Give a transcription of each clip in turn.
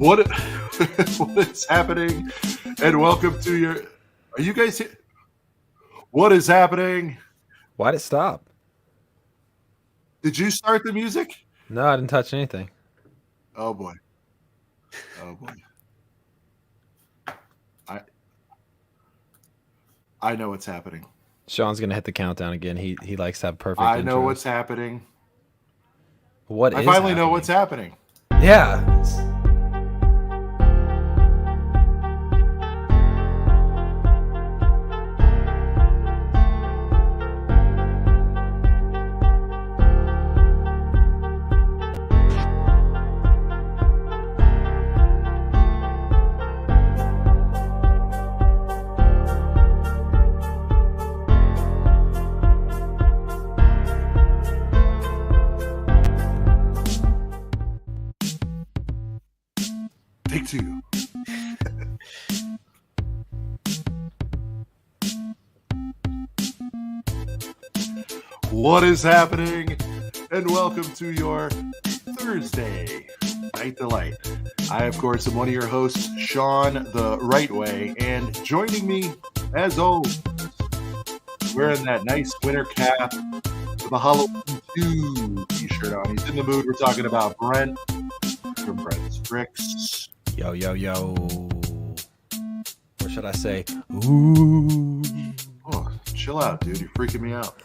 What what is happening? And welcome to your. Are you guys here? What is happening? Why'd it stop? Did you start the music? No, I didn't touch anything. Oh boy. Oh boy. I I know what's happening. Sean's gonna hit the countdown again. He likes to have perfect I know intros. what's happening. What I is finally know happening? what's happening. Yeah. Take two. What is happening? And welcome to your Thursday Night Delight. I, of course, am one of your hosts, Sean the Right Way, and joining me, as always, wearing that nice winter cap with a Halloween 2 t-shirt on. He's in the mood. We're talking about Brent from Brent's Bricks. Yo, yo, yo. Or should I say, ooh? Oh, chill out, dude. You're freaking me out.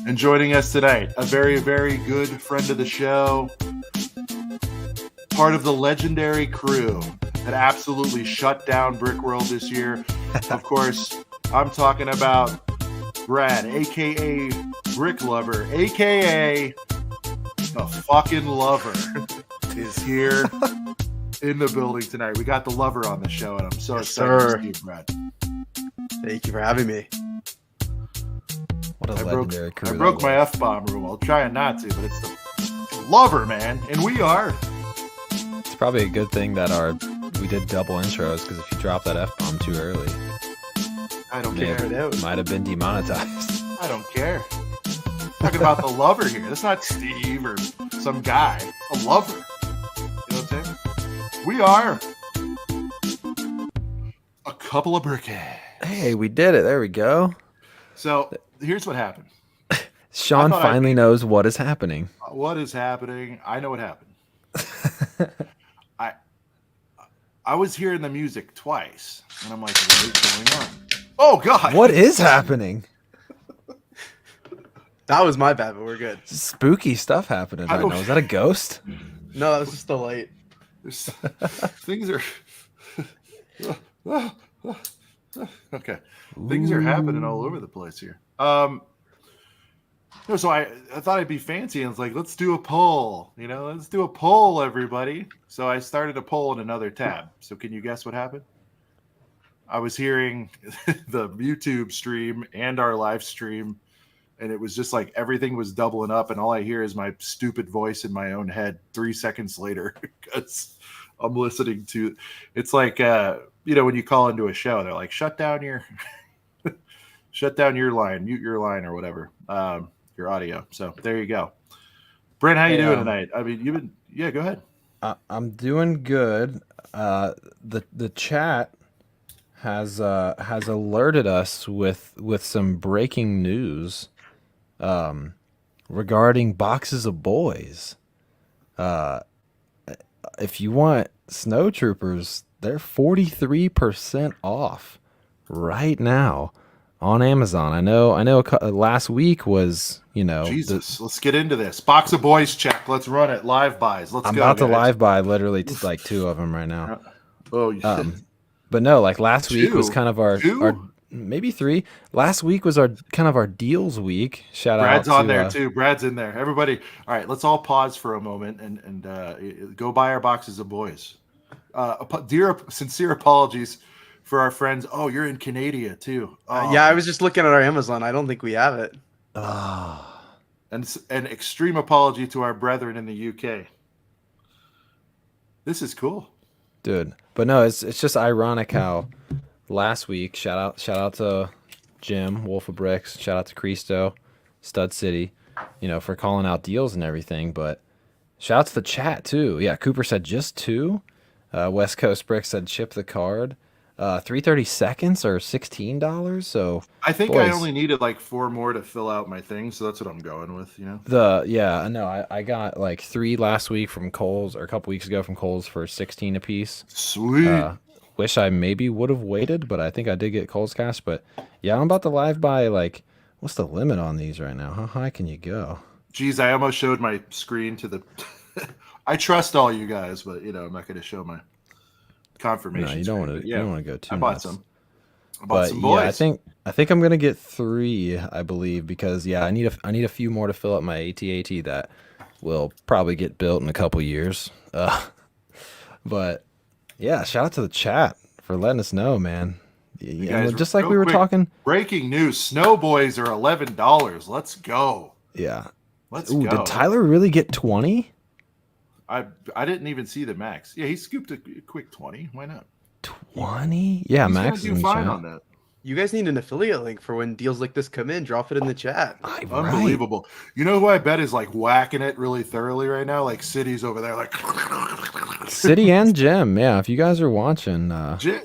And joining us tonight, a very, very good friend of the show, part of the legendary crew that absolutely shut down Brick World this year. Of course, I'm talking about Brad, aka BrickLover, aka the fucking lover, is here in the building tonight. We got the lover on the show, and I'm so excited to see you, Brad. Thank you for having me. What a I broke legendary crew. I broke my F-bomb rule. I'll try not to, but it's the lover, man. And we are. It's probably a good thing that we did double intros, because if you drop that F-bomb too early, I don't may care. have, might have been demonetized. I don't care. Talking about the lover here. That's not Steve or some guy. A lover. You know what I'm saying? We are a couple of brickheads. Hey, we did it. There we go. So here's what happened. Sean finally knows what is happening. What is happening? I know what happened. I was hearing the music twice, and I'm like, what is going on? Oh, God. What is happening? That was my bad, but we're good. Spooky stuff happening right now. Is that a ghost? No, that was just the light. Things are... Okay. Things are happening all over the place here. So I thought I'd be fancy and it's like, let's do a poll. Let's do a poll, everybody. So I started a poll in another tab. So can you guess what happened? I was hearing the YouTube stream and our live stream, and it was just like everything was doubling up, and all I hear is my stupid voice in my own head 3 seconds later because I'm listening to. It's like when you call into a show, they're like, shut down your line, mute your line, or whatever, your audio. So there you go. Brent, how you doing tonight? I mean, go ahead. I'm doing good. The chat has alerted us with some breaking news regarding boxes of boys. If you want Snow Troopers, they're 43% off right now on Amazon. I know. Last week was, Jesus. Let's get into this. Box of boys check. Let's run it. Live buys. Let's go. I'm about to guys. live buy literally like 2 of them right now. Oh, yeah. But no, like last week was kind of our maybe 3. Last week was our kind of our deals week. Shout Brad's out on there too. Brad's in there. Everybody. All right, let's all pause for a moment and go buy our boxes of boys. Dear sincere apologies for our friends. Oh, you're in Canada too. Yeah, I was just looking at our Amazon. I don't think we have it. And an extreme apology to our brethren in the UK. This is cool, dude. But no, it's just ironic how last week, shout out to Jim, Wolf of Bricks, shout out to Cristo, Stud City, for calling out deals and everything. But Shout out to the chat too. Yeah, Cooper said just two. West Coast Brick said chip the card. 330 seconds or $16. So, I think I boys, only needed like 4 more to fill out my thing, so that's what I'm going with. I got like three last week from Kohl's or a couple weeks ago from Kohl's for 16 apiece. Sweet. Wish I maybe would have waited, but I think I did get Kohl's cash. But yeah, I'm about to live buy like, what's the limit on these right now? How high can you go? Geez, I almost showed my screen to the. I trust all you guys, but I'm not going to show my confirmation. No, you don't want to. Yeah, You don't want to go too. I bought nuts. some. I bought But some boys. yeah, I think I'm gonna get three, I believe, because I need a few more to fill up my AT-AT that will probably get built in a couple years. But yeah, shout out to the chat for letting us know, man. Yeah, guys, just like real we were quick, talking. Breaking news: Snow Boys are $11. Let's go. Yeah. Let's Ooh, go. did Tyler really get 20? I didn't even see the max. Yeah, he scooped a quick 20. Why not? 20? Yeah, He's Max gonna is do in fine chat. on that. You guys need an affiliate link for when deals like this come in. Drop it in the chat. Right. Unbelievable. You know who I bet is like whacking it really thoroughly right now? Like City's over there, like City and Jim. Yeah, if you guys are watching,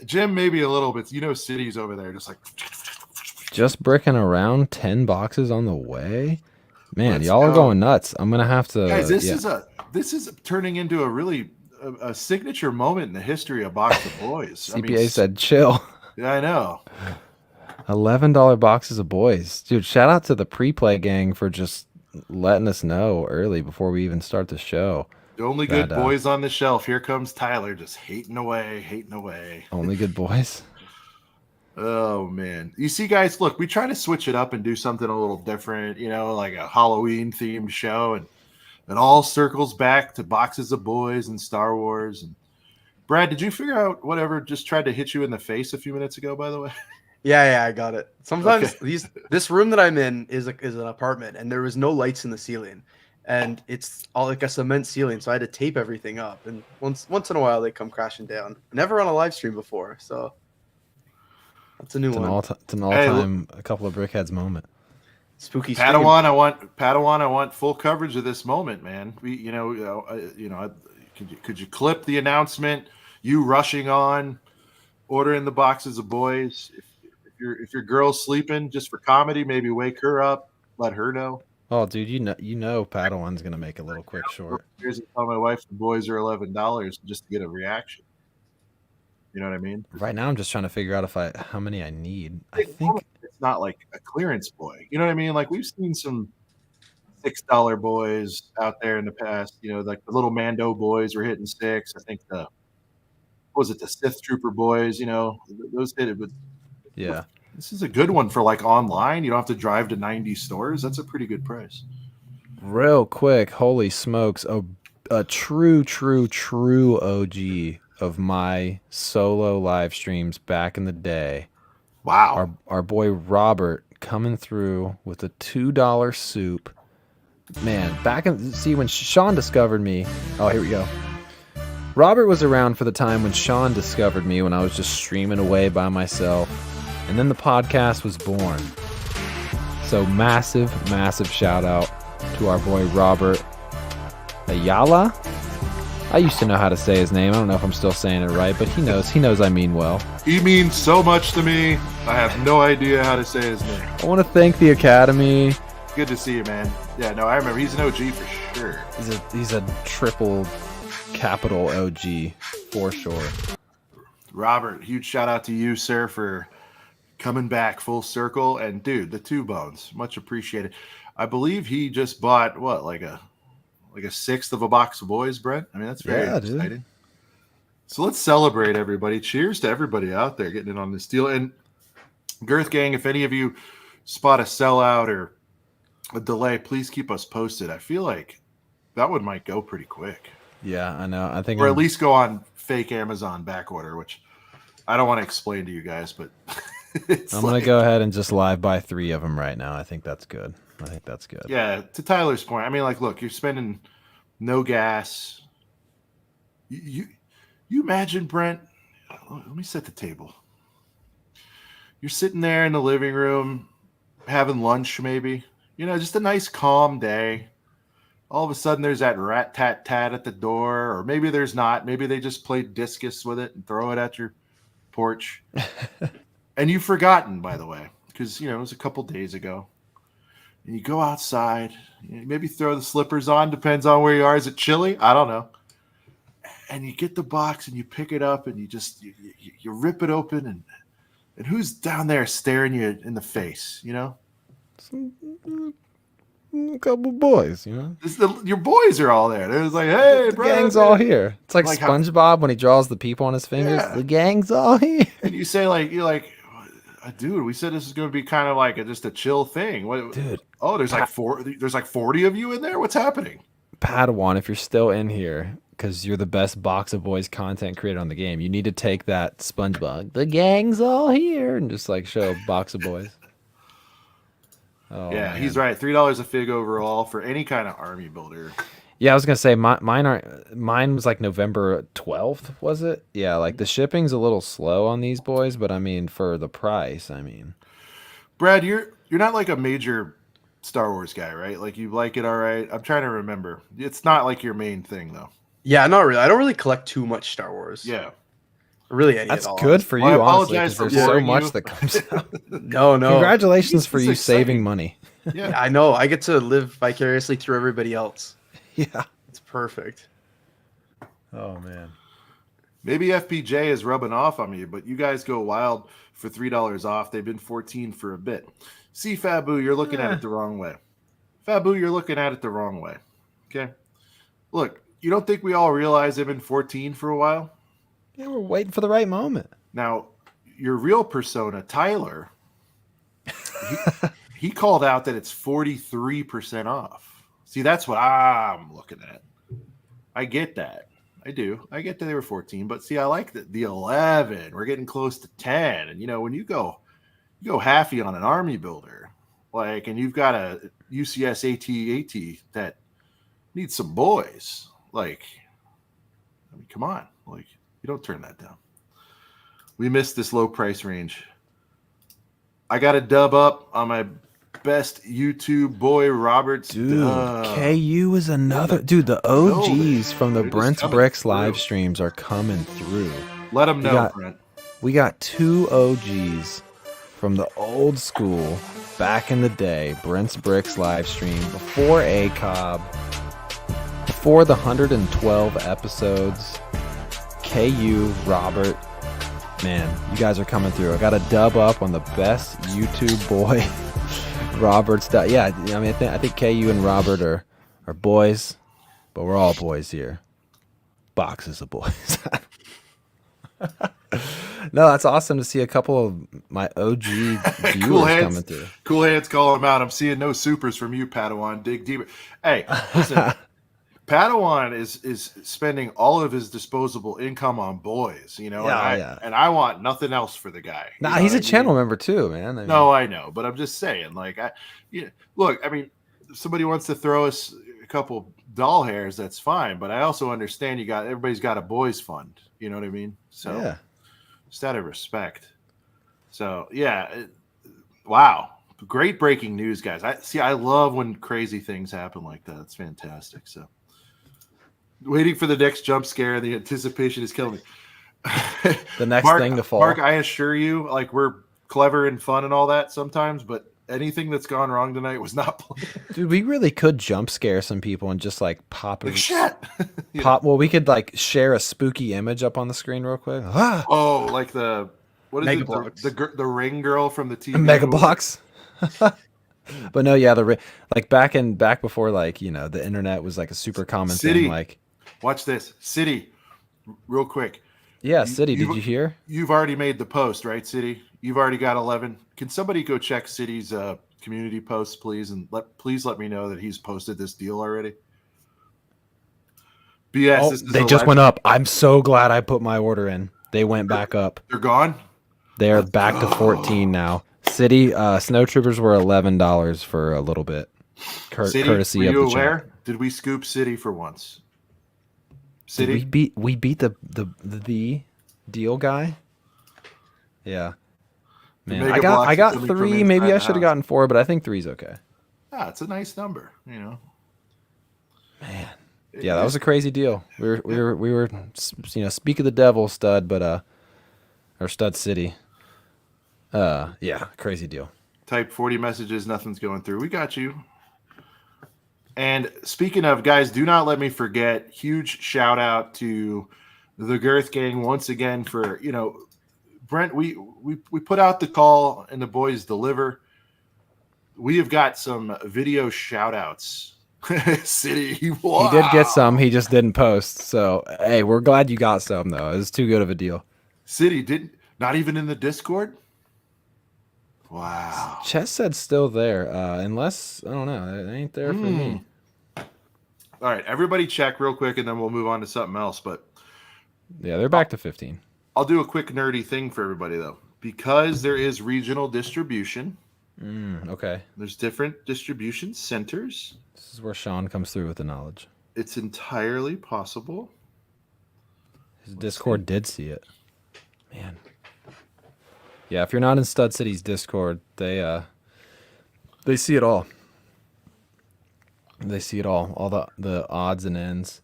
Jim maybe a little bit. City's over there, just like just bricking around 10 boxes on the way. Man, Let's y'all are go. going nuts. I'm gonna have to. guys. This is turning into a really a signature moment in the history of Box of Boys. CPA said chill. Yeah, I know. $11 boxes of boys. Dude, shout out to the pre-play gang for just letting us know early before we even start the show. The only good boys on the shelf. Here comes Tyler, just hating away. Only good boys. Oh man. You see, guys, look, we try to switch it up and do something a little different, like a Halloween themed show, and it all circles back to Boxes of Boys and Star Wars. And Brad, did you figure out whatever just tried to hit you in the face a few minutes ago, by the way? Yeah, I got it. Sometimes Okay. this room that I'm in is an apartment, and there was no lights in the ceiling, and it's all like a cement ceiling, so I had to tape everything up. And once in a while, they come crashing down. Never on a live stream before, so that's a new one. It's an all-time a couple of brickheads moment. Spooky stream. Padawan, I want full coverage of this moment, man. We, could you clip the announcement? You rushing on, ordering the boxes of boys. If your girl's sleeping, just for comedy, maybe wake her up, let her know. Oh, dude, you know, Padawan's gonna make a little quick short. Here's to tell my wife the boys are $11 just to get a reaction. You know what I mean? Right now, I'm just trying to figure out how many I need. I think it's not like a clearance boy. You know what I mean? Like we've seen some $6 boys out there in the past. Like the little Mando boys were hitting 6. I think the Sith Trooper boys? Those hit it. But yeah, this is a good one for like online. You don't have to drive to 90 stores. That's a pretty good price. Real quick, holy smokes! A true OG of my solo live streams back in the day. Wow. Our boy Robert coming through with a $2 soup. Man, when Sean discovered me. Oh, here we go. Robert was around for the time when Sean discovered me when I was just streaming away by myself. And then the podcast was born. So massive shout out to our boy Robert Ayala. I used to know how to say his name. I don't know if I'm still saying it right, but he knows I mean well. He means so much to me. I have no idea how to say his name. I want to thank the Academy. Good to see you, man. Yeah, no, I remember. He's an OG for sure. He's a triple capital OG for sure. Robert, huge shout out to you, sir, for coming back full circle. And dude, the 2 bones, much appreciated. I believe he just bought like a sixth of a box of boys, Brent. I mean, that's very exciting. Dude. So let's celebrate, everybody. Cheers to everybody out there getting in on this deal. And Girth Gang, if any of you spot a sellout or a delay, please keep us posted. I feel like that one might go pretty quick. Yeah, I know. I think, or at least go on fake Amazon back order, which I don't want to explain to you guys, but I'm gonna go ahead and just live buy 3 of them right now. I think that's good. Yeah, to Tyler's point, I mean, like, look, you're spending no gas. You imagine, Brent? Let me set the table. You're sitting there in the living room, having lunch, maybe. Just a nice, calm day. all of a sudden there's that rat-tat-tat at the door, or maybe there's not. Maybe they just played discus with it and throw it at your porch. And you've forgotten, by the way, because, it was a couple days ago. And you go outside, maybe throw the slippers on, depends on where you are. Is it chilly? I don't know. And you get the box and you pick it up and you rip it open and who's down there staring you in the face, A couple boys, Your boys are all there. They're just like, hey, the bro. gang's all here. It's like SpongeBob when he draws the people on his fingers. Yeah. The gang's all here. And you say dude, we said this is going to be kind of like just a chill thing. What, dude? Oh, there's like 40 of you in there. What's happening? Padawan, if you're still in here, because you're the best Box of Boys content creator on the game, you need to take that SpongeBob, the gang's all here, and just show Box of Boys. Oh, yeah, man. He's right. $3 a fig overall for any kind of army builder. Yeah, I was gonna say mine was November 12th, was it? Yeah, the shipping's a little slow on these boys, but for the price, Brad, you're not a major Star Wars guy, right? You like it all right. I'm trying to remember. It's not your main thing though. Yeah, not really. I don't really collect too much Star Wars. Yeah. Really any That's at all. good for you, honestly, because there's so much that comes out. No. Congratulations for you saving money. Yeah, I know. I get to live vicariously through everybody else. Yeah. It's perfect. Oh, man. Maybe FPJ is rubbing off on me, but you guys go wild for $3 off. They've been 14 for a bit. See, Fabu, you're looking at it the wrong way. Fabu, you're looking at it the wrong way. Okay? Look, you don't think we all realize they've been 14 for a while? Yeah, we're waiting for the right moment. Now, your real persona, Tyler, he called out that it's 43% off. See, that's what I'm looking at. I get that. I do. I get that they were 14, but see, I like the 11. We're getting close to 10. And when you go halfy on an army builder, and you've got a UCS AT that needs some boys, come on, you don't turn that down. We missed this low price range. I got a dub up on my best YouTube boy Roberts. Dude, KU is another dude. The OGs from the Brent's Bricks live streams are coming through. Let them know, Brent. We got 2 OGs from the old school back in the day. Brent's Bricks live stream before ACOB, before the 112 episodes. KU, Robert, man, you guys are coming through. I got a dub up on the best YouTube boy. Robert's that, yeah. I think KU and Robert are boys, but we're all boys here. Boxes of boys. No, that's awesome to see a couple of my OG viewers coming through. Cool Hands calling him out. I'm seeing no supers from you, Padawan. Dig deeper. Hey, listen. Padawan is spending all of his disposable income on boys, and I want nothing else for the guy. Nah, he's a channel member too, man. No, I know, but I'm just saying, look, if somebody wants to throw us a couple doll hairs, that's fine, but I also understand everybody's got a boys fund, you know what I mean? So, yeah. Just out of respect. So, yeah, wow. Great breaking news, guys. I love when crazy things happen like that. It's fantastic. So, waiting for the next jump scare. The anticipation is killing me. The next thing to fall. Mark, I assure you, we're clever and fun and all that sometimes, but anything that's gone wrong tonight was not planned. Dude, we really could jump scare some people and just pop it. Shit. Pop. Well, we could share a spooky image up on the screen real quick. Ah! Oh, what is Mega it? The ring girl from the TV. Mega Blocks. But no, yeah, back before the internet was a super common thing. Watch this, City, real quick. Yeah, City. Did you hear? You've already made the post, right, City? You've already got 11. Can somebody go check City's community posts, please, and please let me know that he's posted this deal already. BS. They just went up. I'm so glad I put my order in. They went back up. They're gone. They're back to 14 now. City Snow Troopers were $11 for a little bit. City, courtesy were of you the aware? chat. Did we scoop City for once? City. We beat the deal guy. Yeah. Man, I got 3. Maybe I should have gotten 4, but I think 3's okay. Yeah, it's a nice number, Man. Yeah, that was a crazy deal. We were speak of the devil, stud, but or Stud City. Yeah, crazy deal. Type 40 messages, nothing's going through. We got you. And speaking of, guys, do not let me forget, huge shout out to the Girth Gang once again for, Brent, we put out the call and the boys deliver. We have got some video shout outs. City. Wow. He did get some, he just didn't post. So, hey, we're glad you got some, though. It was too good of a deal. City didn't, not even in the Discord? Wow. Chess said still there, unless, I don't know, it ain't there for me. All right, everybody check real quick, and then we'll move on to something else. But yeah, they're back to 15. I'll do a quick nerdy thing for everybody, though. Because there is regional distribution. Okay. There's different distribution centers. This is where Sean comes through with the knowledge. It's entirely possible. His Discord did see it. Man. Yeah, if you're not in Stud City's Discord, they see it all. They see it all the odds and ends.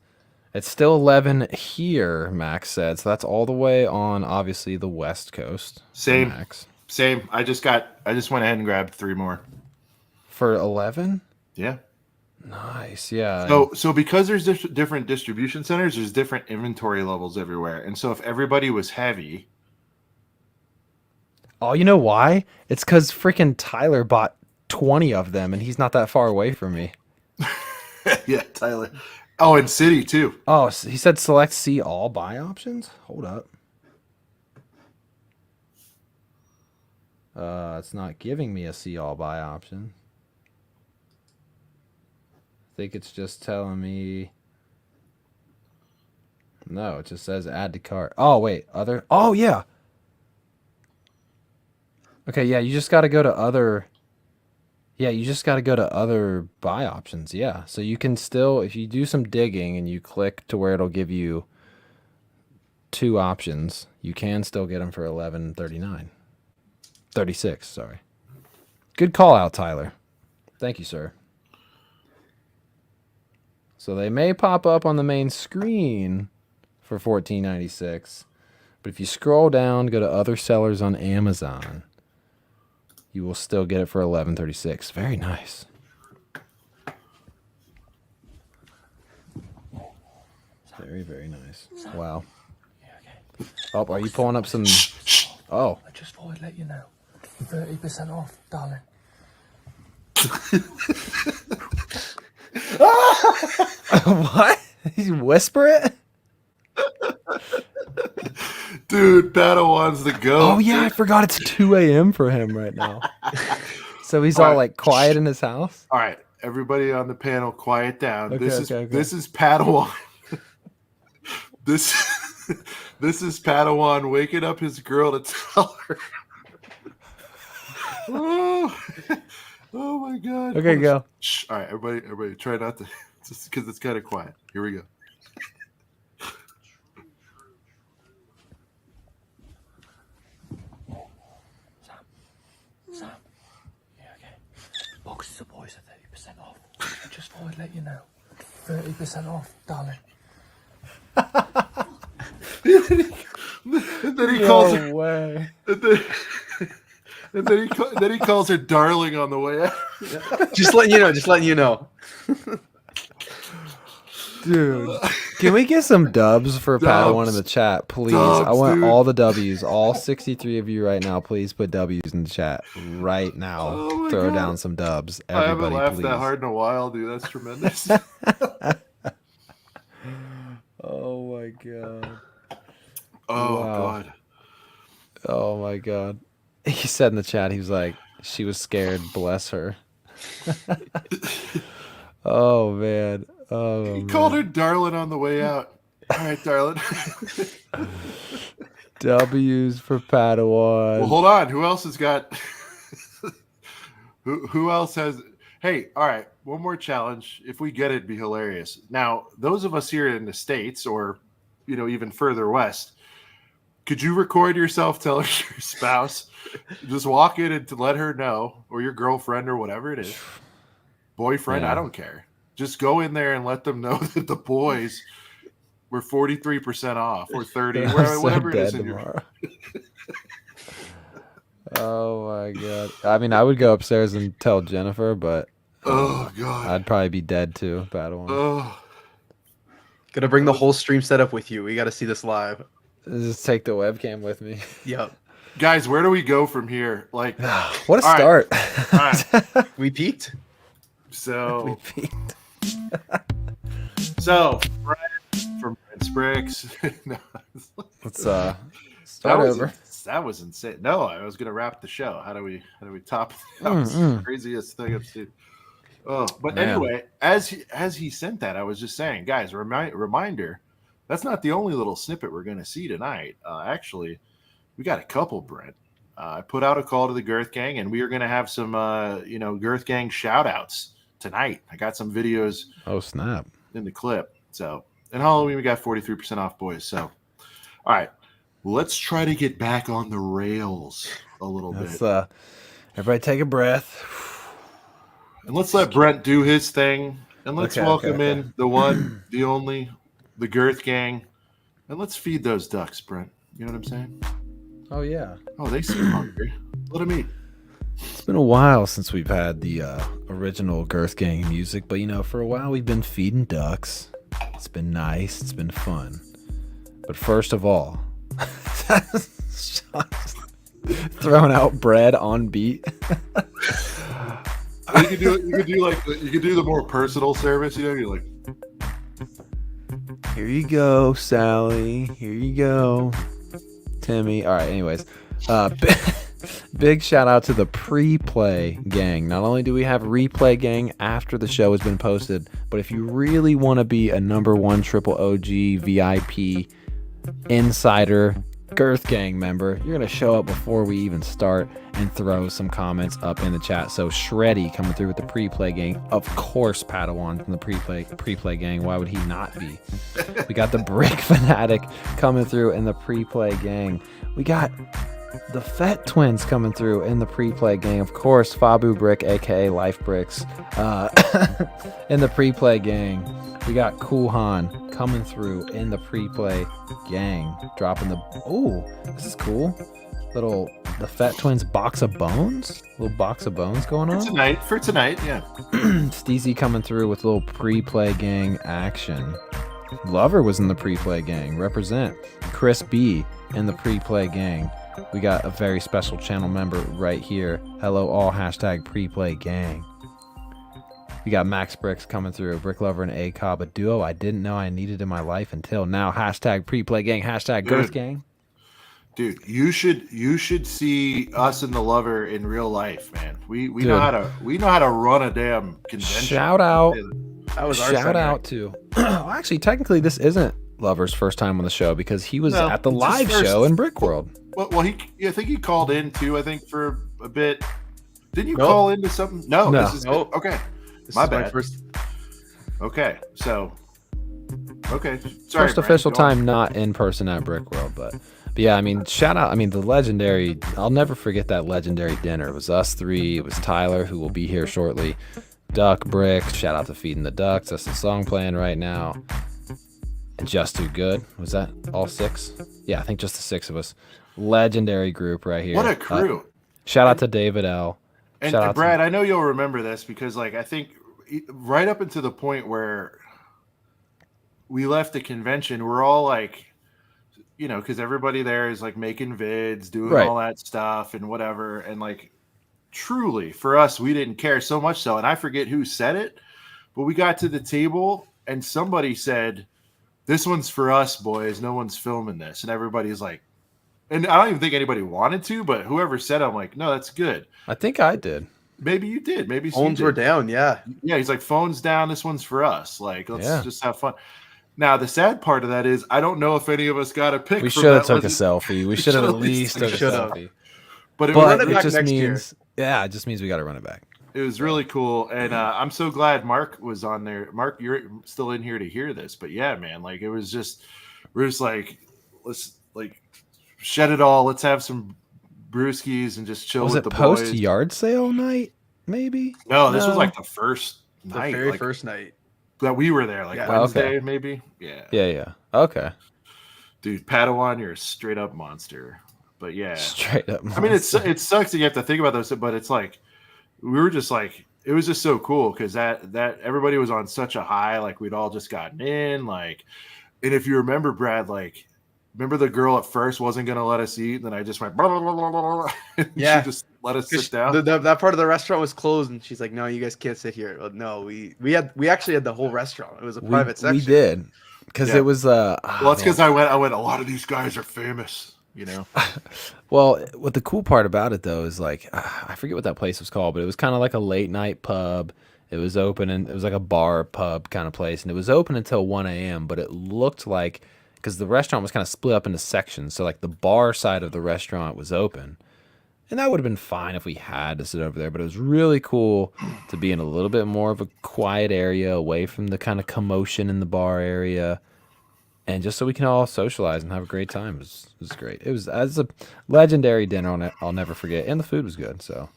It's still 11 here, Max said. So that's all the way on, obviously, the West Coast. Same. Max. Same. I just went ahead and grabbed 3 more. For 11? Yeah. Nice, yeah. So because there's different distribution centers, there's different inventory levels everywhere. And so if everybody was heavy... Oh, you know why? It's because freaking Tyler bought 20 of them, and he's not that far away from me. Yeah, Tyler. Oh, and City, too. Oh, he said select see all buy options? Hold up. It's not giving me a see all buy option. I think it's just telling me... No, it just says add to cart. Oh, wait. Other... Oh, yeah. Okay, yeah, you just got to go to other... Yeah, you just got to go to other buy options, yeah. So you can still, if you do some digging and you click to where it'll give you 2 options, you can still get them for $11.39. 36, sorry. Good call out, Tyler. Thank you, sir. So they may pop up on the main screen for $14.96, but if you scroll down, go to other sellers on Amazon, you will still get it for $11.36. Very nice. Very, very nice. Wow. Yeah, okay. Oh, are you pulling up some... Oh. I just thought I'd let you know. 30% off, darling. What? You whisper it? Dude, Padawan's the goat. Oh, yeah, I forgot it's 2 a.m. for him right now. So he's all like quiet in his house? All right, everybody on the panel, quiet down. Okay, This is Padawan. This is Padawan waking up his girl to tell her. Oh my God. Okay, go. Shh. All right, everybody try not to, just because it's kind of quiet. Here we go. Sam. Yeah, okay. Boxes of boys are 30% off. I just thought I'd let you know. 30% off, darling. And then he calls her. Way. And then he calls her darling on the way out. Just letting you know. Dude, can we get some dubs for Padawan in the chat, please? I want dude. all the W's. All 63 of you right now, please put W's in the chat right now. Oh my Throw God. down some dubs. I haven't Everybody, laughed please. that hard in a while, dude. That's tremendous. Oh my God. Oh Wow. God. Oh my God. He said in the chat, he was like, she was scared, bless her. Oh man. Oh, He called her darling on the way out. All right, darling. W's for Padawan. Well, hold on. Who else has got? Who else has? Hey, all right. One more challenge. If we get it, it'd be hilarious. Now, those of us here in the States, or even further west, could you record yourself telling your spouse? Just walk in and to let her know, or your girlfriend, or whatever it is, boyfriend. Yeah. I don't care. just go in there and let them know that the boys were 43% off or 30, I'm whatever, so whatever it is. dead tomorrow. Oh my god! I mean, I would go upstairs and tell Jennifer, but Oh god! I'd probably be dead too. Padawan. Oh, Gotta bring the whole stream setup with you. We got to see this live. Just take the webcam with me. Yep. guys, where do we go from here? Like, What a all right, start! all right. We peaked. So, We peaked. so Brent from Brent's Bricks. No, Let's start was over. that was insane. No, I was gonna wrap the show. How do we top it? That was the craziest thing I've seen. Oh, but Man. anyway, as he sent that, I was just saying, guys, reminder, that's not the only little snippet we're gonna see tonight. Actually, we got a couple, Brent. I put out a call to the Girth Gang, and we are gonna have some Girth Gang shout outs tonight. I got some videos Oh snap! in the clip. So in Halloween we got 43% off, boys. So all right, let's try to get back on the rails a little Let's bit. everybody take a breath. And let's let Brent do his thing. And let's Okay, welcome okay. in the one, the only, the Girth Gang. And let's feed those ducks, Brent. You know what I'm saying? Oh yeah. Oh, they seem hungry. Let them eat. It's been a while since we've had the original Girth Gang music, but for a while we've been feeding ducks. It's been nice. It's been fun. But first of all, throwing out bread on beat. You could do the more personal service. You're like, Here you go, Sally. Here you go, Timmy. All right. Anyways, big shout out to the pre-play gang. Not only do we have replay gang after the show has been posted, but if you really want to be a #1 triple OG VIP insider Girth Gang member, you're gonna show up before we even start and throw some comments up in the chat. So Shreddy coming through with the pre-play gang, of course. Padawan from the pre-play gang. Why would he not be? We got the Brick Fanatic coming through in the pre-play gang. We got the Fett Twins coming through in the pre-play gang. Of course, Fabu Brick, aka Life Bricks, in the pre-play gang. We got Cool Han coming through in the pre-play gang, dropping the this is cool. The Fett Twins box of bones, little box of bones going on for tonight, yeah. Steezy coming through with a little pre-play gang action. Lover was in the pre-play gang. Represent. Chris B in the pre-play gang. We got a very special channel member right here. Hello all, #pre-play gang. We got Max Bricks coming through. BrickLover and A-Cobb, a duo I didn't know I needed in my life until now. #pre-play gang. #Girth Gang. Dude, you should see us and the Lover in real life, man. We know how to run a damn convention. Shout out. That was our Shout center. out to. Well, actually, technically, this isn't Lover's first time on the show because he was No, at the it's his live first. show in Brick World. Well, I think he called in too. I think for a bit. Didn't you Nope. call into something? No. No. This is Nope. okay. This My is bad. first. Okay, so sorry. First Brian, official go on. time not in person at Brick World, but yeah, I mean, shout out. I mean, the legendary. I'll never forget that legendary dinner. It was us three. It was Tyler, who will be here shortly. Duck Brick. Shout out to Feeding the Ducks. That's the song playing right now. And Just Too Good. Was that all six? Yeah, I think just the six of us. Legendary group right here. What a crew! Shout out to David L. And Shout out Brad, I know you'll remember this because, like, I think right up until the point where we left the convention, we're all like, because everybody there is like making vids, doing Right. all that stuff and whatever. And like, truly, for us, we didn't care so much so. And I forget who said it, but we got to the table and somebody said, "This one's for us, boys. No one's filming this." And everybody's like, and I don't even think anybody wanted to, but whoever said it, I'm like, no, that's good. I think I did. Maybe you did. Maybe Phones you were did. down, yeah. Yeah, he's like, phones down. This one's for us. Like, let's Yeah. just have fun. Now, the sad part of that is I don't know if any of us got a pic. We from should have that. took a selfie. We should have at least took a should've. selfie. But it But run it was, back it just next year. means, yeah, it just means we got to run it back. it was really cool. And I'm so glad Mark was on there. Mark, you're still in here to hear this. But yeah, man, like it was just, we're just like, let's like shed it all. Let's have some brewskis and just chill Was with it the post boys. yard sale night? Maybe. No, this was like the first The night. very like, first night. that we were there, like Yeah. Wednesday, Okay. maybe. Yeah. Yeah. Okay. Dude, Padawan, you're a straight up monster. But yeah, Straight up. I mean, Monster. it sucks that you have to think about those, but it's like we were just like it was just so cool because that everybody was on such a high, like we'd all just gotten in, like, and if you remember, Brad, like, remember the girl at first wasn't gonna let us eat, and then I just went, blah, blah, blah, blah, blah, blah, and Yeah. she just let us 'Cause sit down. that part of the restaurant was closed, and she's like, "No, you guys can't sit here." Well, no, we actually had the whole restaurant. It was a private section. We did because Yeah. it was Well, that's because I went. A lot of these guys are famous, you know. Well, what the cool part about it though is like I forget what that place was called, but it was kind of like a late night pub. It was open and it was like a bar pub kind of place, and it was open until 1 a.m. But it looked like because the restaurant was kind of split up into sections, so like the bar side of the restaurant was open, and that would have been fine if we had to sit over there. But it was really cool to be in a little bit more of a quiet area, away from the kind of commotion in the bar area. And just so we can all socialize and have a great time. It was great. It was as a legendary dinner I'll never forget. And the food was good. So,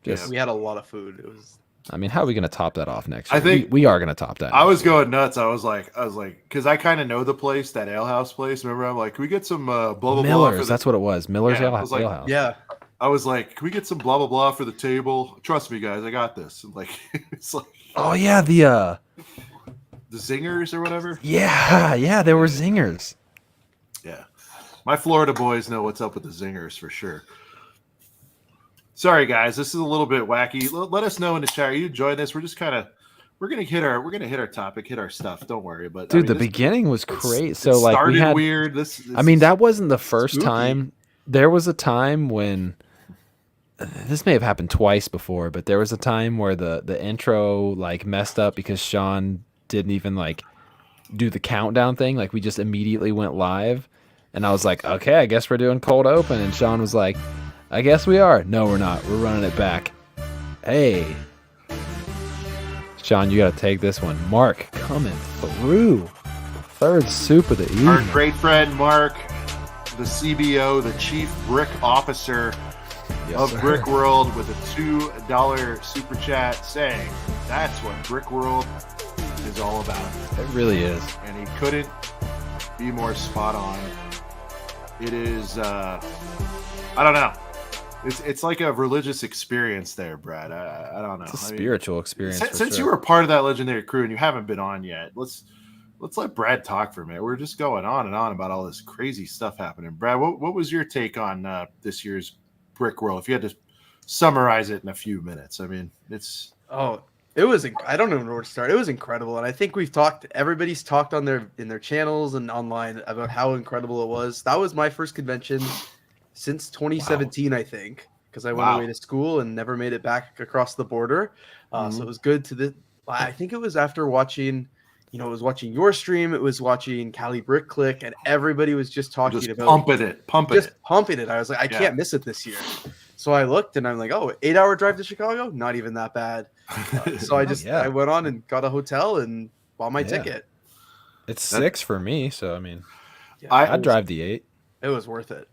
just, We had a lot of food. It was. I mean, how are we going to top that off next year? I think we are going to top that. I was going nuts. I was like, because I kind of know the place, that ale house place. Remember, I'm like, can we get some blah blah blah? Miller's. That's what it was. Miller's Yeah, Ale I was like, House. Yeah. I was like, can we get some blah blah blah for the table? Trust me, guys, I got this. And like, it's like Oh yeah, the zingers or whatever. yeah, there were zingers. Yeah, my Florida boys know what's up with the zingers for sure. Sorry, guys, this is a little bit wacky. Let us know in the chat. Are you enjoying this? We're just kind of we're gonna hit our topic, hit our stuff. Don't worry, but Dude, I mean, the this- beginning was it's- crazy. it So like we started had weird. This I mean, is that wasn't the first spooky. time. There was a time when this may have happened twice before, but there was a time where the intro like messed up because Sean didn't even like do the countdown thing. Like we just immediately went live, and I was like, okay, I guess we're doing cold open, and Sean was like, I guess we are. No, we're not. We're running it back. Hey, Sean, you got to take this one. Mark coming through. Third soup of the evening. our great friend Mark, the CBO, the Chief Brick Officer Yes, of sir. Brick World, with a $2 super chat saying that's what Brick World is all about, It really is. and he couldn't be more spot on. It is, I don't know. It's like a religious experience there, Brad. I don't know. It's a I mean, spiritual experience. since for since you sure. were part of that legendary crew and you haven't been on yet, let's let Brad talk for a minute. We're just going on and on about all this crazy stuff happening. Brad, what was your take on this year's Brick World? If you had to summarize it in a few minutes, I mean, it's It was. I don't even know where to start. It was incredible, and I think we've talked. Everybody's talked on their channels and online about how incredible it was. That was my first convention since 2017, I think, because I went Wow. away to school and never made it back across the border. So it was good to the. I think it was after watching. It was watching your stream. It was watching Cali Brick Click, and everybody was just talking just about pumping it. pumping it. I was like, I can't miss it this year. So I looked and I'm like, 8-hour drive to Chicago? Not even that bad. So I went on and got a hotel and bought my ticket. It's 6 for me, so I mean, Yeah, I'd drive the 8. It was worth it.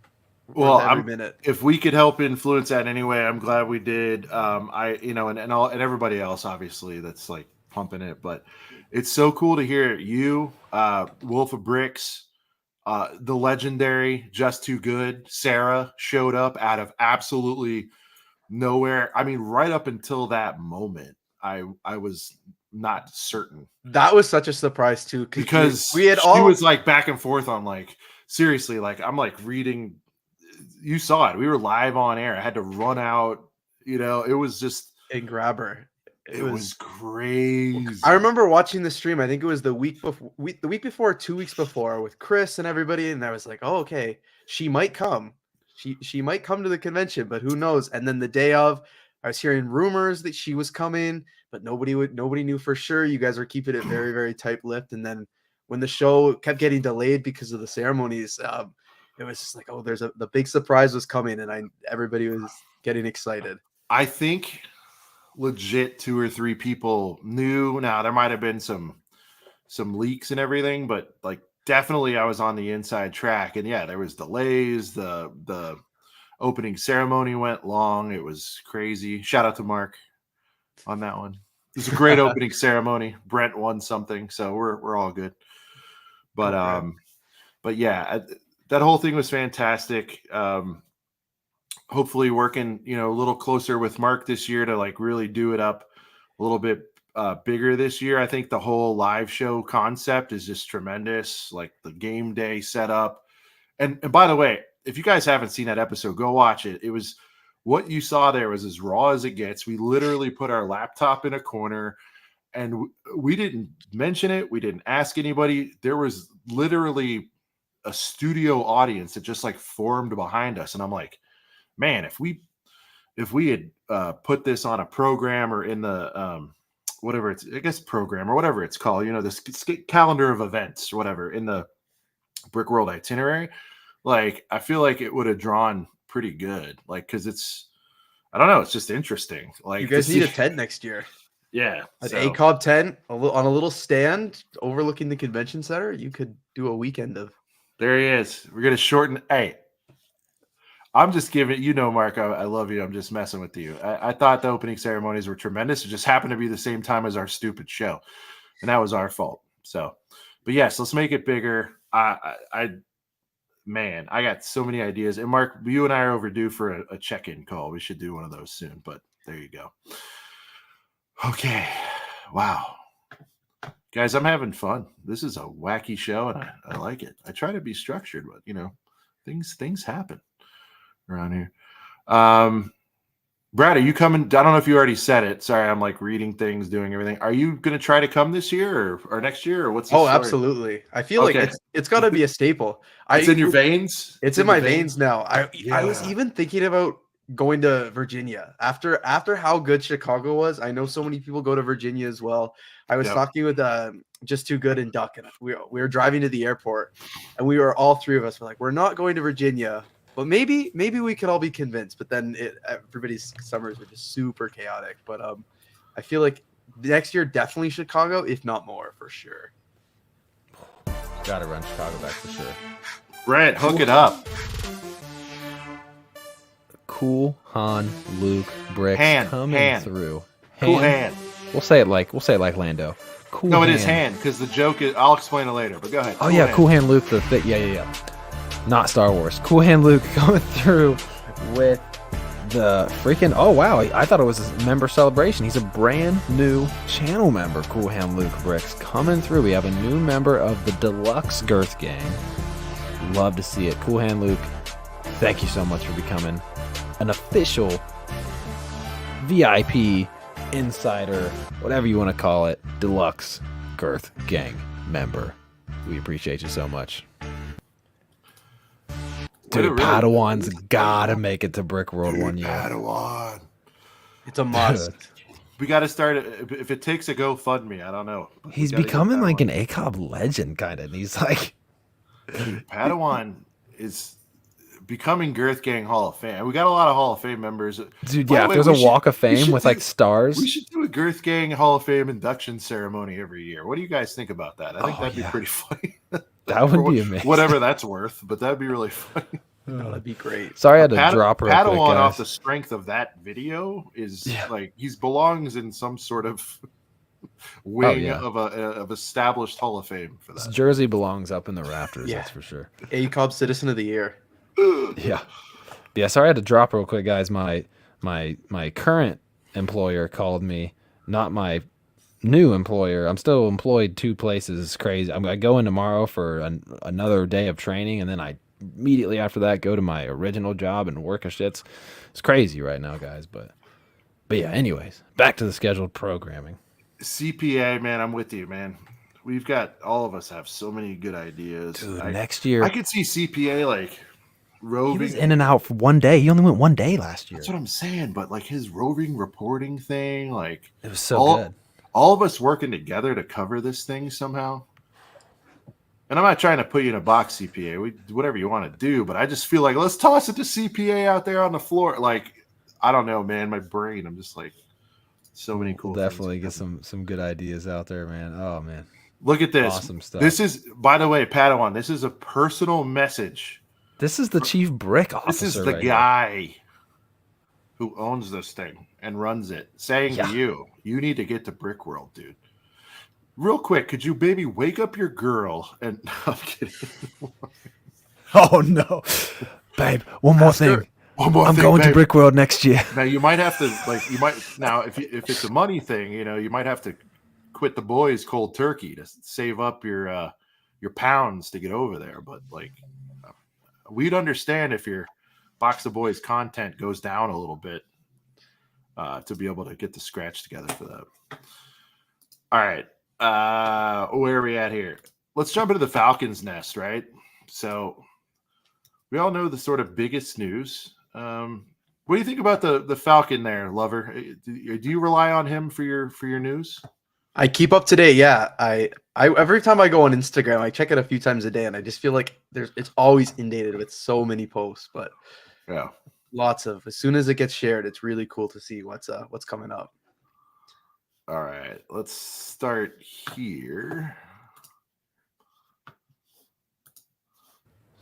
Well, Worth every minute. if we could help influence that anyway, I'm glad we did. And everybody else, obviously, that's like pumping it. But it's so cool to hear you, Wolf of Bricks, the legendary Just Too Good, Sarah showed up out of absolutely nowhere. I mean, right up until that moment, I was not certain. That was such a surprise too, Because we had she was like back and forth on like, seriously, like I'm like reading. You saw it. We were live on air. I had to run out. It was just and grab her. It was crazy. I remember watching the stream. I think it was the week before, 2 weeks before, with Chris and everybody, and I was like, "Oh, okay, she might come. She might come to the convention, but who knows?" And then the day of, I was hearing rumors that she was coming, but nobody knew for sure. You guys were keeping it very, very tight-lipped. And then when the show kept getting delayed because of the ceremonies, it was just like, oh, the big surprise was coming, and everybody was getting excited. I think legit 2 or 3 people knew. Now there might have been some leaks and everything, but like definitely I was on the inside track. And yeah, there was delays. The opening ceremony went long. It was crazy. Shout out to Mark on that one. was a great opening ceremony. Brent won something, so we're all good. But but yeah, that whole thing was fantastic. Hopefully working, a little closer with Mark this year to like really do it up a little bit bigger this year. I think the whole live show concept is just tremendous. Like the game day setup. And by the way, if you guys haven't seen that episode, go watch it. It was what you saw there was as raw as it gets. We literally put our laptop in a corner and we didn't mention it. We didn't ask anybody. There was literally a studio audience that just like formed behind us. And I'm like, man, if we had put this on a program or in the whatever it's, I guess program or whatever it's called, this calendar of events or whatever in the Brick World itinerary, like I feel like it would have drawn pretty good. Like, cause I don't know, it's just interesting. Like you guys need a tent next year. Yeah. An ACOB tent on a little stand overlooking the convention center. You could do a weekend of. There he is. We're going to shorten. Hey, I'm just giving, Mark, I love you. I'm just messing with you. I thought the opening ceremonies were tremendous. It just happened to be the same time as our stupid show. And that was our fault. So, but yes, let's make it bigger. Man, I got so many ideas. And Mark, you and I are overdue for a check-in call. We should do one of those soon, but there you go. Okay. Wow. Guys, I'm having fun. This is a wacky show and I like it. I try to be structured, but things happen around here. Brad, are you coming? I don't know if you already said it. Sorry, I'm like reading things, doing everything. Are you going to try to come this year or next year or what's the story? Absolutely. I feel like it's got to be a staple. It's in your veins? It's in my veins now. I was even thinking about going to Virginia after how good Chicago was. I know so many people go to Virginia as well. I was talking with Just Too Good and Duck, and we were driving to the airport, and we were all three of us were like, we're not going to Virginia. But maybe we could all be convinced. But then everybody's summers were just super chaotic. But I feel like next year definitely Chicago, if not more, for sure. Gotta run Chicago back for sure. Brent, hook it up. Cool Han, Luke, Brick coming through. Cool hand. We'll say it like Lando. Cool. No, hand. it is hand because the joke is. I'll explain it later. But go ahead. Oh cool hand. Cool hand Luke. Yeah. Not Star Wars. Cool Hand Luke going through with the freaking. Oh wow! I thought it was a member celebration. He's a brand new channel member. Cool Hand Luke Bricks coming through. We have a new member of the Deluxe Girth Gang. Love to see it. Cool Hand Luke, thank you so much for becoming an official VIP insider, whatever you want to call it, Deluxe Girth Gang member. We appreciate you so much. Dude, Padawan's gotta make it to Brick World one year. Padawan. It's a must. We got to start it. If it takes a GoFundMe, I don't know. He's becoming like an ACOB legend, kind of. And he's like... Dude, Padawan is becoming Girth Gang Hall of Fame. We got a lot of Hall of Fame members. Dude, yeah, if there's a Walk of Fame with like stars. We should do a Girth Gang Hall of Fame induction ceremony every year. What do you guys think about that? I think that'd be pretty funny. That would be amazing. Whatever that's worth, but that'd be really funny. That'd be great. Sorry I had to drop her. Padawan off the strength of that video is like he belongs in some sort of wing of established Hall of Fame for that. His jersey belongs up in the rafters, that's for sure. ACOB Citizen of the Year. Yeah, sorry I had to drop real quick, guys. My current employer called me, not my new employer. I'm still employed 2 places. It's crazy. I go in tomorrow for another day of training, and then I immediately after that go to my original job and work a shits. It's crazy right now, guys. But yeah, anyways, back to the scheduled programming. CPA, man, I'm with you, man. We've got, all of us have so many good ideas. Dude, next year. I could see CPA like roving. He was in and out for one day. He only went one day last year. That's what I'm saying. But like his roving reporting thing, like it was so good. All of us working together to cover this thing somehow. And I'm not trying to put you in a box, CPA. We whatever you want to do, but I just feel like let's toss it to CPA out there on the floor. Like, I don't know, man. My brain, I'm just like so many cool things. Definitely get some good ideas out there, man. Oh man. Look at this. Awesome stuff. This is, by the way, Padawan, this is a personal message. This is the chief brick officer. This is the guy who owns this thing and runs it saying to you, you need to get to Brickworld, dude. Real quick, could you maybe wake up your girl and no, I'm kidding. Oh no, babe! One more thing. One more I'm thing, going babe. to Brickworld next year. Now you might have to now if it's a money thing, you might have to quit the boys cold turkey to save up your pounds to get over there. But like, we'd understand if your Box of Boys content goes down a little bit to be able to get the scratch together for that. All right. Where are we at here? Let's jump into the Falcon's nest, right? So we all know the sort of biggest news. What do you think about the Falcon there, Lover? Do you rely on him for your news? I keep up to date. Yeah, I every time I go on Instagram, I check it a few times a day, and I just feel like it's always inundated with so many posts. But yeah, lots of. As soon as it gets shared, it's really cool to see what's coming up. All right, let's start here.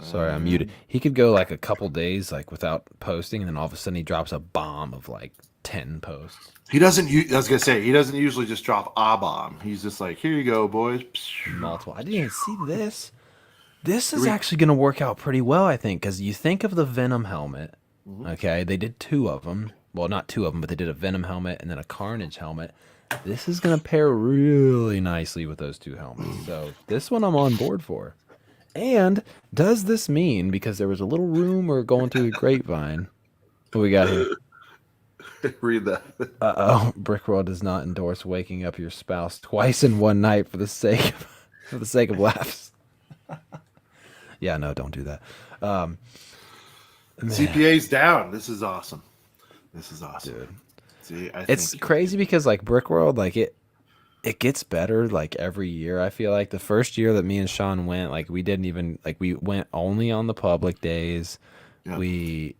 Sorry, I'm muted. He could go like a couple days like without posting, and then all of a sudden he drops a bomb of like 10 posts. He doesn't. I was gonna say he doesn't usually just drop a bomb. He's just like, here you go, boys. Multiple. I didn't even see this. This is actually going to work out pretty well, I think, because you think of the Venom helmet. Okay, they did 2 of them. Well, not 2 of them, but they did a Venom helmet and then a Carnage helmet. This is going to pair really nicely with those 2 helmets. So this one I'm on board for. And does this mean, because there was a little rumor going through the grapevine, what we got here? Read that. Brickworld does not endorse waking up your spouse twice in one night for the sake of laughs. Yeah, no, don't do that. CPA's down. This is awesome. Dude. See, it's crazy because like Brickworld, like it gets better like every year. I feel like the first year that me and Sean went, like we didn't even like we went only on the public days. Yeah. We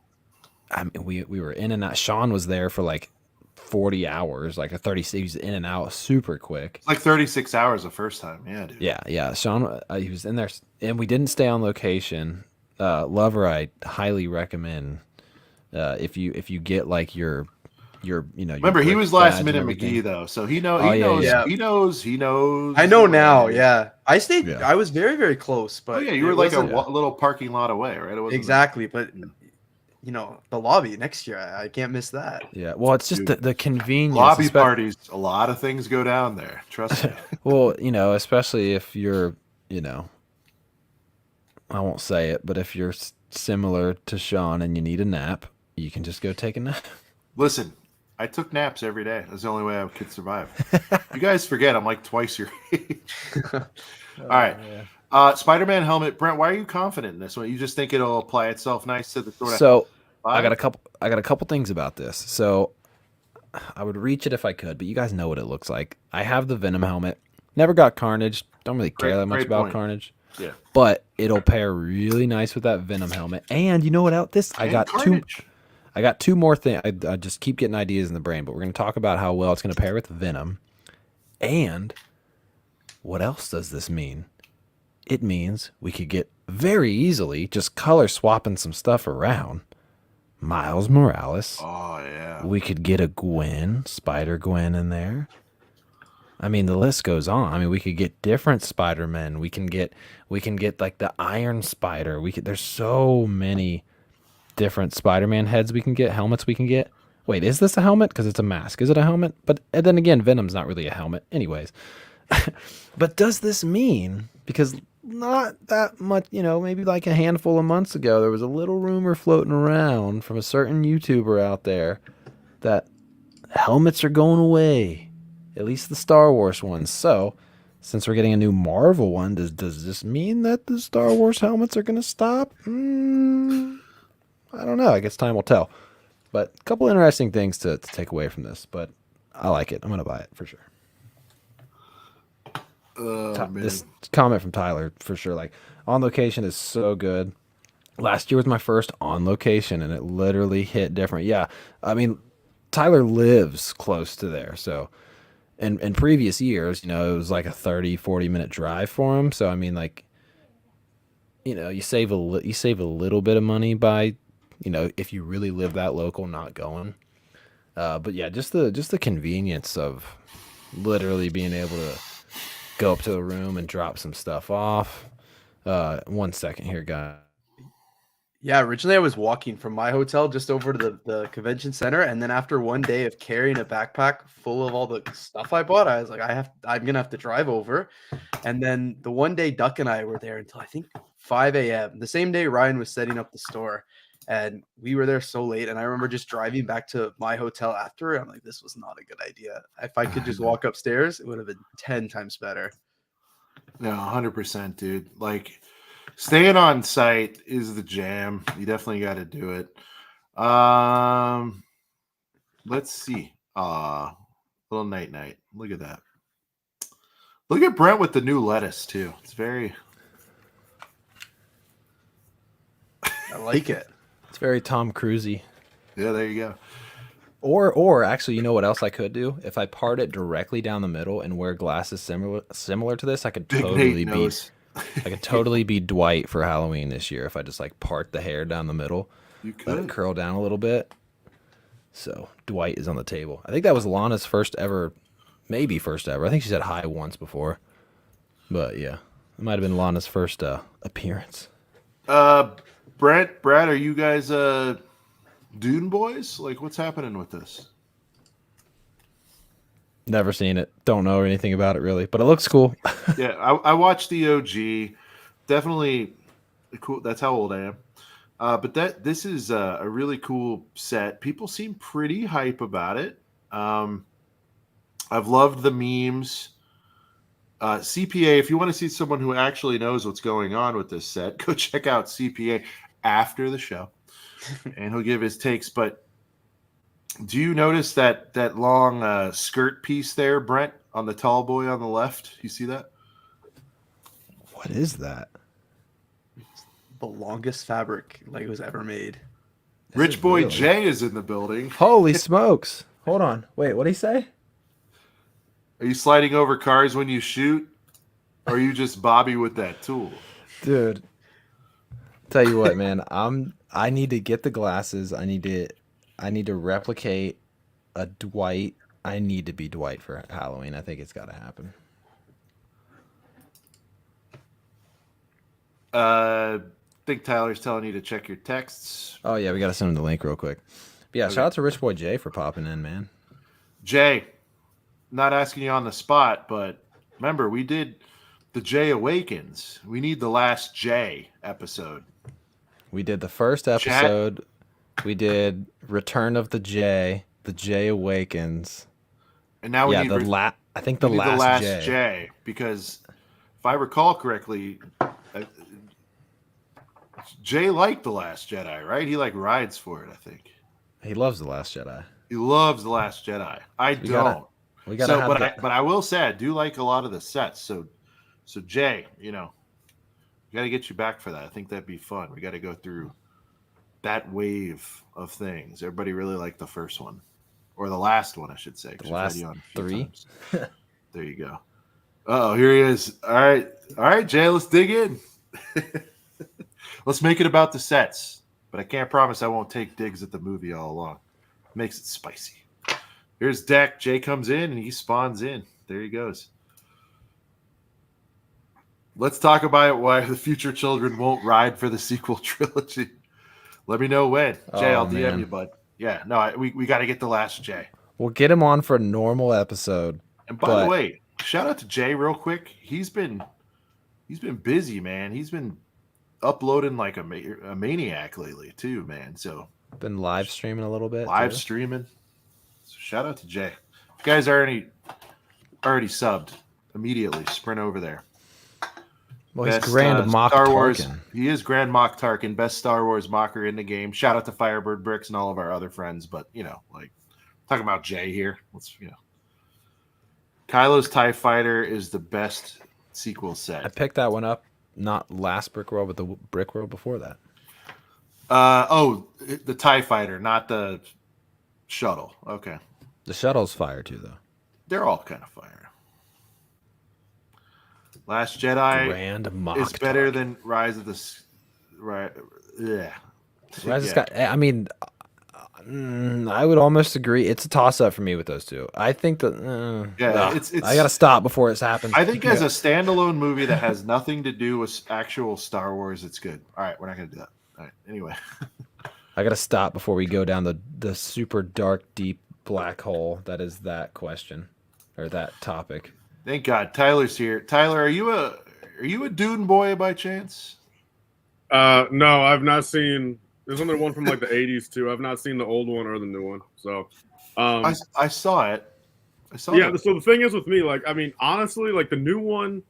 were in and out. Sean was there for like 40 hours, like a 30. He was in and out super quick. It's like 36 hours the first time. Yeah, dude. Yeah. Sean, he was in there, and we didn't stay on location. Lover, I highly recommend if you get like your remember he was last minute McGee though, so he knows. He knows. I know now. Yeah, I stayed. Yeah. I was very, very close, but you were like a little parking lot away, right? It wasn't exactly, but the lobby next year, I can't miss that. Yeah, well, it's just the convenience. Lobby parties, a lot of things go down there. Trust me. Well, especially if you're, I won't say it, but if you're similar to Sean and you need a nap, you can just go take a nap. Listen, I took naps every day. That's the only way I could survive. You guys forget I'm like twice your age. All right. Yeah. Spider-Man helmet. Brent, why are you confident in this one? You just think it'll apply itself nice to the sort of... So I got a couple things about this. So I would reach it if I could, but you guys know what it looks like. I have the Venom helmet. Never got Carnage. Don't really care that much about Carnage. Yeah. But it'll pair really nice with that Venom helmet. And you know what else? I got two more things. I just keep getting ideas in the brain, but we're going to talk about how well it's going to pair with Venom. And what else does this mean? It means we could get very easily just color swapping some stuff around. Miles Morales. Oh, yeah. We could get a Gwen, Spider-Gwen in there. I mean, the list goes on. I mean, we could get different Spider-Men. We can get like the Iron Spider. There's so many different Spider-Man heads we can get, helmets we can get. Wait, is this a helmet? Because it's a mask. Is it a helmet? But and then again, Venom's not really a helmet. Anyways. But does this mean, because not that much, maybe like a handful of months ago, there was a little rumor floating around from a certain YouTuber out there that helmets are going away, at least the Star Wars ones. So since we're getting a new Marvel one, does this mean that the Star Wars helmets are going to stop? I don't know. I guess time will tell. But a couple interesting things to take away from this, but I like it. I'm going to buy it for sure. This comment from Tyler for sure. Like, On Location is so good. Last year was my first On Location, and it literally hit different. Yeah, I mean, Tyler lives close to there, so in previous years, it was like a 30-40 minute drive for him. So I mean, like, you save a little bit of money by, if you really live that local, not going. But yeah, just the convenience of literally being able to go up to the room and drop some stuff off. 1 second here, guys. Yeah, originally I was walking from my hotel just over to the convention center, and then after one day of carrying a backpack full of all the stuff I bought, I was like, I'm gonna have to drive over. And then the one day Duck and I were there until I think 5 a.m. The same day Ryan was setting up the store, and we were there so late. And I remember just driving back to my hotel after. I'm like, this was not a good idea. If I could just walk upstairs, it would have been 10 times better. No, 100%, dude. Like, staying on site is the jam. You definitely got to do it. Let's see. Little night. Look at that. Look at Brent with the new lettuce too. It's very. I like it. It's very Tom Cruisey. Yeah, there you go. Or actually, you know what else I could do? If I part it directly down the middle and wear glasses similar to this, I could Big totally Nate be knows. I could totally be Dwight for Halloween this year if I just like part the hair down the middle, You let it could. curl down a little bit. So Dwight is on the table. I think that was Lana's first ever, maybe first ever. I think she said hi once before, but yeah, it might have been Lana's first appearance. Brent, Brad, are you guys Dune boys? Like, what's happening with this? Never seen it. Don't know anything about it really, but it looks cool. Yeah, I watched the OG. Definitely cool. That's how old I am. But this is a really cool set. People seem pretty hype about it. I've loved the memes. CPA, if you want to see someone who actually knows what's going on with this set, go check out CPA after the show, and he'll give his takes. But do you notice that long skirt piece there, Brent, on the tall boy on the left? You see that? What is that? The longest fabric like was ever made. Rich Boy really- Jay is in the building. Holy smokes! Hold on. Wait, what did he say? Are you sliding over cars when you shoot? Or are you just Bobby with that tool? Dude, tell you what, man. I need to get the glasses. I need to replicate a Dwight. I need to be Dwight for Halloween. I think it's got to happen. I think Tyler's telling you to check your texts. Oh yeah, we got to send him the link real quick. But yeah, Okay. shout out to Rich Boy Jay for popping in, man. Jay, not asking you on the spot, but remember, we did the Jay Awakens. We need the last Jay episode. We did the first episode. We did Return of the Jay. The Jay Awakens. And now we Yeah, need, I think the we need last, the last Jay. because if I recall correctly, Jay liked The Last Jedi, right? He like rides for it, I think. He loves the Last Jedi. He loves The Last Jedi. I We don't. We gotta have But I will say I do like a lot of the sets. So Jay, we got to get you back for that. I think that'd be fun. We got to go through that wave of things. Everybody really liked the first one, or the last one, I should say. 'cause The we've had last you on a few 3? times. There you go. Oh, here he is. All right, Jay. Let's dig in. Let's make it about the sets. But I can't promise I won't take digs at the movie all along. Makes it spicy. Here's Deck. Jay comes in and he spawns in. There he goes. Let's talk about why the future children won't ride for the sequel trilogy. Let me know when. Jay, Oh, I'll DM man. you, bud. Yeah, no, we got to get the last Jay. We'll get him on for a normal episode. And by But- the way, shout out to Jay real quick. He's been busy, man. He's been uploading like a maniac lately too, man. So Been live streaming a little bit. live too. streaming. So shout out to Jay. If you guys are already subbed, immediately sprint over there. Well, Best, he's Grand Mock Star Wars. Tarkin. He is Grand Mock Tarkin, best Star Wars mocker in the game. Shout out to Firebird Bricks and all of our other friends. But like talking about Jay here. Kylo's TIE Fighter is the best sequel I set. picked that one up, not last Brick World, but the Brick World before that. The TIE Fighter, not the shuttle. Okay. The shuttle's fire too, though. They're all kind of fire. Last Jedi Grand Mock is better Tarkin. than Rise of the... Right. Yeah. Rise of Yeah. Sky. I mean, I would almost agree. It's a toss-up for me with those two. I think that it's I gotta stop before it's happened. I think as a standalone movie that has nothing to do with actual Star Wars, it's good. All right, we're not gonna do that. All right, anyway. I gotta stop before we go down the super dark, deep black hole that is that question or that topic. Thank God Tyler's here. Tyler, are you a Dune boy by chance? No, I've not seen. There's only one from like the 80s too. I've not seen the old one or the new one. So, I saw it. Yeah. So the thing is with me, like, I mean, honestly, like the new one,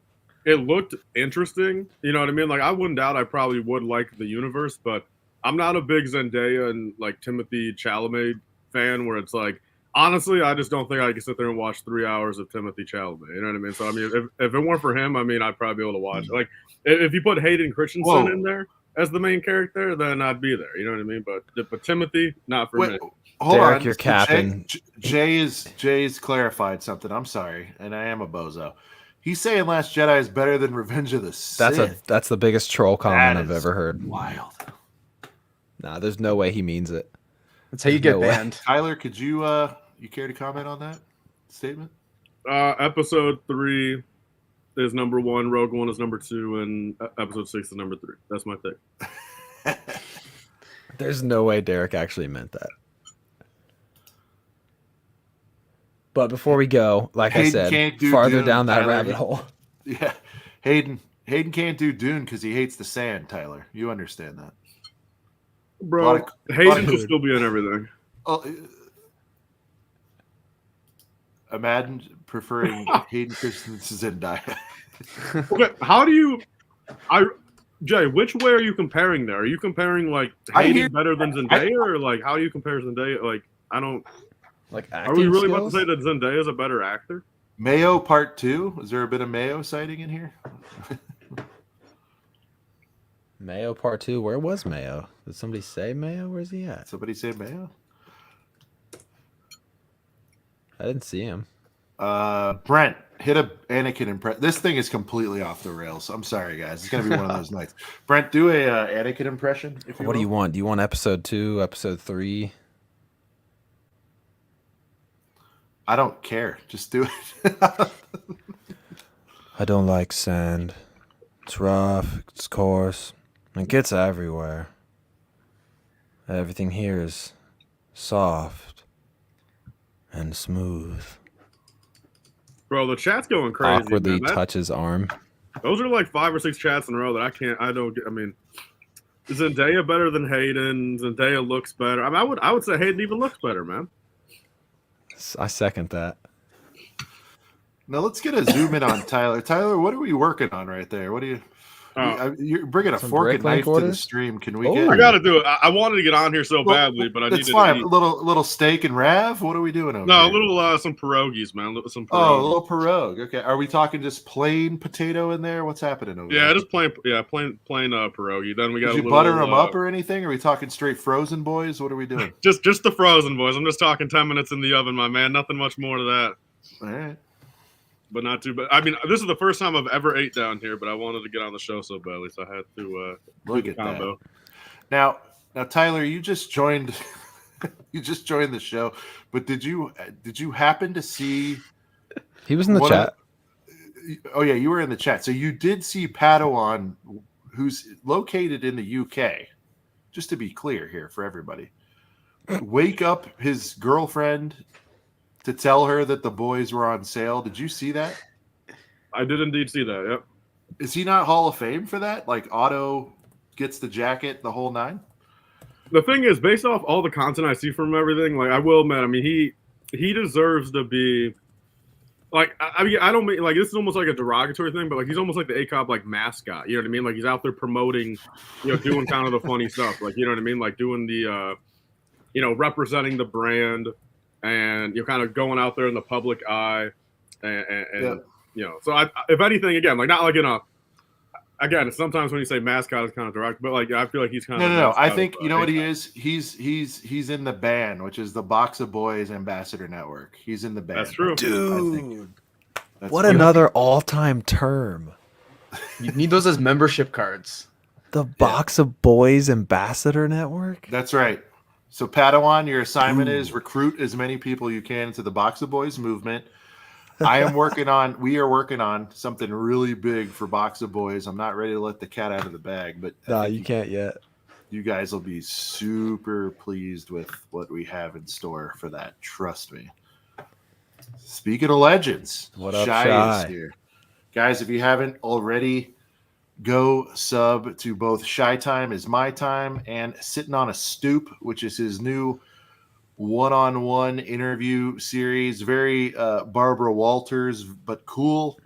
it looked interesting. You know what I mean? Like, I wouldn't doubt I probably would like the universe, but I'm not a big Zendaya and like Timothy Chalamet fan. Where it's like, honestly, I just don't think I could sit there and watch 3 hours of Timothy Chalamet. You know what I mean? So I mean, if it weren't for him, I mean, I'd probably be able to watch it. Like, if you put Hayden Christensen in there as the main character, then I'd be there. You know what I mean? But Timothy, not for me. Hold Derek, on, you're capping. Jay's clarified something. I'm sorry, and I am a bozo. He's saying Last Jedi is better than Revenge of the Sith. That's the biggest troll comment I've ever heard. Wild. Nah, there's no way he means it. That's how you get banned. Tyler, could you care to comment on that statement? Episode 3 is number 1, Rogue One is number 2, and episode 6 is number 3. That's my take. There's no way Derek actually meant that. But before we go, like Hayden I said, do farther Dune, down that Tyler. rabbit hole. Yeah, Hayden can't do Dune because he hates the sand. Tyler, you understand that, bro? Hayden should still be in everything. Imagine preferring Hayden Christensen to Zendaya. Okay, how do you? Jay, which way are you comparing there? Are you comparing like Hayden better than Zendaya, or like how do you compare Zendaya? Like I don't. Like, are we really about to say that Zendaya is a better actor? Mayo Part 2? Is there a bit of Mayo sighting in here? Mayo Part 2? Where was Mayo? Did somebody say Mayo? Where's he at? Somebody say Mayo? I didn't see him. Brent, hit a Anakin impression. This thing is completely off the rails. I'm sorry, guys. It's going to be one of those nights. Brent, do a Anakin impression. What do you want? Do you want episode 2, episode 3? I don't care. Just do it. I don't like sand. It's rough, it's coarse, it gets everywhere. Everything here is soft and smooth. Bro, the chat's going crazy. Awkwardly touch his arm. Those are like 5 or 6 chats in a row that I don't get. I mean, is Zendaya better than Hayden? Zendaya looks better. I mean, I would say Hayden even looks better, man. I second that. Now let's get a zoom in on Tyler. Tyler, what are we working on right there? What do you? You're bringing a fork and knife to the stream. Can we get? I got to do it. I wanted to get on here so badly, but I needed. It's fine. A little steak and rav. What are we doing over here? No, a little some pierogies, man. Some pierogies. Oh, a little pierogi. Okay, are we talking just plain potato in there? What's happening over there? Yeah, just plain pierogi. Then we got. Did you butter them up or anything? Are we talking straight frozen boys? What are we doing? just the frozen boys. I'm just talking 10 minutes in the oven, my man. Nothing much more to that. All right. But not too bad. I mean, this is the first time I've ever ate down here, but I wanted to get on the show so badly, so I had to look at that. Now, Tyler, you just joined. You just joined the show, but did you happen to see? He was in the chat. Oh yeah, you were in the chat. So you did see Padawan, who's located in the UK. Just to be clear here for everybody, wake up his girlfriend to tell her that the boys were on sale. Did you see that? I did indeed see that, yep. Is he not Hall of Fame for that? Like Otto gets the jacket, the whole 9? The thing is, based off all the content I see from everything, like I will admit, I mean, he deserves to be like, I mean, I don't mean like this is almost like a derogatory thing, but like he's almost like the ACOB like mascot. You know what I mean? Like he's out there promoting, doing kind of the funny stuff. Like, you know what I mean? Like doing the representing the brand. And you're kind of going out there in the public eye, and So if anything, again, like not like again, sometimes when you say mascot, it's kind of direct, but like I feel like he's kind of no. I think you know what he is. He's in the band, which is the Box of Boys Ambassador Network. He's in the band. That's true, dude. What another all-time term. You need those as membership cards. The Box of Boys Ambassador Network. That's right. So Padawan, your assignment is recruit as many people you can into the Box of Boys movement. We are working on something really big for Box of Boys. I'm not ready to let the cat out of the bag, but No, you can't yet. You guys will be super pleased with what we have in store for that. Trust me. Speaking of legends, What up, Shy is Shy? here. Guys, if you haven't already, go sub to both Shy Time is My Time and Sitting on a Stoop, which is his new one-on-one interview series. Very Barbara Walters, but cool.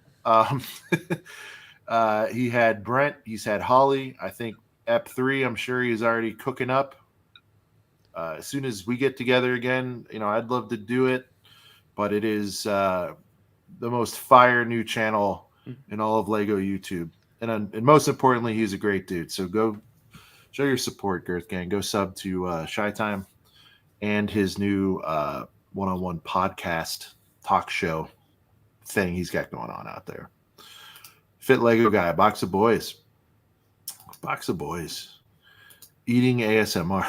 He had Brent. He's had Holly. I think Ep 3, I'm sure he's already cooking up. As soon as we get together again, I'd love to do it. But it is the most fire new channel in all of Lego YouTube. And most importantly, he's a great dude. So go show your support, Girth Gang. Go sub to Shy Time and his new one-on-one podcast talk show thing he's got going on out there. Fit Lego guy, Box of Boys. Box of Boys. Eating ASMR.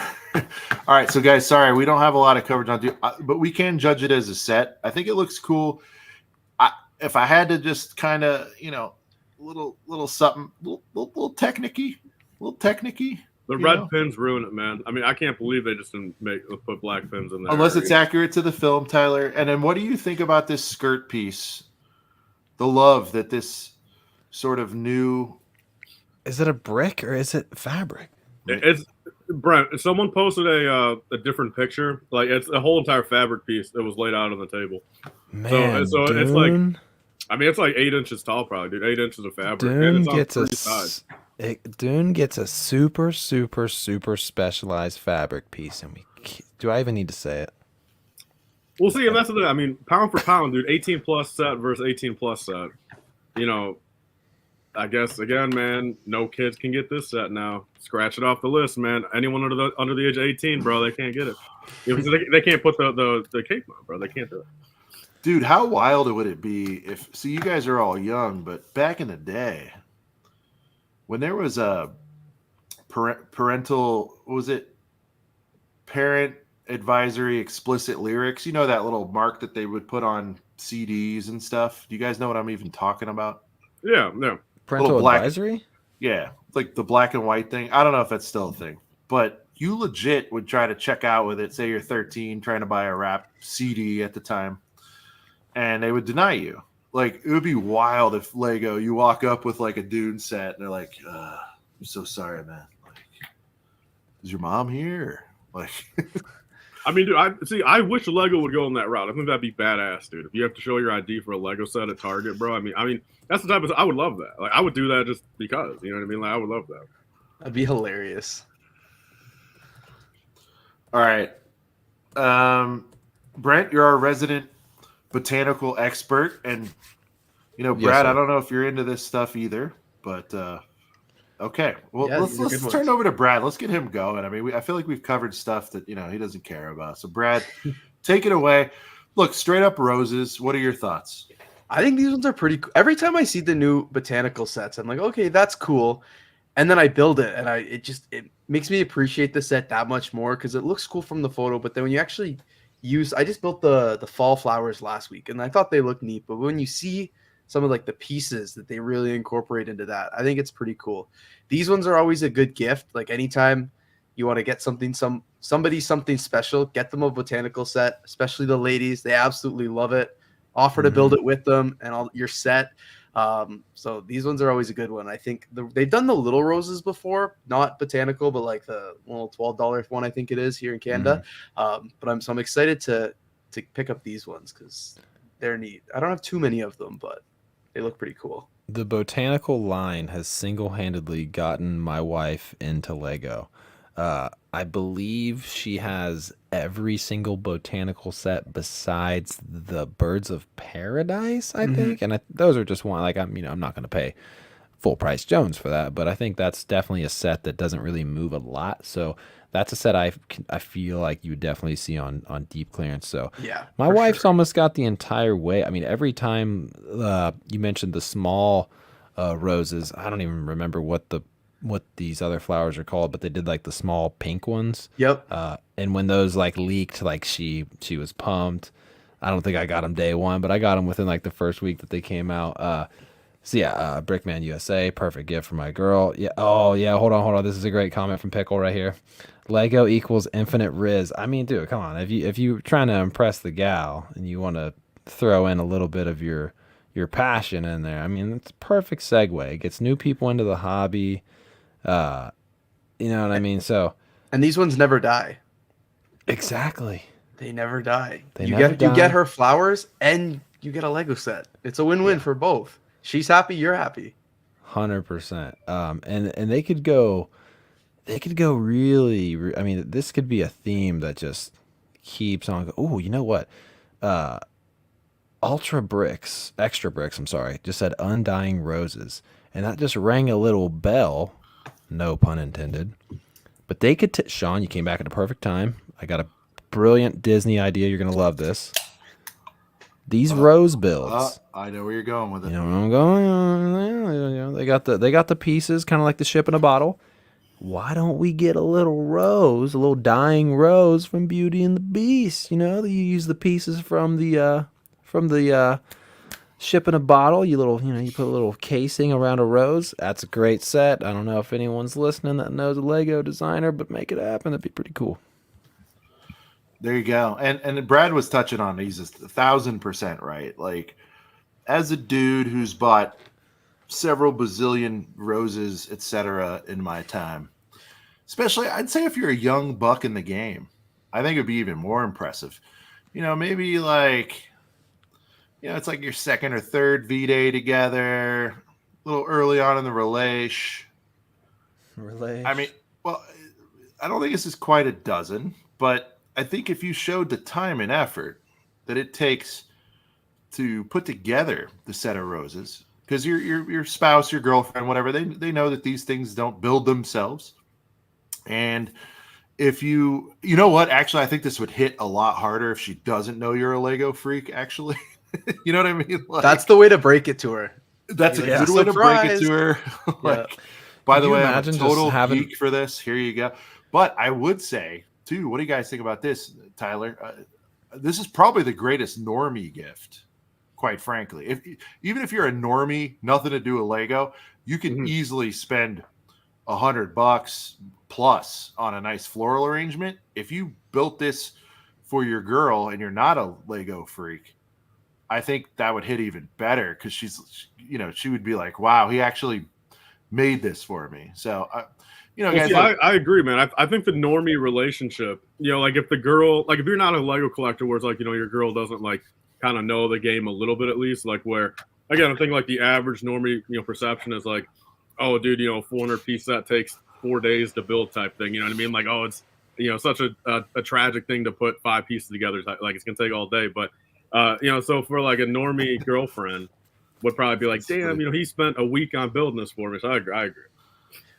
All right, so guys, sorry, we don't have a lot of coverage on but we can judge it as a set. I think it looks cool. If I had to just kind of, little something, little technicky. The red pins ruin it, man. I mean, I can't believe they just didn't put black pins in there. Unless it's accurate to the film, Tyler. And then what do you think about this skirt piece? The love that this sort of new... Is it a brick or is it fabric? It's Brent. Someone posted a different picture. Like it's a whole entire fabric piece that was laid out on the table. Man, so Dune, it's like, I mean, it's like 8 inches tall, probably, dude. 8 inches of fabric. Dune gets a super specialized fabric piece, and do I even need to say it? We'll see, and that's the thing. I mean, pound for pound, dude. 18 plus set versus 18 plus set. I guess again, man, no kids can get this set now. Scratch it off the list, man. Anyone under the age of 18, bro, they can't get it. They can't put the cape on, bro. They can't do it. Dude, how wild would it be if? So you guys are all young, but back in the day, when there was a parental, was it parent advisory explicit lyrics? You know that little mark that they would put on CDs and stuff. Do you guys know what I'm even talking about? Yeah. Parental advisory? Yeah, like the black and white thing. I don't know if that's still a thing, but you legit would try to check out with it. Say you're 13, trying to buy a rap CD at the time, and they would deny you. Like, it would be wild if Lego, you walk up with like a Dune set, and they're like, "I'm so sorry, man. Like, is your mom here?" Like, I mean, dude, I wish Lego would go on that route. I think that'd be badass, dude. If you have to show your ID for a Lego set at Target, bro. I mean, that's the type of. I would love that. Like, I would do that just because. You know what I mean? Like, I would love that. That'd be hilarious. all right, Brent, you're our resident botanical expert, and Brad, Yes, I don't know if you're into this stuff either, but okay. Well, Yeah, these are let's good turn ones. over to Brad. Let's get him going. I mean, I feel like we've covered stuff that he doesn't care about. So, Brad, take it away. Look, straight up roses. What are your thoughts? I think these ones are pretty cool. Every time I see the new botanical sets, I'm like, okay, that's cool. And then I build it, and it makes me appreciate the set that much more because it looks cool from the photo. But then when you actually I just built the fall flowers last week, and I thought they looked neat. But when you see some of like the pieces that they really incorporate into that, I think it's pretty cool. These ones are always a good gift. Like anytime you want to get something special, get them a botanical set, especially the ladies. They absolutely love it. Offer to build it with them and you're set. So these ones are always a good one. I think they've done the little roses before, not botanical, but like the little $12 one, I think it is here in Canada. But I'm excited to pick up these ones because they're neat. I don't have too many of them, but they look pretty cool. The botanical line has single-handedly gotten my wife into Lego. I believe she has every single botanical set besides the Birds of Paradise, I think. And those are just one, like, I'm not going to pay full price Jones for that, but I think that's definitely a set that doesn't really move a lot. So that's a set I feel like you would definitely see on deep clearance. So Yeah, my for wife's sure. almost got the entire way. I mean, every time you mentioned the small roses, I don't even remember what the what these other flowers are called, but they did like the small pink ones. Yep. And when those like leaked, like she was pumped. I don't think I got them day one, but I got them within like the first week that they came out. So yeah, Brickman USA, perfect gift for my girl. Yeah. Oh yeah. Hold on. This is a great comment from Pickle right here. Lego equals infinite Riz. I mean, dude, come on. If you're trying to impress the gal and you want to throw in a little bit of your passion in there, I mean, it's a perfect segue. It gets new people into the hobby. You know what I mean? So And these ones never die. exactly. They never die. They You never get die. her flowers and you get a Lego set. It's a win-win for both. She's happy, you're happy. 100%. And they could go really. I mean, this could be a theme that just keeps on. Oh, you know what? Extra bricks. I'm sorry. Just said undying roses, and that just rang a little bell. No pun intended. But they could. Sean, you came back at a perfect time. I got a brilliant Disney idea. You're gonna love this. These rose builds. I know where you're going with it. You know where I'm going. They got the pieces, kind of like the ship in a bottle. Why don't we get a little rose, a little dying rose from Beauty and the Beast? You know, you use the pieces from the ship in a bottle. You put a little casing around a rose. That's a great set. I don't know if anyone's listening that knows a Lego designer, but make it happen. That'd be pretty cool. There you go. And Brad was touching on it. He's 1,000% right. Like, as a dude who's bought several bazillion roses, etc., in my time, especially I'd say if you're a young buck in the game, I think it'd be even more impressive. You know, maybe like, you know, it's like your second or third V-Day together, a little early on in the relation. I mean, well, I don't think this is quite a dozen, but I think if you showed the time and effort that it takes to put together the set of roses, because your spouse, your girlfriend, whatever, they know that these things don't build themselves. And if you know what, actually, I think this would hit a lot harder if she doesn't know you're a Lego freak, actually. You know what I mean? Like, That's the way to break it to her. That's a good way to break it to her. Like, by the way, I'm a total geek for this. Here you go. But I would say, too, what do you guys think about this, Tyler? This is probably the greatest normie gift, quite frankly. Even if you're a normie, nothing to do with Lego, you can easily spend $100 plus on a nice floral arrangement. If you built this for your girl and you're not a Lego freak, I think that would hit even better, because she would be like, wow, he actually made this for me. So, guys, I agree, man. I think the normie relationship, like if the girl, like if you're not a Lego collector where it's like, your girl doesn't like kind of know the game a little bit at least, like where, again, I think like the average normie, perception is like, oh, dude, 400-piece set takes 4 days to build type thing. You know what I mean? Like, oh, it's, such a tragic thing to put 5 pieces together. Like it's going to take all day. But, so for like a normie girlfriend would probably be like, damn, he spent a week on building this for me. So I agree.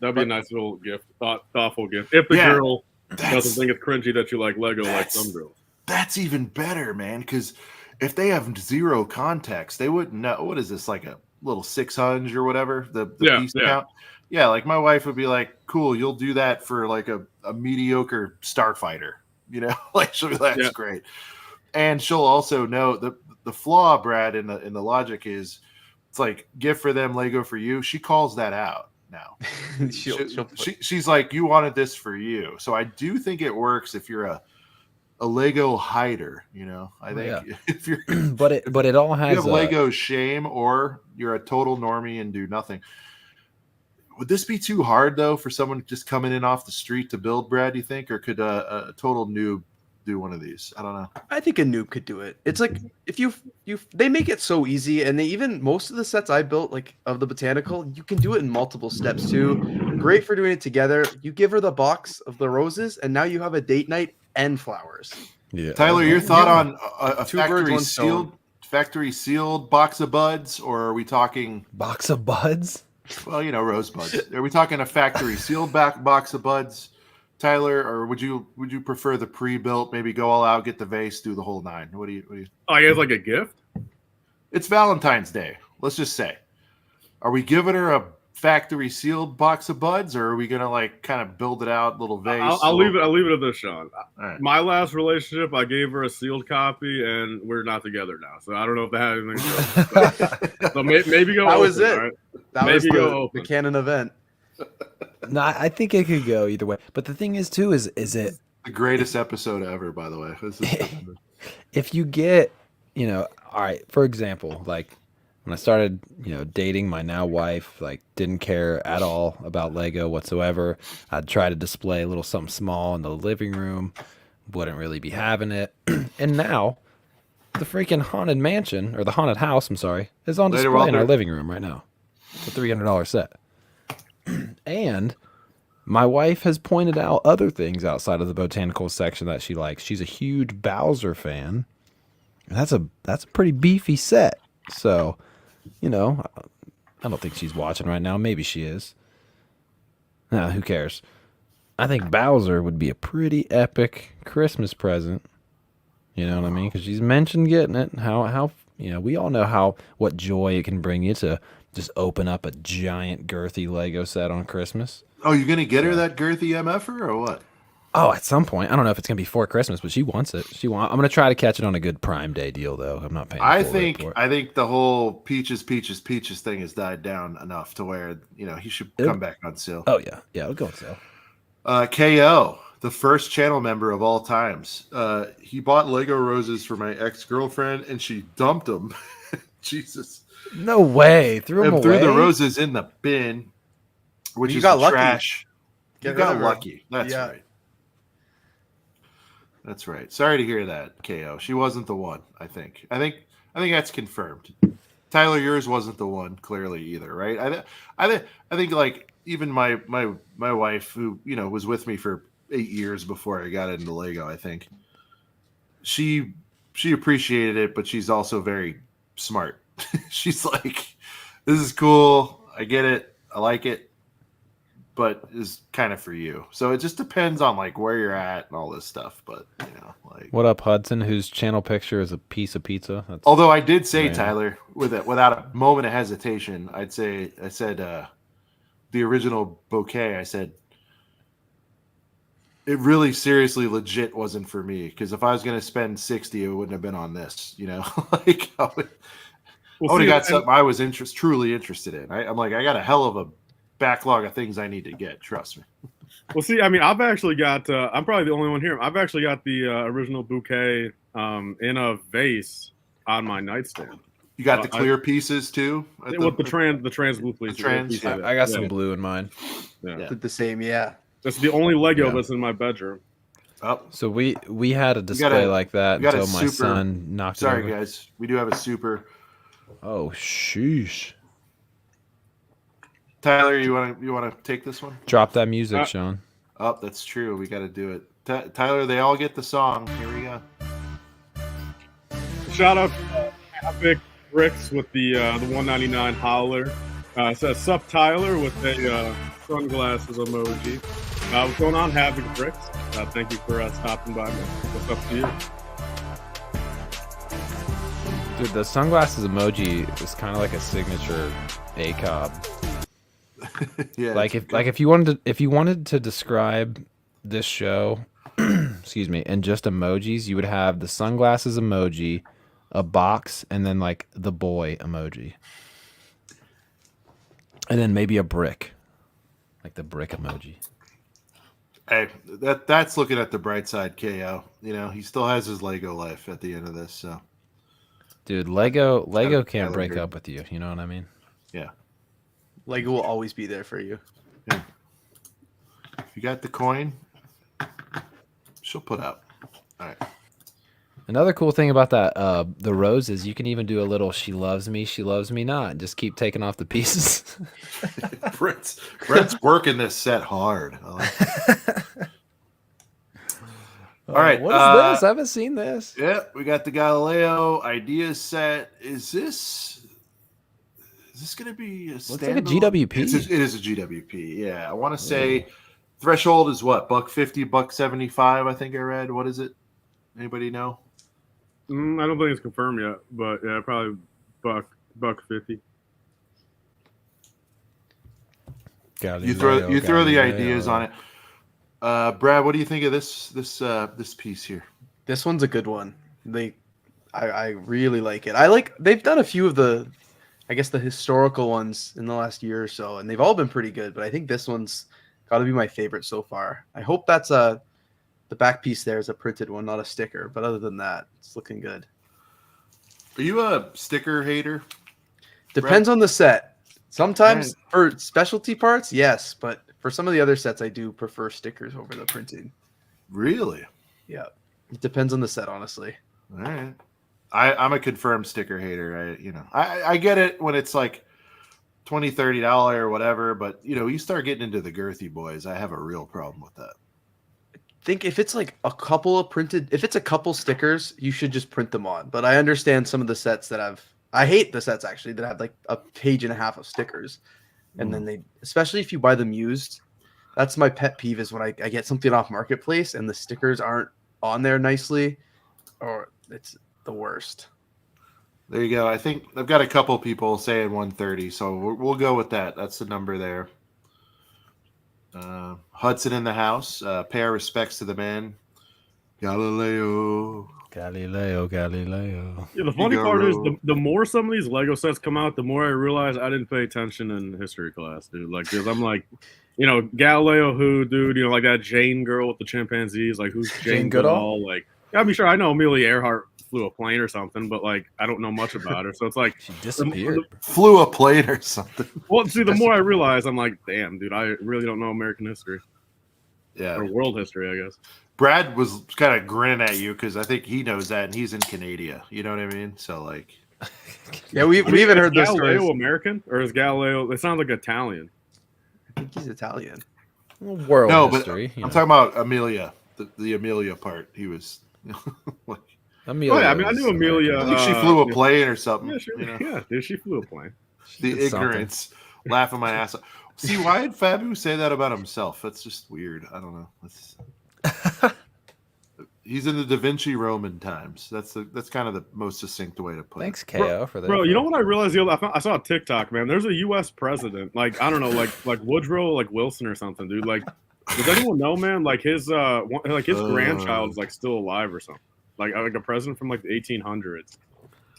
That'd be a nice little gift, thoughtful gift. If the girl doesn't think it's cringy that you like Lego like some girls. That's even better, man, because if they have zero context, they wouldn't know. What is this, like a little 600 or whatever? The piece count? Yeah, like my wife would be like, cool, you'll do that for like a mediocre starfighter. Like she'll be like, that's great. And she'll also know the flaw, Brad, in the logic is it's like gift for them, Lego for you. She calls that out now. She's like, you wanted this for you. So I do think it works if you're a Lego hider. I think if you're but it all has you have Lego shame, or you're a total normie and do nothing. Would this be too hard though for someone just coming in off the street to build, Brad? Do you think, or could a total noob do one of these? I don't know. I think a noob could do it. It's like if they make it so easy, and they even most of the sets I built, like of the Botanical, you can do it in multiple steps too. Great for doing it together. You give her the box of the roses, and now you have a date night and flowers. Yeah. Tyler, your thought on a factory sealed box of buds, or are we talking box of buds? Well, rose buds. Are we talking a factory sealed box of buds, Tyler, or would you prefer the pre-built? Maybe go all out, get the vase, do the whole nine. What do you? I guess like a gift. It's Valentine's Day. Let's just say, are we giving her factory sealed box of buds, or are we gonna like kind of build it out, little vase? I'll leave it at this, Sean. All right. My last relationship, I gave her a sealed copy, and we're not together now. So I don't know if that had anything to do. So maybe go. That open, was it. all right? That Maybe was go the open. canon event. No, I think it could go either way. But the thing is, too, is it The greatest episode ever, by the way. This is if you get, all right, for example, like when I started, dating my now wife, like didn't care at all about Lego whatsoever. I'd try to display a little something small in the living room, wouldn't really be having it. And now the freaking haunted mansion, or the haunted house, I'm sorry, is on Later, display in our Walter. living room right now. It's a $300 set. And my wife has pointed out other things outside of the botanical section that she likes. She's a huge Bowser fan. And that's a pretty beefy set. So, I don't think she's watching right now. Maybe she is. Nah, who cares? I think Bowser would be a pretty epic Christmas present. You know what I mean? Because she's mentioned getting it. How we all know what joy it can bring you to just open up a giant girthy Lego set on Christmas. Oh, you're gonna get her that girthy MFer or what? Oh, at some point. I don't know if it's gonna be for Christmas, but she wants it. I'm gonna try to catch it on a good Prime Day deal, though. I'm not paying. I full rate think for it. I think the whole peaches thing has died down enough to where he should come back on sale. Oh yeah, it'll go on sale. KO, the first channel member of all times. He bought Lego roses for my ex-girlfriend, and she dumped them. Jesus. No way. Threw them And threw away. the roses in the bin, which You is got the lucky. trash. Get You rid got of her. lucky. That's Yeah. right. That's right. Sorry to hear that, KO. She wasn't the one. I think that's confirmed. Tyler, yours wasn't the one, clearly either, right? I think like even my wife, who was with me for 8 years before I got into Lego, I think she appreciated it, but she's also very smart. She's like, this is cool. I get it. I like it, but is kind of for you. So it just depends on like where you're at and all this stuff. But like, What up, Hudson? Whose channel picture is a piece of pizza? That's although I did say, random. Tyler, without a moment of hesitation, I said the original bouquet. I said it really seriously legit wasn't for me, because if I was going to spend 60, it wouldn't have been on this. Like I would have got something I was truly interested in. I'm like, I got a hell of a backlog of things I need to get. Trust me. Well, see, I mean, I've actually got. I'm probably the only one here. I've actually got the original bouquet in a vase on my nightstand. You got the clear pieces too. With the trans blue, please. I got some blue in mine. Yeah. Did the same, yeah. That's the only Lego Yeah. that's in my bedroom. Oh, So we had a display like that we got a until my super- son knocked it sorry over. guys. We do have a super. Oh, sheesh. Tyler, you want to take this one? Drop that music, Sean. Oh, that's true. We got to do it. Tyler, they all get the song. Here we go. Shout out to Epic Bricks with the 199 holler. It says Sup Tyler with a sunglasses emoji. What's going on, Havoc Bricks? Thank you for stopping by. What's up to you? Dude, the sunglasses emoji is kind of like a signature ACOB. Yeah. Like if you wanted to describe this show, excuse me, in just emojis, you would have the sunglasses emoji, a box, and then like the boy emoji, and then maybe a brick, like the brick emoji. Hey, that's looking at the bright side, KO. He still has his Lego life at the end of this. So, Dude, Lego can't Tyler break here. up with you. You know what I mean? yeah. Lego will always be there for you. If you got the coin, she'll put up. All right. Another cool thing about that, the roses, you can even do a little "she loves me not." Just keep taking off the pieces. Brent's working this set hard. I like it. All right. What is this? I haven't seen this. Yeah, we got the Galileo idea set. Is this going to be a Looks like a standalone? GWP. It is a GWP. Yeah, I want to say threshold is what, $150, $175. I think I read. What is it? Anybody know? I don't think it's confirmed yet, but yeah, probably $150. You throw the ideas on it. Brad, what do you think of this piece here? This one's a good one. I really like it. They've done a few of the, I guess, the historical ones in the last year or so, and they've all been pretty good. But I think this one's got to be my favorite so far. I hope that's the back piece there is a printed one, not a sticker. But other than that, it's looking good. Are you a sticker hater? Depends on the set. Sometimes for specialty parts, yes, but for some of the other sets, I do prefer stickers over the printing. Really? Yeah, it depends on the set, honestly. All right. I'm a confirmed sticker hater. I get it when it's like $20, $30 or whatever, but you start getting into the girthy boys, I have a real problem with that. I think if it's like if it's a couple stickers, you should just print them on. But I understand some of the sets I hate the sets actually that have like a page and a half of stickers. And then especially if you buy them used, that's my pet peeve is when I get something off Marketplace and the stickers aren't on there nicely, or it's the worst. There you go. I think I've got a couple people saying 130, so we'll go with that. That's the number there. Hudson in the house. Pay our respects to the man. Galileo. Yeah, the funny part is the more some of these Lego sets come out, the more I realize I didn't pay attention in history class, dude. Like, because I'm like, Galileo who, dude, like that Jane girl with the chimpanzees, like who's Jane Goodall? Like, I mean, sure, I know Amelia Earhart flew a plane or something, but like I don't know much about her. So it's like she disappeared. Flew a plane or something. Well, see, the more I realize, I'm like, damn, dude, I really don't know American history. Yeah. Or world history, I guess. Brad was kind of grinning at you because I think he knows that, and he's in Canada. You know what I mean? So like, yeah, we even heard this. Galileo American or is Galileo? It sounds like Italian. I think he's Italian. World history. But I'm talking about Amelia, the Amelia part. He was like, Amelia. Oh, yeah, I mean, I knew Amelia. I think she flew a plane or something. Yeah, sure. Yeah, dude, she flew a plane. The ignorance, laughing my ass off. See, why did Fabu say that about himself? That's just weird. I don't know. He's in the Da Vinci Roman times. That's kind of the most succinct way to put Thanks, it. KO, for that. Bro, you know what I realized? I saw a TikTok, man. There's a U.S. president, like I don't know, like Woodrow, like Wilson or something, dude. Like, does anyone know, man? Like his grandchild is like still alive or something. Like a president from like the 1800s.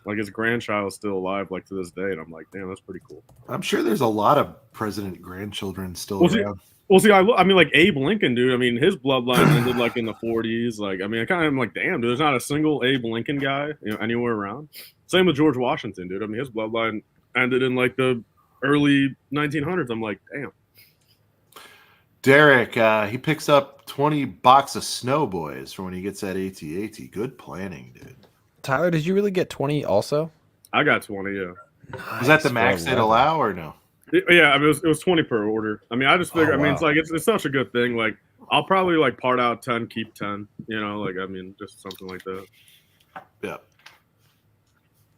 Like his grandchild is still alive, like to this day, and I'm like, damn, that's pretty cool. I'm sure there's a lot of president grandchildren still around. I mean, like Abe Lincoln, dude. I mean, his bloodline ended like in the 40s. Like, I mean, I kind of am like, damn, dude. There's not a single Abe Lincoln guy, anywhere around. Same with George Washington, dude. I mean, his bloodline ended in like the early 1900s. I'm like, damn. Derek, he picks up 20 box of Snow Boys for when he gets that AT-AT. Good planning, dude. Tyler, did you really get 20 also? I got 20, yeah. Nice. Was that the max they'd allow or no? Yeah, I mean, it was 20 per order. I mean, I just figured, I mean, it's like, it's such a good thing. Like, I'll probably like part out 10, keep 10, like, I mean, just something like that. Yeah.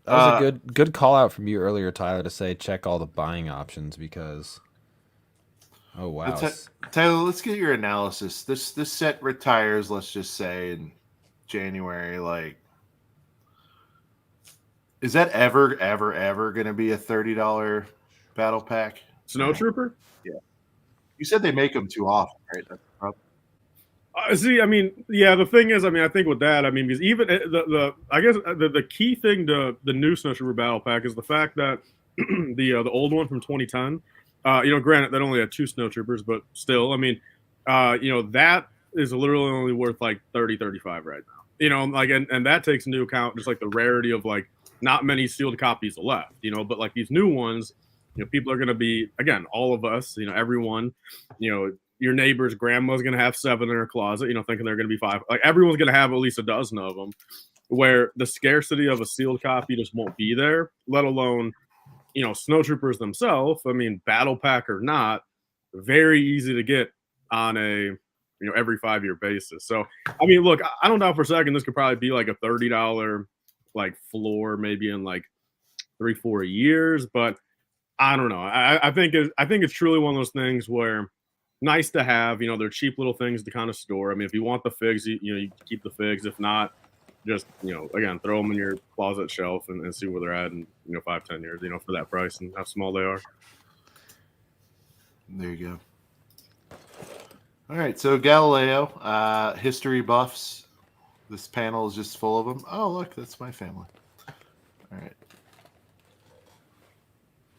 That was a good call out from you earlier, Tyler, to say check all the buying options because. Oh wow, Tyler, let's get your analysis. This set retires, let's just say in January. Like, is that ever going to be a $30 battle pack? Snow Trooper? Yeah. You said they make them too often, right? That's the problem. See, I mean, yeah. The thing is, I mean, I think with that, I mean, because even the key thing to the new Snow Trooper battle pack is the fact that the old one from 2010. Granted, that only had 2 Snow Troopers, but still, I mean, that is literally only worth like 30, 35 right now. Like, and that takes into account just like the rarity of like not many sealed copies left. But like these new ones, people are going to be, again, all of us, everyone, your neighbor's grandma's going to have 7 in her closet, thinking they're going to be 5. Like everyone's going to have at least a dozen of them, where the scarcity of a sealed copy just won't be there, let alone, Snow Troopers themselves. I mean, battle pack or not, very easy to get on a, every 5-year basis. So, I mean, look, I don't doubt for a second this could probably be like a $30 like floor, maybe in like 3-4 years, but I don't know. I think it's truly one of those things where nice to have, they're cheap little things to kind of store. I mean, if you want the figs, you keep the figs. If not, just, again, throw them in your closet shelf and see where they're at in, 5-10 years, for that price and how small they are. There you go. All right, so Galileo, history buffs. This panel is just full of them. Oh, look, that's my family. All right.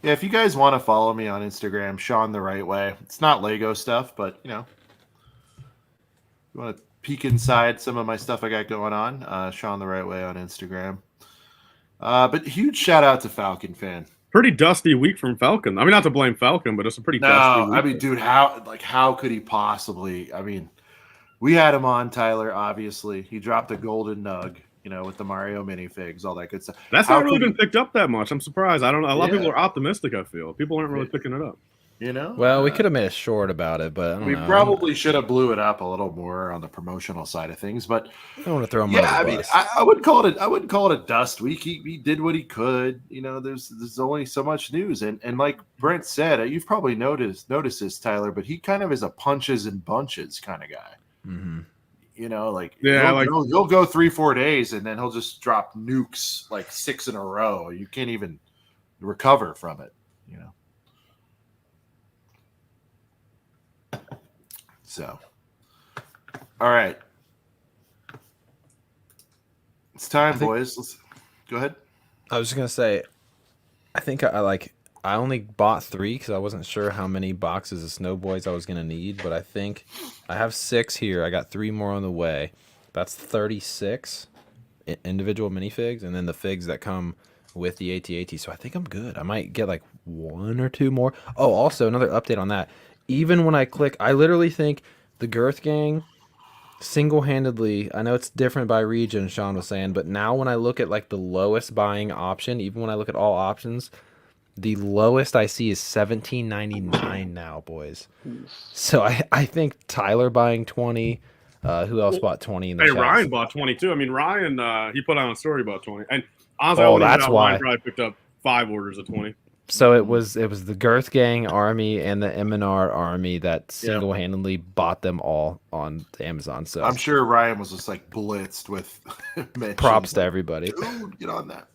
Yeah, if you guys want to follow me on Instagram, Sean the Right Way. It's not Lego stuff, but you want to peek inside some of my stuff I got going on, Sean the Right Way on Instagram. But huge shout out to Falcon fan. Pretty dusty week from Falcon. I mean, not to blame Falcon, but it's a pretty dusty week. I mean, dude, how could he possibly? I mean, we had him on, Tyler, obviously. He dropped a golden nug, with the Mario minifigs, all that good stuff. That's not really been picked up that much. I'm surprised. I don't know. A lot of people are optimistic, I feel. People aren't really picking it up. Well, we could have made a short about it, but I don't know. We probably should have blew it up a little more on the promotional side of things, but I don't want to throw him under the bus. I wouldn't call it a dust week. He did what he could. There's only so much news, and like Brent said, you've probably noticed this, Tyler, but he kind of is a punches and bunches kind of guy. Mm-hmm. He'll go 3-4 days, and then he'll just drop nukes like 6 in a row. You can't even recover from it. So, all right. It's time, boys. Let's go ahead. I was just gonna say, I think I only bought 3 because I wasn't sure how many boxes of Snow Boys I was gonna need, but I think I have 6 here. I got 3 more on the way. That's 36 individual minifigs, and then the figs that come with the AT-AT. So I think I'm good. I might get like 1 or 2 more. Oh, also another update on that. Even when I click, I literally think the Girth Gang single-handedly, I know it's different by region, Sean was saying, but now when I look at like the lowest buying option, even when I look at all options, the lowest I see is $17.99 now, boys. So I think Tyler buying 20. Who else bought 20 in the chat? Ryan bought 22. I mean, Ryan, he put out a story about 20. And honestly, that's why Ryan probably picked up 5 orders of 20. So it was the Girth Gang army and the Eminar army that single-handedly bought them all on Amazon. So I'm sure Ryan was just like blitzed with props to everybody. Dude, get on that.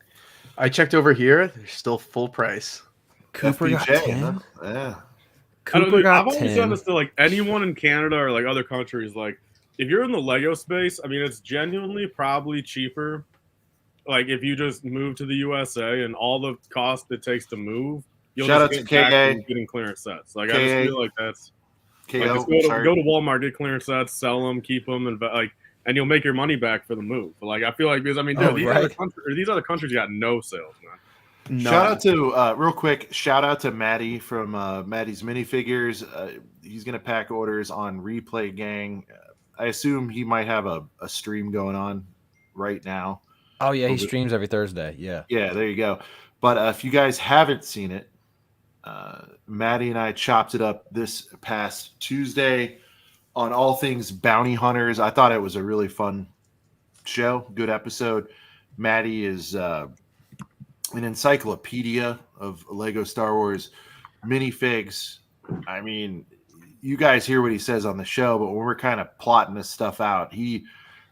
I checked over here; they're still full price. Cooper got 10. Huh? Yeah. Cooper got I've always said this to like anyone in Canada or like other countries. Like, if you're in the Lego space, I mean, it's genuinely probably cheaper. Like, if you just move to the USA and all the cost it takes to move, you'll Shout just out get to back KA. to getting clearance sets. Like, KA. I just feel like that's KO, go to Walmart, get clearance sets, sell them, keep them, and you'll make your money back for the move. But, like, I feel like because these other countries got no sales, man. No. Shout out to real quick. Shout out to Maddie from Maddie's Minifigures. He's gonna pack orders on Replay Gang. I assume he might have a stream going on right now. Oh yeah, he streams every Thursday. Yeah. Yeah, there you go. But if you guys haven't seen it, Maddie and I chopped it up this past Tuesday on all things bounty hunters. I thought it was a really fun show, good episode. Maddie is an encyclopedia of Lego Star Wars minifigs. I mean, you guys hear what he says on the show, but when we're kind of plotting this stuff out, he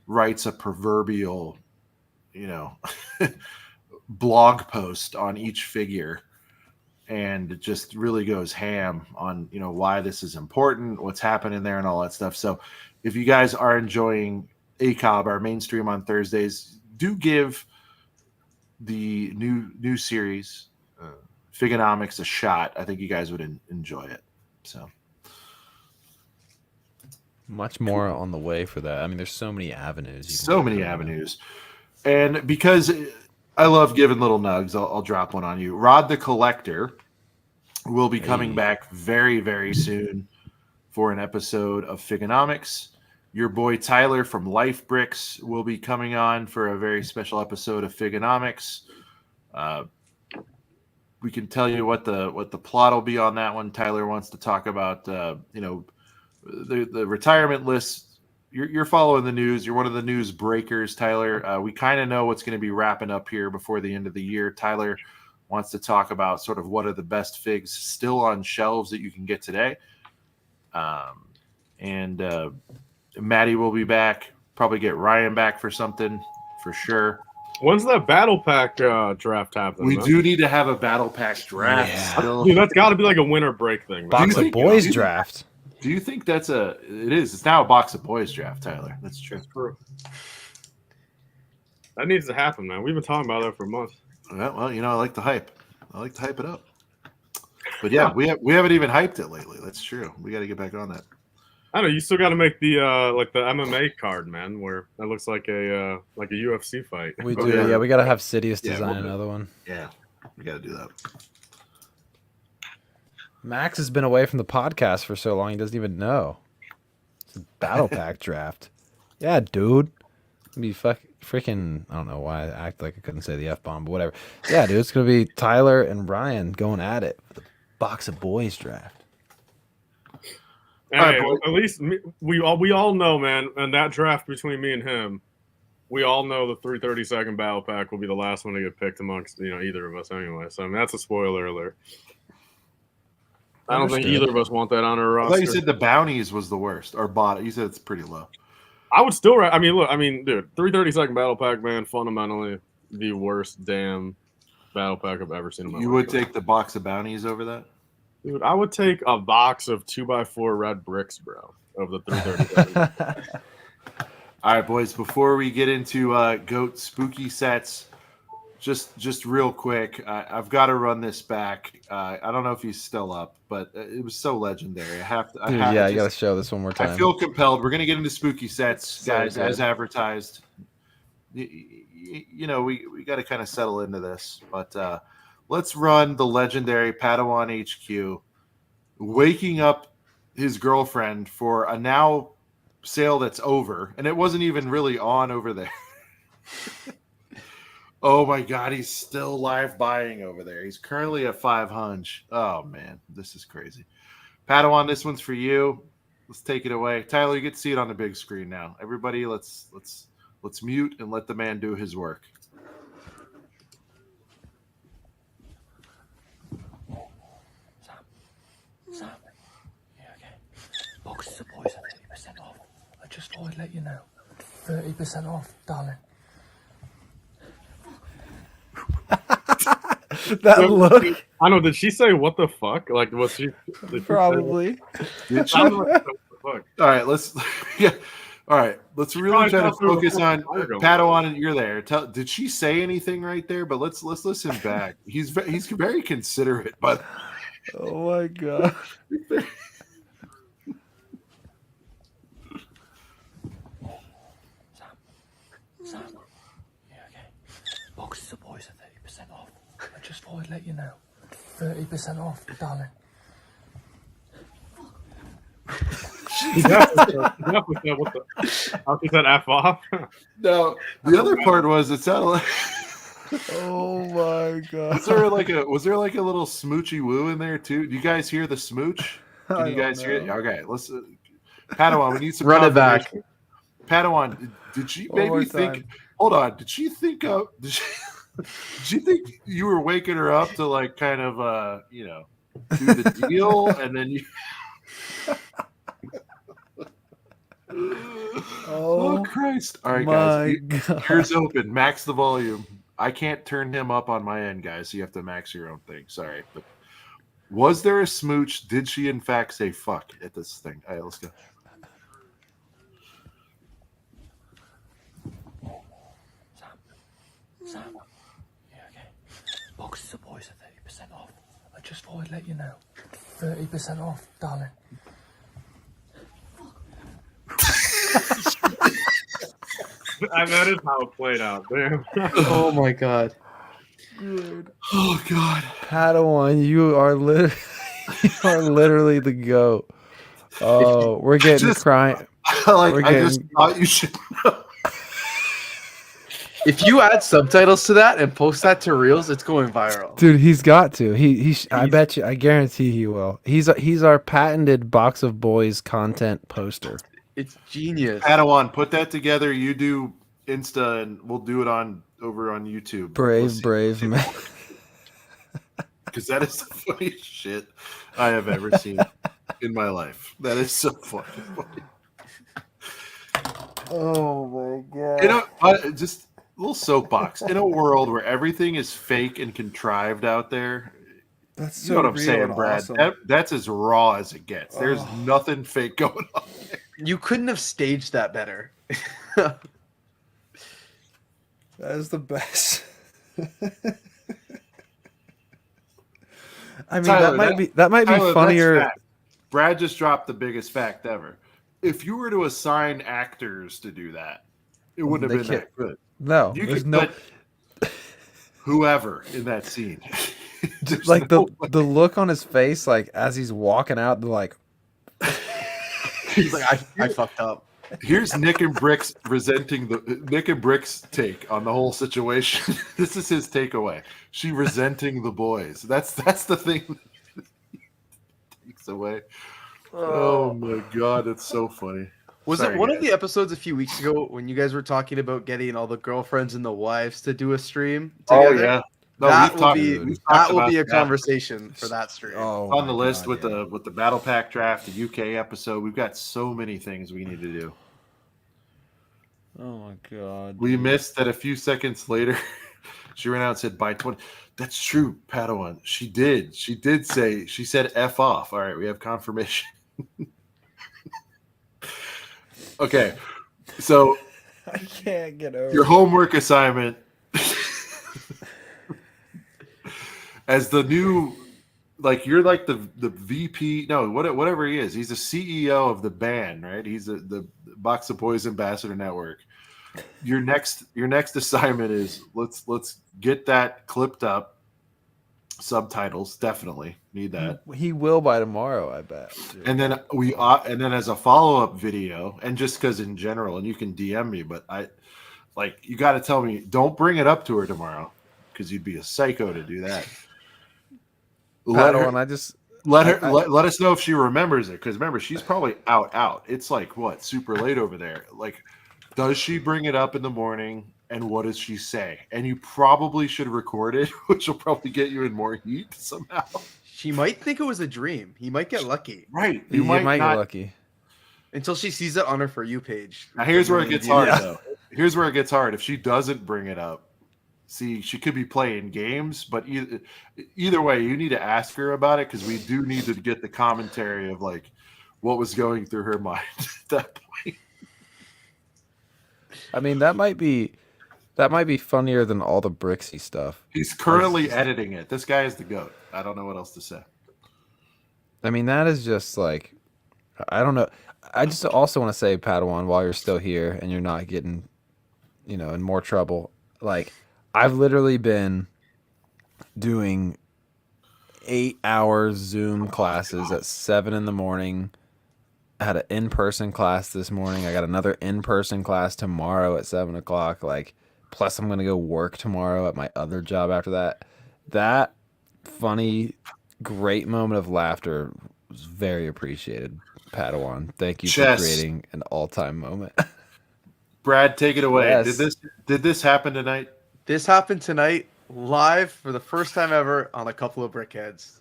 writes a proverbial blog post on each figure and just really goes ham on why this is important, what's happening there, and all that stuff. So if you guys are enjoying ACOB, our mainstream on Thursdays, do give the new series Figonomics a shot. I think you guys would enjoy it. So much more on the way for that. I mean, there's so many avenues. So many avenues. And because I love giving little nugs, I'll drop one on you. Rod the Collector will be coming back very, very soon for an episode of Figonomics. Your boy Tyler from Life Bricks will be coming on for a very special episode of Figonomics. We can tell you what the plot will be on that one. Tyler wants to talk about the retirement list. You're following the news. You're one of the news breakers, Tyler. We kind of know what's going to be wrapping up here before the end of the year. Tyler wants to talk about sort of what are the best figs still on shelves that you can get today. And Maddie will be back. Probably get Ryan back for something for sure. When's that battle pack draft happening? We man? do need to have a battle pack draft. Yeah. Still. Dude, that's got to be like a winter break thing. Man. Box of think- boys do you- draft. Do you think that's a? It is. It's now a box of boys draft, Tyler. That's true. That's true. That needs to happen, man. We've been talking about that for months. Well, I like the hype. I like to hype it up. But yeah, we haven't even hyped it lately. That's true. We got to get back on that. I don't know. You still got to make the like the MMA card, man, where that looks like a UFC fight. We Oh, do. yeah. Yeah, we gotta have Sidious Yeah, design we'll do. another one. Yeah, we got to do that. Max has been away from the podcast for so long he doesn't even know. It's a battle pack draft. Yeah, dude. Be freaking. I don't know why I act like I couldn't say the F-bomb, but whatever. Yeah, dude. It's gonna be Tyler and Ryan going at it for the box of boys draft. Hey, All right, boys. at least we all know, man. And that draft between me and him, we all know the 330-second battle pack will be the last one to get picked amongst either of us anyway. So I mean that's a spoiler alert. I don't think Understood. either of us want that on our I roster. thought you said the bounties was the worst, or bot. You said it's pretty low. I would still. I mean, look. I mean, dude, 330-second battle pack, man. Fundamentally, the worst damn battle pack I've ever seen in my life. You would take the box of bounties over that? Dude, I would take a box of 2x4 red bricks, bro, of the 330. All right, boys. Before we get into goat spooky sets, just real quick, I've got to run this back. I don't know if he's still up, but it was so legendary. I have to. Dude, yeah, you gotta show this one more time. I feel compelled. We're gonna get into spooky sets, So guys, good. as advertised. We got to kind of settle into this, but let's run the legendary Padawan HQ, waking up his girlfriend for a now sale that's over, and it wasn't even really on over there. Oh my God, he's still live buying over there. He's currently at 500. Oh man, this is crazy. Padawan, this one's for you. Let's take it away. Tyler, you get to see it on the big screen now. Everybody, let's mute and let the man do his work. Sam. Yeah, okay. Boxes of boys are 30% off. I just thought I'd let you know. 30% off, darling. That look, I know. Did she say what the fuck? Like, was she? Did she probably. Did Say, I don't know what the fuck. All right, let's yeah. All right, let's really try to probably thought focus there on was a fire Padawan. And you're there. Did she say anything right there? But let's listen back. He's very considerate, but Oh my God. Sam. Yeah, okay. Boxes of boys are 30% off. I just thought I'd let you know. 30% off, darling. She definitely said what the. How she said F off. no. The other part was it sounded like Oh my God. was there like a little smoochy woo in there too? Do you guys hear the smooch? Can you guys hear it? Okay, let's Padawan. We need some Run it back. confirmation. Padawan, did she One more maybe think? time. Hold on. Did she think of? Did she think you were waking her up to like kind of do the deal and then you? Oh Christ! All right, my guys, God. ears open. Max the volume. I can't turn him up on my end, guys. So you have to max your own thing. Sorry, but was there a smooch? Did she in fact say "fuck" at this thing? All right, let's go. Sam. Yeah, okay. Boxes of boys are 30% off. I just thought I'd let you know. 30% off, darling. That is how it played out. Damn. Oh my God. Oh God! Padawan, you are literally the goat. Oh, we're getting Just- crying. I just thought you should know. If you add subtitles to that and post that to Reels, it's going viral. Dude, he's got to. I bet you. I guarantee he will. He's our patented box of boys content poster. It's genius. Padawan, put that together. You do Insta, and we'll do it over on YouTube. Brave man. Because that is the funniest shit I have ever seen in my life. That is so fucking funny. Oh my God. You know, just little soapbox. In a world where everything is fake and contrived out there, That's you know what I'm saying, Brad? That's as raw as it gets. There's nothing fake going on there. You couldn't have staged that better. That is the best. I mean, Tyler, that might be Tyler, funnier. that's fact. Brad just dropped the biggest fact ever. If you were to assign actors to do that, it wouldn't have been that good. No, You there's could no put whoever in that scene. There's like no way. the look on his face, like as he's walking out, like He's like, I fucked up. Here's Nick and Brick's take on the whole situation. This is his takeaway. She resenting the boys. That's the thing that takes away. Oh my god, it's so funny. Was Sorry, it one guys. of the episodes a few weeks ago when you guys were talking about getting all the girlfriends and the wives to do a stream Oh together? yeah. No, that we've will talked- be we've that talked will about be a that. conversation for that stream. oh, On the my list God, with the Battle Pack draft, the UK episode. We've got so many things we need to do. oh my god, We missed that a few seconds later. She ran out and said by 20. That's true, Padawan. She did. She did say. She said "f off." All right, we have confirmation. Okay, so I can't get over your homework assignment as the new, like you're like the VP. No, whatever he is. He's the CEO of the band, right? He's the Box of Boys Ambassador Network. Your next assignment is let's get that clipped up. Subtitles definitely need that. He will by tomorrow, I bet. And then and then as a follow-up video, and just because in general, and you can DM me, but you got to tell me, don't bring it up to her tomorrow because you'd be a psycho to do that. Let us know if she remembers it, because remember, she's probably out. It's like what, super late over there. Like, does she bring it up in the morning? And what does she say? And you probably should record it, which will probably get you in more heat somehow. She might think it was a dream. He might get lucky Right. You might not get lucky. until she sees it on her For You page. Now here's where it gets hard, though. Here's where it gets hard. If she doesn't bring it up, see, she could be playing games, but either way, you need to ask her about it, because we do need to get the commentary of like what was going through her mind at that point. I mean, that might be funnier than all the Brixie stuff. He's currently editing it. This guy is the GOAT. I don't know what else to say. I mean, that is just like, I don't know. I just also want to say, Padawan, while you're still here and you're not getting, in more trouble, like, I've literally been doing 8-hour Zoom classes at 7 a.m. I had an in-person class this morning. I got another in-person class tomorrow at 7 o'clock. Like, plus I'm going to go work tomorrow at my other job after that. That funny, great moment of laughter was very appreciated, Padawan. Thank you for creating an all-time moment. Brad, take it away. Yes. Did this happen tonight? This happened tonight, live for the first time ever on a couple of Brickheads.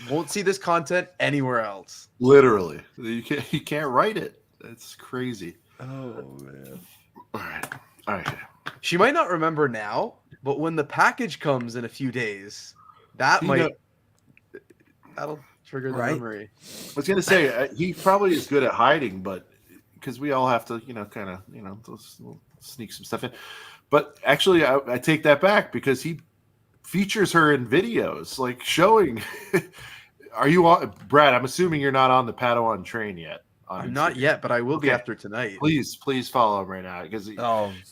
Won't see this content anywhere else. Literally, you can't write it. That's crazy. Oh man! All right. She might not remember now, but when the package comes in a few days, that'll trigger the memory. I was gonna say he probably is good at hiding, but because we all have to, we'll sneak some stuff in. But actually, I take that back, because he features her in videos, like showing. Are you on, Brad? I'm assuming you're not on the Padawan train yet. I'm not yet, but I will be after tonight. Please follow him right now, because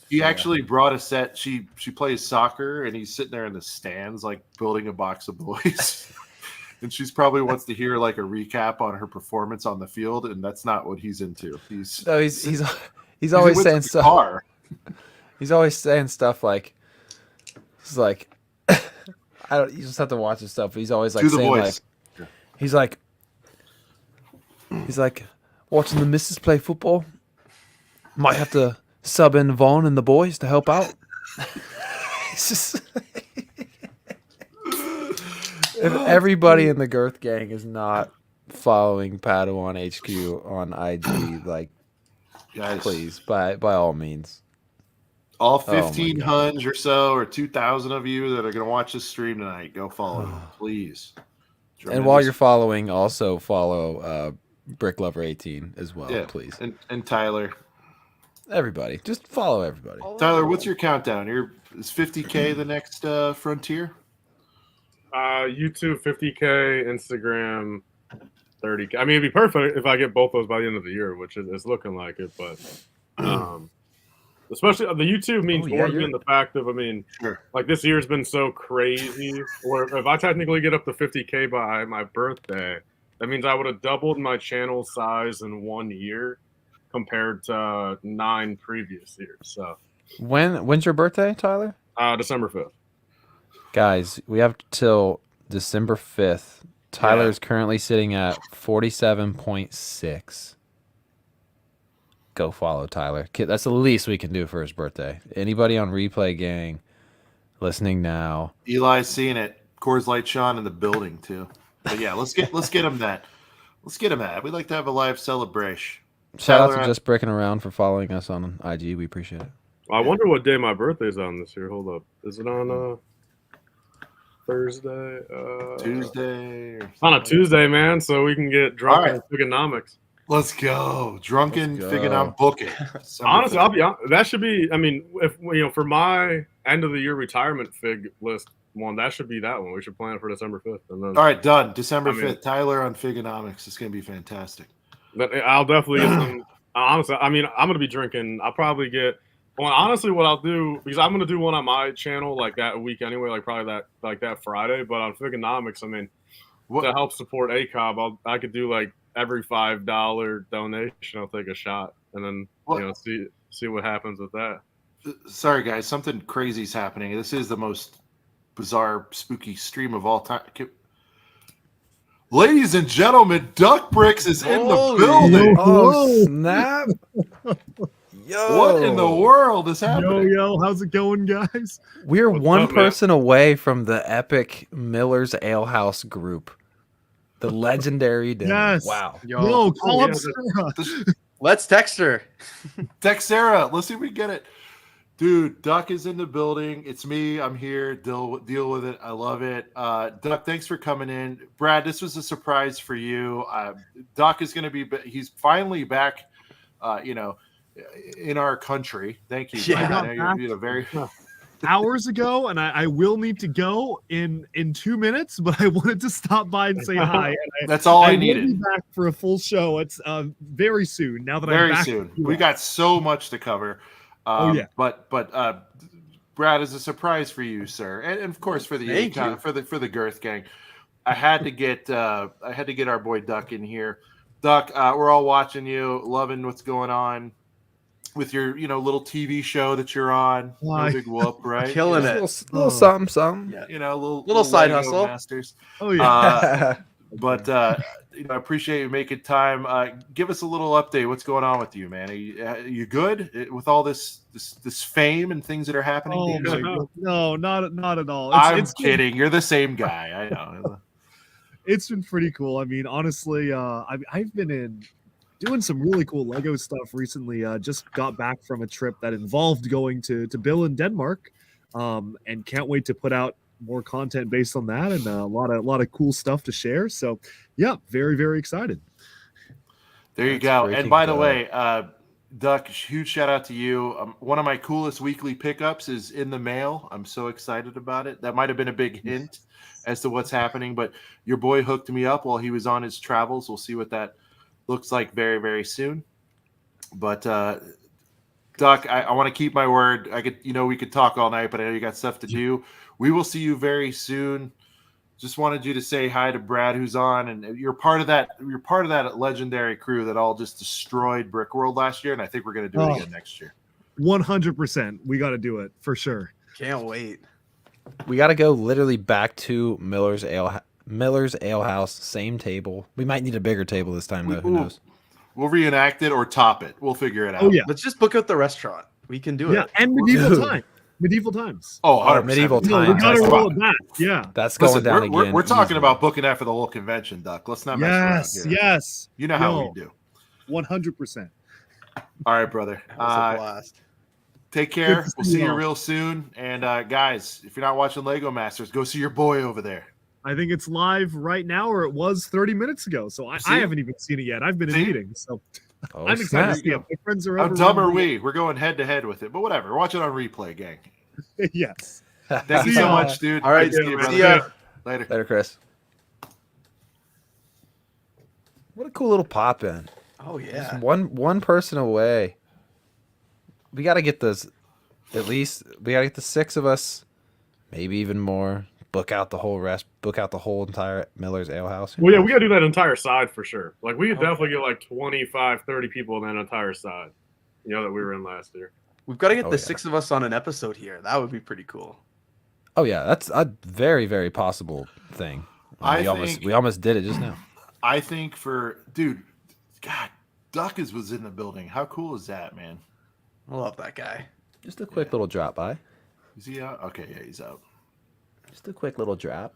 he actually brought a set. She plays soccer, and he's sitting there in the stands, like building a box of boys. And she's probably wants to hear like a recap on her performance on the field, and that's not what he's into. He's always saying stuff. He's always saying stuff like, he's like, you just have to watch his stuff. But he's always like to the saying voice. like, he's like watching the missus play football. Might have to sub in Vaughn and the boys to help out. It's just if everybody in the Girth Gang is not following Padawan HQ on IG, like, Guys, please, by all means. All Oh my 1,500 or so, or 2,000 of you that are going to watch this stream tonight, go follow him, please. And while Tremendous. you're following, also follow BrickLover 18 as well, Yeah, please. and Tyler. Everybody, just follow everybody. Tyler, what's your countdown? Is 50K the next frontier? YouTube 50K, Instagram 30K. I mean, it'd be perfect if I get both those by the end of the year, which is looking like it. But especially the YouTube means more than the fact of, I mean, like this year's been so crazy. Or if I technically get up to 50K by my birthday, that means I would have doubled my channel size in 1 year compared to 9 previous years. So When's your birthday, Tyler? December 5th. Guys, we have till December 5th. Tyler is currently sitting at 47.6. Go follow Tyler. That's the least we can do for his birthday. Anybody on Replay Gang listening now? Eli's seeing it. Coors Light Sean in the building too. But yeah, let's get him that. Let's get him that. We'd like to have a live celebration. Shout out to Just Bricking Around for following us on IG. We appreciate it. I wonder what day my birthday's on this year. Hold up. Is it on Thursday? Tuesday? On a Tuesday, man, so we can get drunk on Figonomics. Let's go. Drunken Figonomics. Book it. Honestly, I'll be honest. That should be, I mean, if for my end of the year retirement fig list one, that should be that one. We should plan it for December 5th. And then, all right, done. December 5th. Tyler on Figonomics. It's going to be fantastic. I'll definitely get some. Honestly, I mean, I'm going to be drinking. I'll probably get. Well, honestly, what I'll do, because I'm going to do one on my channel like that week anyway, like probably that Friday. But on Figonomics, I mean, to help support ACOB, I could do like every $5 donation, I'll take a shot, and then see what happens with that. Sorry, guys, something crazy's happening. This is the most bizarre, spooky stream of all time. Ladies and gentlemen, Duck Bricks is in the building. Oh, snap. Yo. What in the world is happening? Yo, how's it going, guys? We're one person away from the epic Miller's Alehouse group. The legendary dinner. Yes. Wow. Yo, call up Sarah. Let's text her. Text Sarah. Let's see if we get it. Dude, Duck is in the building. It's me. I'm here. Deal with it. I love it. Duck, thanks for coming in. Brad, this was a surprise for you. Duck is going to be, he's finally back, in our country. Thank you. Yeah, you're very hours ago, and I will need to go in 2 minutes, but I wanted to stop by and say hi. And that's all I needed. Will be back for a full show. It's very soon. Now that very I'm back soon. We got so much to cover. But Brad, is a surprise for you, sir, and of course for the Girth Gang. I had to get our boy Duck in here. Duck, we're all watching you, loving what's going on with your little TV show that you're on. No big whoop, right? Killing it. Little something. Yeah. Little side Lego hustle. Masters. Oh yeah. But I appreciate you making time. Give us a little update. What's going on with you, man? Are you good with all this fame and things that are happening? Oh my God. No, not at all. I'm kidding. You're the same guy. I know. It's been pretty cool. I mean, honestly, I've been doing some really cool Lego stuff recently. Just got back from a trip that involved going to Bill in Denmark, and can't wait to put out more content based on that, and a lot of cool stuff to share. So yeah, very, very excited. There you go. And by the way, Duck, huge shout out to you. One of my coolest weekly pickups is in the mail. I'm so excited about it. That might have been a big hint as to what's happening, but your boy hooked me up while he was on his travels. We'll see what that looks like very, very soon. But Duck, I want to keep my word. We could talk all night, but I know you got stuff to do. We will see you very soon. Just wanted you to say hi to Brad, who's on, and you're part of that. You're part of that legendary crew that all just destroyed Brick World last year, and I think we're going to do it again next year. 100%, we got to do it for sure. Can't wait. We got to go literally back to Miller's Alehouse, same table. We might need a bigger table this time, though. Who knows? We'll reenact it or top it. We'll figure it out. Oh yeah, let's just book out the restaurant. We can do it. Yeah, and medieval times. Oh, 100%. Medieval times. No, we gotta roll it back. Yeah, that's going down again. We're talking about booking that for the whole convention, Duck. Let's not mess around here. Yes. You know how we do. 100%. All right, brother. That was a blast. Take care. to We'll see see you you all. real soon. And guys, if you're not watching Lego Masters, go see your boy over there. I think it's live right now, or it was 30 minutes ago. So I See? haven't even seen it yet. I've been in See? meetings, so Oh, I'm excited snap. to see it. My friends are How over. dumb are we? We're going head to head with it, but whatever. Watch it on replay, gang. Yes. Thank you See so y'all. much, dude. All right, Good to see you, man. see brother. ya. Later. Later, Chris. What a cool little pop in. Oh Just yeah. one person away. We got to get this. At least we got to get the 6 of us, maybe even more. Book out the whole rest. Book out the whole entire Miller's Ale House. Well, yeah, we gotta do that entire side for sure. Like we could definitely get like 25, 30 people in that entire side. You know that we were in last year. We've got to get Oh, the yeah. 6 of us on an episode here. That would be pretty cool. Oh yeah, that's a very very possible thing. We almost did it just now. I think for dude, God, Duck was in the building. How cool is that, man? I love that guy. Just a quick little drop by. Is he out? Okay, yeah, he's out. Just a quick little drop.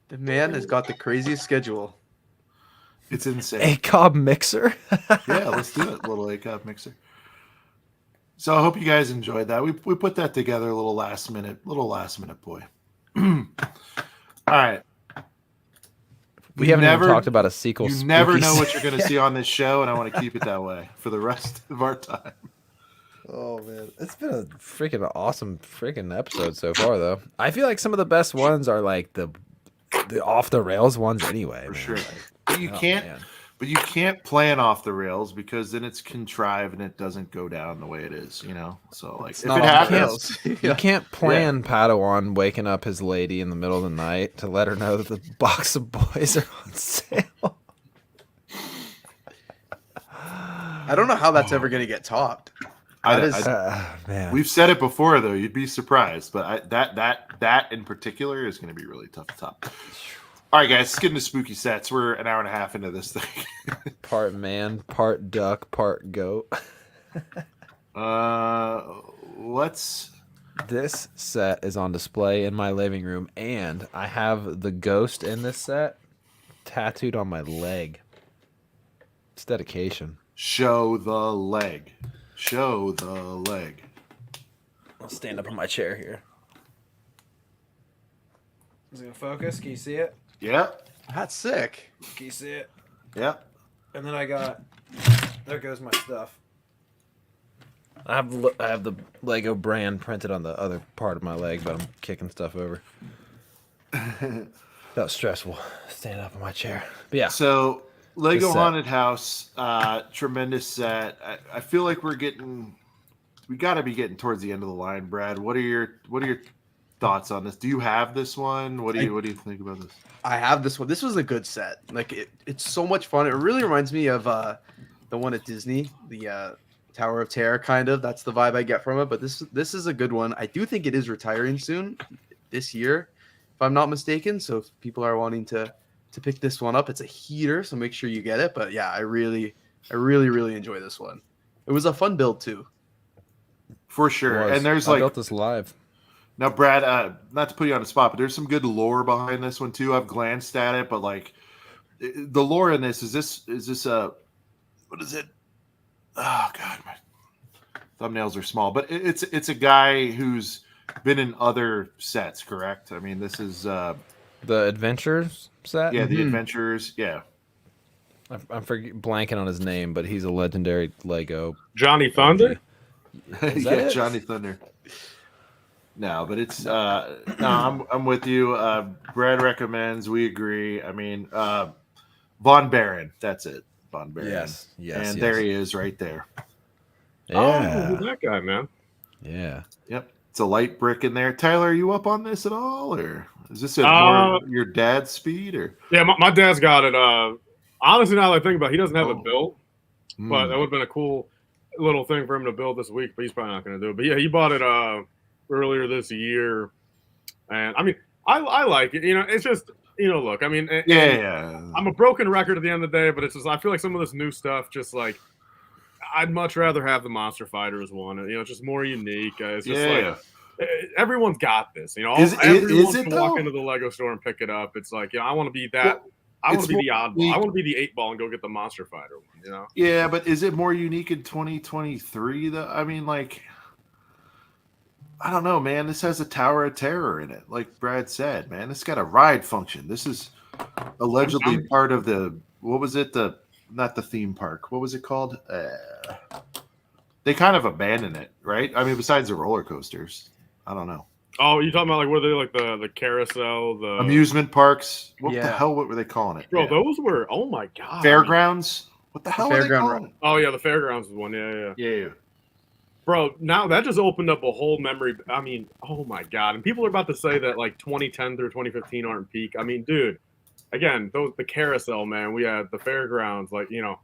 The man has got the craziest schedule. It's insane. A cob mixer. Yeah, let's do it. Little A-cup mixer. So I hope you guys enjoyed that. We put that together a little last minute boy. All right. We haven't even talked about a sequel. You never spooky know what set. you're going to see on this show, and I want to keep it that way for the rest of our time. Oh man, it's been a freaking awesome freaking episode so far, though. I feel like some of the best ones are like the off the rails ones, anyway. For man. sure. Like, But you can't. man. But you can't plan off the rails because then it's contrived and it doesn't go down the way it is, you know. So like, It's if not it off the happens, rails. You can't plan Padawan waking up his lady in the middle of the night to let her know that the box of boys are on sale. I don't know how that's ever going to get topped. Man. we've said it before though. You'd be surprised, but that in particular is going to be really tough to top. All right, guys, let's get into spooky sets. We're an hour and a half into this thing. Part man, part duck, part goat. Let's. This set is on display in my living room, and I have the ghost in this set tattooed on my leg. It's dedication. Show the leg. Show the leg. I'll stand up on my chair here. Is it gonna focus? Can you see it? Yep. That's sick. Can you see it? Yep. And then I got. There goes my stuff. I have the Lego brand printed on the other part of my leg, but I'm kicking stuff over. That was stressful. Stand up on my chair. But yeah. So Lego This set. Haunted House, tremendous set. I feel like we got to be getting towards the end of the line, Brad. What are your thoughts on this? Do you have this one? What do you think about this? I have this one. This was a good set. Like it's so much fun. It really reminds me of the one at Disney, the Tower of Terror kind of. That's the vibe I get from it. But this is a good one. I do think it is retiring soon this year, if I'm not mistaken. So if people are wanting to pick this one up, it's a heater, so make sure you get it. But yeah, I really enjoy this one. It was a fun build too. For sure. And there's I built this live. now, Brad, not to put you on the spot, but there's some good lore behind this one too. I've glanced at it, but like the lore in this is this a what is it? Oh God, my thumbnails are small, but it's a guy who's been in other sets, correct? I mean, this is The Adventures set? yeah, the Adventures, yeah. I'm blanking on his name, but he's a legendary Lego. Johnny Thunder? Is that Yeah, it? Johnny Thunder. No, but it's no, I'm with you. Brad recommends, we agree. I mean, Von Baron, that's it. Von Baron. Yes. And there he is right there. Yeah. Oh, who's that guy, man? Yeah. Yep. It's a light brick in there. Tyler, are you up on this at all? Or is this at more your dad's speed? Or Yeah, my dad's got it. Honestly, now that I think about it, he doesn't have it built, but that would have been a cool little thing for him to build this week, but he's probably not going to do it. But yeah, he bought it earlier this year. And I mean, I like it. You know, it's just, you know, look, I mean, yeah. I'm a broken record at the end of the day, but it's just, I feel like some of this new stuff, just like, I'd much rather have the Monster Fighters one. You know, it's just more unique. It's just like, everyone's got this. You know, everyone is it can walk though? into the Lego store and pick it up. It's like, you know, I want to be that. I want It's to be the more oddball. unique. I want to be the 8 ball and go get the Monster Fighter one. You know? Yeah, but is it more unique in 2023 though? I mean, like, I don't know, man. This has a Tower of Terror in it, like Brad said, man. It's got a ride function. This is allegedly part of the what was it? The not the theme park. What was it called? They kind of abandoned it, right? I mean, besides the roller coasters, I don't know. Oh, you talking about like were they like the carousel, the Amusement parks. What the Yeah. hell? What were they calling it? Bro, Yeah. those were oh my god. Fairgrounds. What the hell were they fairground calling it? Oh yeah, the fairgrounds was one. Yeah. Yeah. Bro, now that just opened up a whole memory. I mean, oh my god! And people are about to say that like 2010 through 2015 aren't peak. I mean, dude, again, the carousel, man. We had the fairgrounds, like Yeah,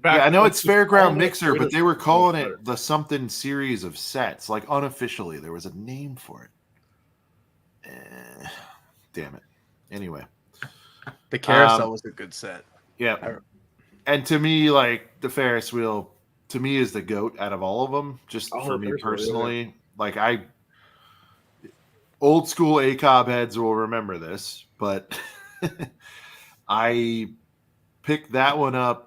I know it's all Fairground that Mixer, but British they were stuff calling was it the something series of sets. Like unofficially, there was a name for it. Damn it. Anyway, The carousel was a good set. yeah. And to me, like the Ferris wheel, to me is the GOAT out of all of them. Just Oh, for me Ferris wheel, yeah. personally, like old school ACOB heads will remember this, but I picked that one up.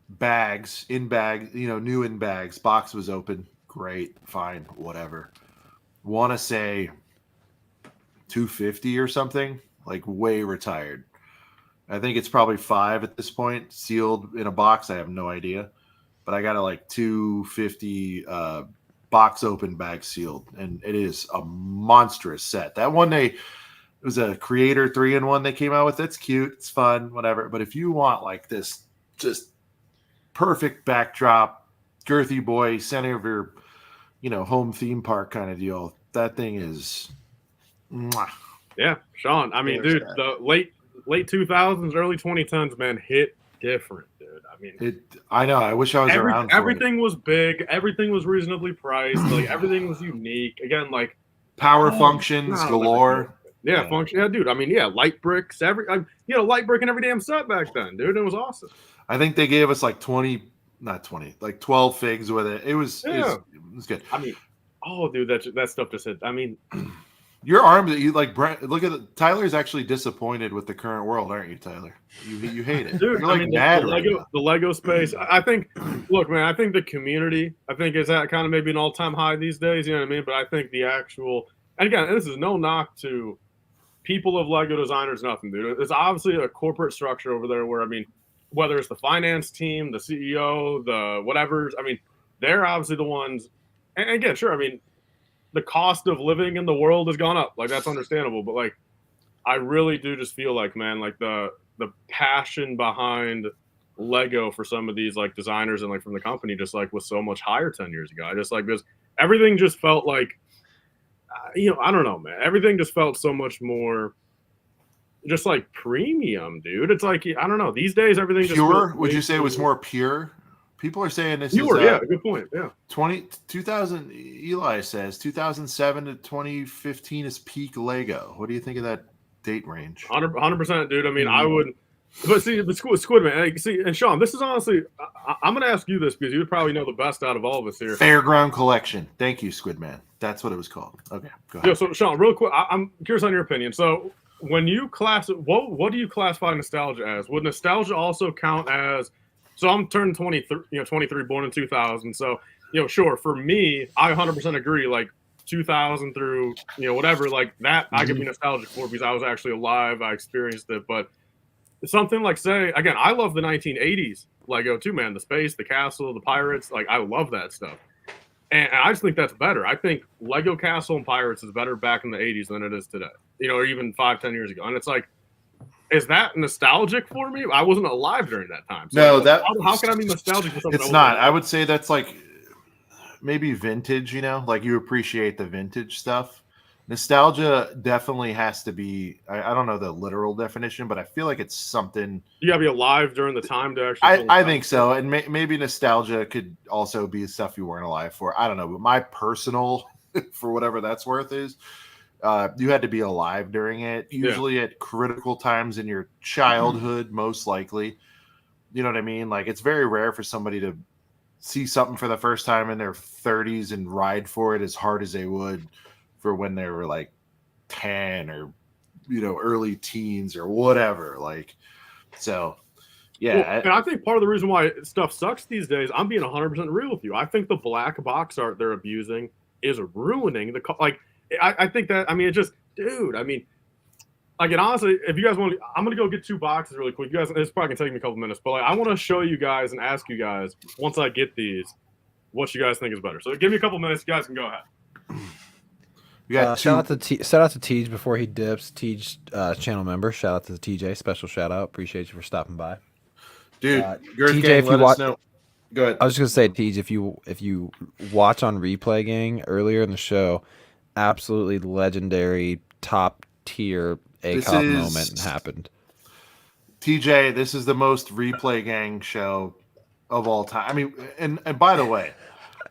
Bags in bags, new in bags. Box was open. Great, fine, whatever. Want to say 250 or something, like way retired. I think it's probably 5 at this point, sealed in a box. I have no idea, but I got a like 250 box open, bag sealed, and it is a monstrous set. That one it was a Creator 3-in-1 they came out with. It's cute, it's fun, whatever. But if you want like this, just perfect backdrop, girthy boy, center of your, home theme park kind of deal, that thing is. Mwah. Yeah, Sean. I mean, There's dude, that. the late 2000s, early 2010s, man, hit different, dude. I mean, I know. I wish I was around. For everything was big. Everything was reasonably priced. Like everything was unique. Again, like power functions no, galore. Yeah, function. Yeah, dude. I mean, yeah, light bricks. Light brick in every damn set back then, dude. It was awesome. I think they gave us like 12 figs with it. It was good. I mean, oh, dude, that stuff just hit. I mean, your arm that you like, Brent. Look at it. Tyler's actually disappointed with the current world, aren't you, Tyler? You hate it. dude. You're like mad right now. The Lego space. I think. Look, man. I think the community. I think is at kind of maybe an all-time high these days. You know what I mean? But I think the actual. And again, this is no knock to people of Lego designers. Nothing, dude. It's obviously a corporate structure over there where I mean, whether it's the finance team, the CEO, the whatever. I mean, they're obviously the ones. And again, sure. I mean, the cost of living in the world has gone up. Like that's understandable. But like, I really do just feel like, man, like the passion behind Lego for some of these like designers and like from the company just like was so much higher 10 years ago. I just like this. Everything just felt like, I don't know, man. Everything just felt so much more. Just like premium, dude. It's like I don't know. These days, everything Pure? just Would you say it was more pure? People are saying this pure. is Yeah, good point. Yeah, 2000. Eli says 2007 to 2015 is peak Lego. What do you think of that date range? 100%, dude. I mean, I would. But see, the Squidman. Like, see, and Sean, this is honestly, I'm going to ask you this because you would probably know the best out of all of us here. Fairground Collection. Thank you, Squidman. That's what it was called. Okay, go ahead. Yeah. So, Sean, real quick, I'm curious on your opinion. So, when you what do you classify nostalgia as? Would nostalgia also count as? So I'm turning 23, 23, born in 2000. So, sure, for me, I 100% agree. Like 2000 through, whatever, like that, I could be nostalgic for because I was actually alive. I experienced it. But something like, say, again, I love the 1980s Lego too, man. The space, the castle, the pirates. Like, I love that stuff. And I just think that's better. I think Lego Castle and Pirates is better back in the 80s than it is today, or even 5-10 years ago. And it's like, is that nostalgic for me? I wasn't alive during that time. So No, how can I be nostalgic for something? It's not. I would say that's like maybe vintage, like you appreciate the vintage stuff. Nostalgia definitely has to be, I don't know the literal definition, but I feel like it's something. You got to be alive during the time to actually. I think so. And maybe nostalgia could also be stuff you weren't alive for. I don't know. But my personal, for whatever that's worth, is you had to be alive during it, usually at critical times in your childhood, most likely. You know what I mean? Like it's very rare for somebody to see something for the first time in their 30s and ride for it as hard as they would for when they were like 10 or, early teens or whatever. Like So, Well, yeah, and I think part of the reason why stuff sucks these days, I'm being 100% real with you. I think the black box art they're abusing is ruining like. I think that, I mean, it just, dude. I mean, like, and honestly, if you guys want, I'm gonna go get 2 boxes really quick. You guys, it's probably gonna take me a couple minutes, but like, I want to show you guys and ask you guys once I get these, what you guys think is better. So give me a couple minutes. You guys can go ahead. we got Shout out to Tej before he dips. Tej, channel member. Shout out to the TJ. Special shout out. Appreciate you for stopping by. dude. Girth TJ, Gang, if you let us watch, know. Go ahead. I was just gonna say, Tej, if you watch on Replay Gang earlier in the show, absolutely legendary, top tier ACOP moment happened. TJ, this is the most Replay Gang show of all time. I mean, and by the way,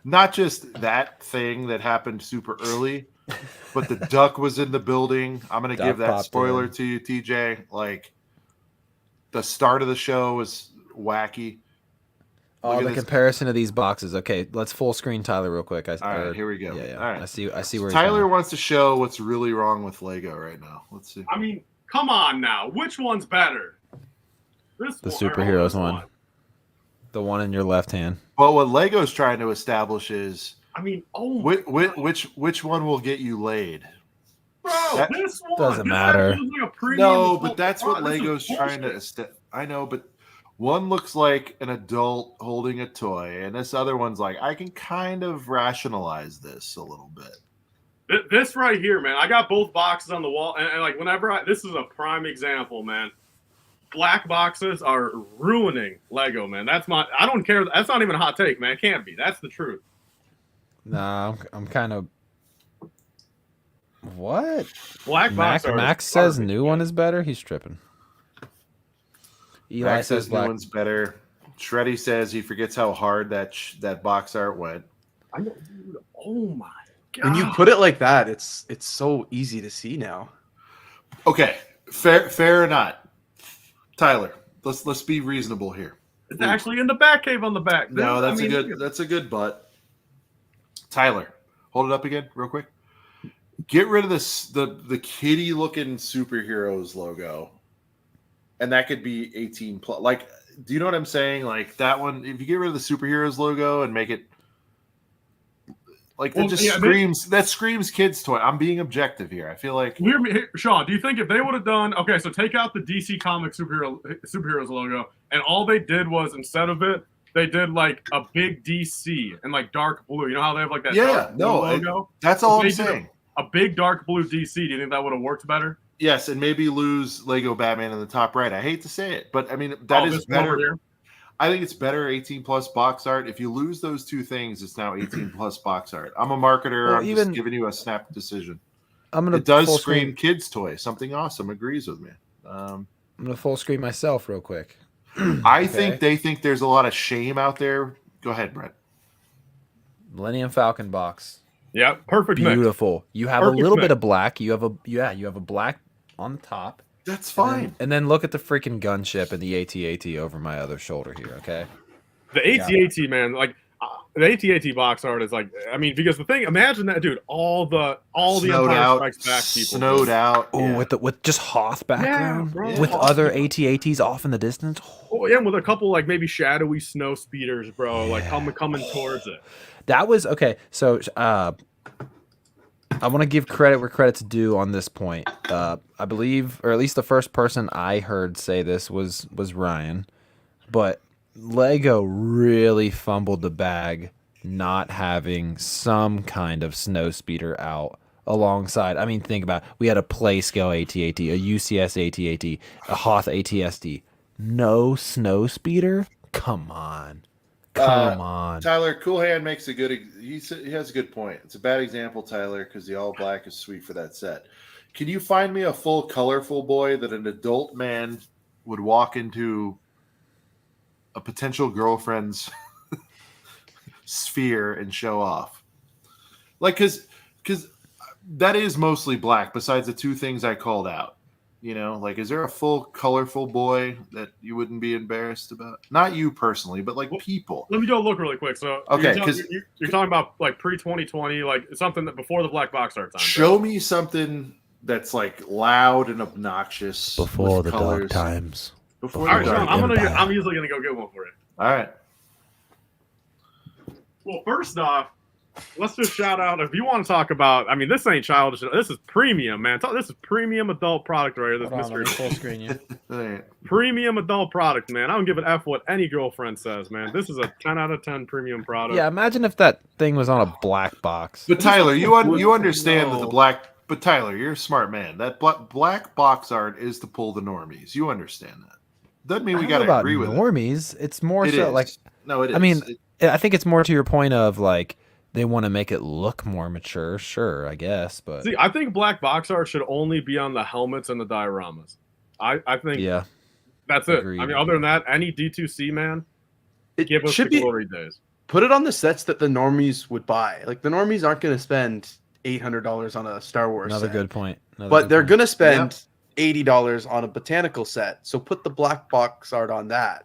not just that thing that happened super early, but the duck was in the building. I'm going to give that spoiler to you, TJ. Like, the start of the show was wacky. Oh, the comparison of these boxes. Okay, let's full screen Tyler real quick. All right, here we go. Yeah. All right. I see where Tyler wants to show what's really wrong with Lego right now. Let's see. I mean, come on now. Which one's better? The superheroes one. The one in your left hand. But what Lego's trying to establish is, I mean, which one will get you laid? Bro, this one doesn't matter. Like no, but that's what Lego's trying to establish. I know, but one looks like an adult holding a toy, and this other one's like, I can kind of rationalize this a little bit. This right here, man. I got both boxes on the wall, and like whenever this is a prime example, man. Black boxes are ruining Lego, man. I don't care. That's not even a hot take, man. It can't be. That's the truth. Nah, I'm kind of. What? Black box. Max says new one is better. He's tripping. Eli says new one's better. Shreddy says he forgets how hard that box art went. I know, dude. Oh my god! When you put it like that, it's so easy to see now. Okay, fair or not, Tyler. Let's be reasonable here. It's actually in the back cave on the back. No, that's a good butt. Tyler, hold it up again, real quick. Get rid of the kitty looking superheroes logo, and that could be 18 plus. Like, do you know what I'm saying? Like that one, if you get rid of the superheroes logo and make it like that screams kids toy. I'm being objective here. I feel like Sean, do you think if they would have done so take out the DC Comics superheroes logo, and all they did was instead of it, they did like a big DC and like dark blue. You know how they have like that dark blue logo? That's all I'm saying. A big dark blue DC. Do you think that would have worked better? Yes, and maybe lose Lego Batman in the top right. I hate to say it, but I mean that is better. I think it's better 18 plus box art. If you lose those two things, it's now 18 plus box art. I'm a marketer. Well, I'm just giving you a snap decision. It does scream kids toy. Something awesome agrees with me. I'm gonna full screen myself real quick. I think they think there's a lot of shame out there. Go ahead, Brett. Millennium Falcon box. Yeah, perfect. Beautiful. Mix. You have a little bit of black. You have a black on the top. That's fine. And then look at the freaking gunship and the AT-AT over my other shoulder here. Okay. The AT-AT, man, like the AT-AT box art is like, I mean, because the thing, imagine that, dude. All the Empire Strikes Back people snowed out. Oh, with just Hoth background, with other AT-ATs off in the distance. Oh yeah, with a couple like maybe shadowy snow speeders, bro, like coming towards it. That was okay. So I want to give credit where credit's due on this point. I believe, or at least the first person I heard say this was Ryan, but Lego really fumbled the bag not having some kind of snow speeder out alongside. I mean, think about it. We had a Playscale AT-AT, a UCS AT-AT, a Hoth AT-ST. No snow speeder? Come on. Come on. Tyler, Cool Hand makes a good. He has a good point. It's a bad example, Tyler, because the all black is sweet for that set. Can you find me a full colorful boy that an adult man would walk into a potential girlfriend's sphere and show off? Like, because that is mostly black. Besides the two things I called out. You know, like, is there a full colorful boy that you wouldn't be embarrassed about? Not you personally, but like people. Let me go look really quick. So, okay, you're talking about like pre-2020, like something that before the black box art time. Show me something that's like loud and obnoxious before the dark times. Before All right, the Sean, dark. I'm usually gonna go get one for you. All right. Well, first off, let's just shout out if you want to talk about. I mean, this ain't childish. This is premium, man. This is premium adult product right here. This Hold on, let me Mr. full screen you. All right. Premium adult product, man. I don't give an F what any girlfriend says, man. This is a 10 out of 10 premium product. Yeah, imagine if that thing was on a black box. But Tyler, you No. understand that the black. But Tyler, you're a smart man. That black box art is to pull the normies. You understand that. Doesn't mean we I got don't know to about agree with it. normies. It's more It so is. like No, it is. I mean, I think it's more to your point of like they want to make it look more mature. Sure, I guess, but See, I think black box art should only be on the helmets and the dioramas. I think yeah, that's it. agreed. I mean, other than that, any D2C, man, It give us should the be glory days. put it on the sets that the normies would buy. Like the normies aren't going to spend $800 on a Star Wars another set, good point. but they're going to spend Yep. $80 on a botanical set. So put the black box art on that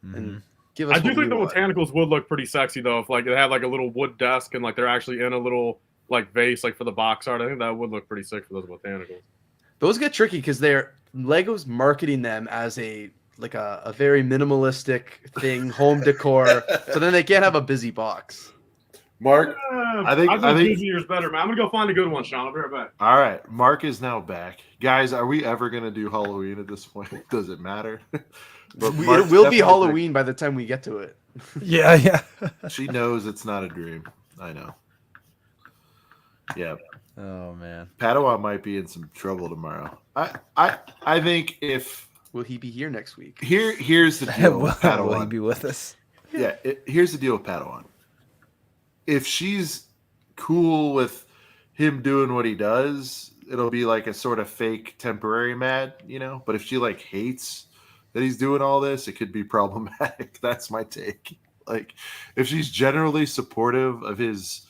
Mhm. and give us. I do what think we the want. botanicals would look pretty sexy though, if like they had like a little wood desk and like they're actually in a little like vase like for the box art. I think that would look pretty sick for those botanicals. Those get tricky because they're Lego's marketing them as a very minimalistic thing, home decor. So then they can't have a busy box. Mark. I think- Disney year's better, man. I'm gonna go find a good one, Sean. I'll be right back. All right. Mark is now back. Guys, are we ever going to do Halloween at this point? Does it matter? But It Mark's will be definitely Halloween by the time we get to it. Yeah, yeah. back. She knows it's not a dream. I know. Yeah. Oh man. Padawan might be in some trouble tomorrow. I think if Will he be here next week? here's the deal will, with will he Padawan. be with us? Yeah, here's the deal with Padawan. If she's cool with him doing what he does, it'll be like a sort of fake temporary mad, you know? But if she like hates that he's doing all this, it could be problematic. That's my take. Like if she's generally supportive of his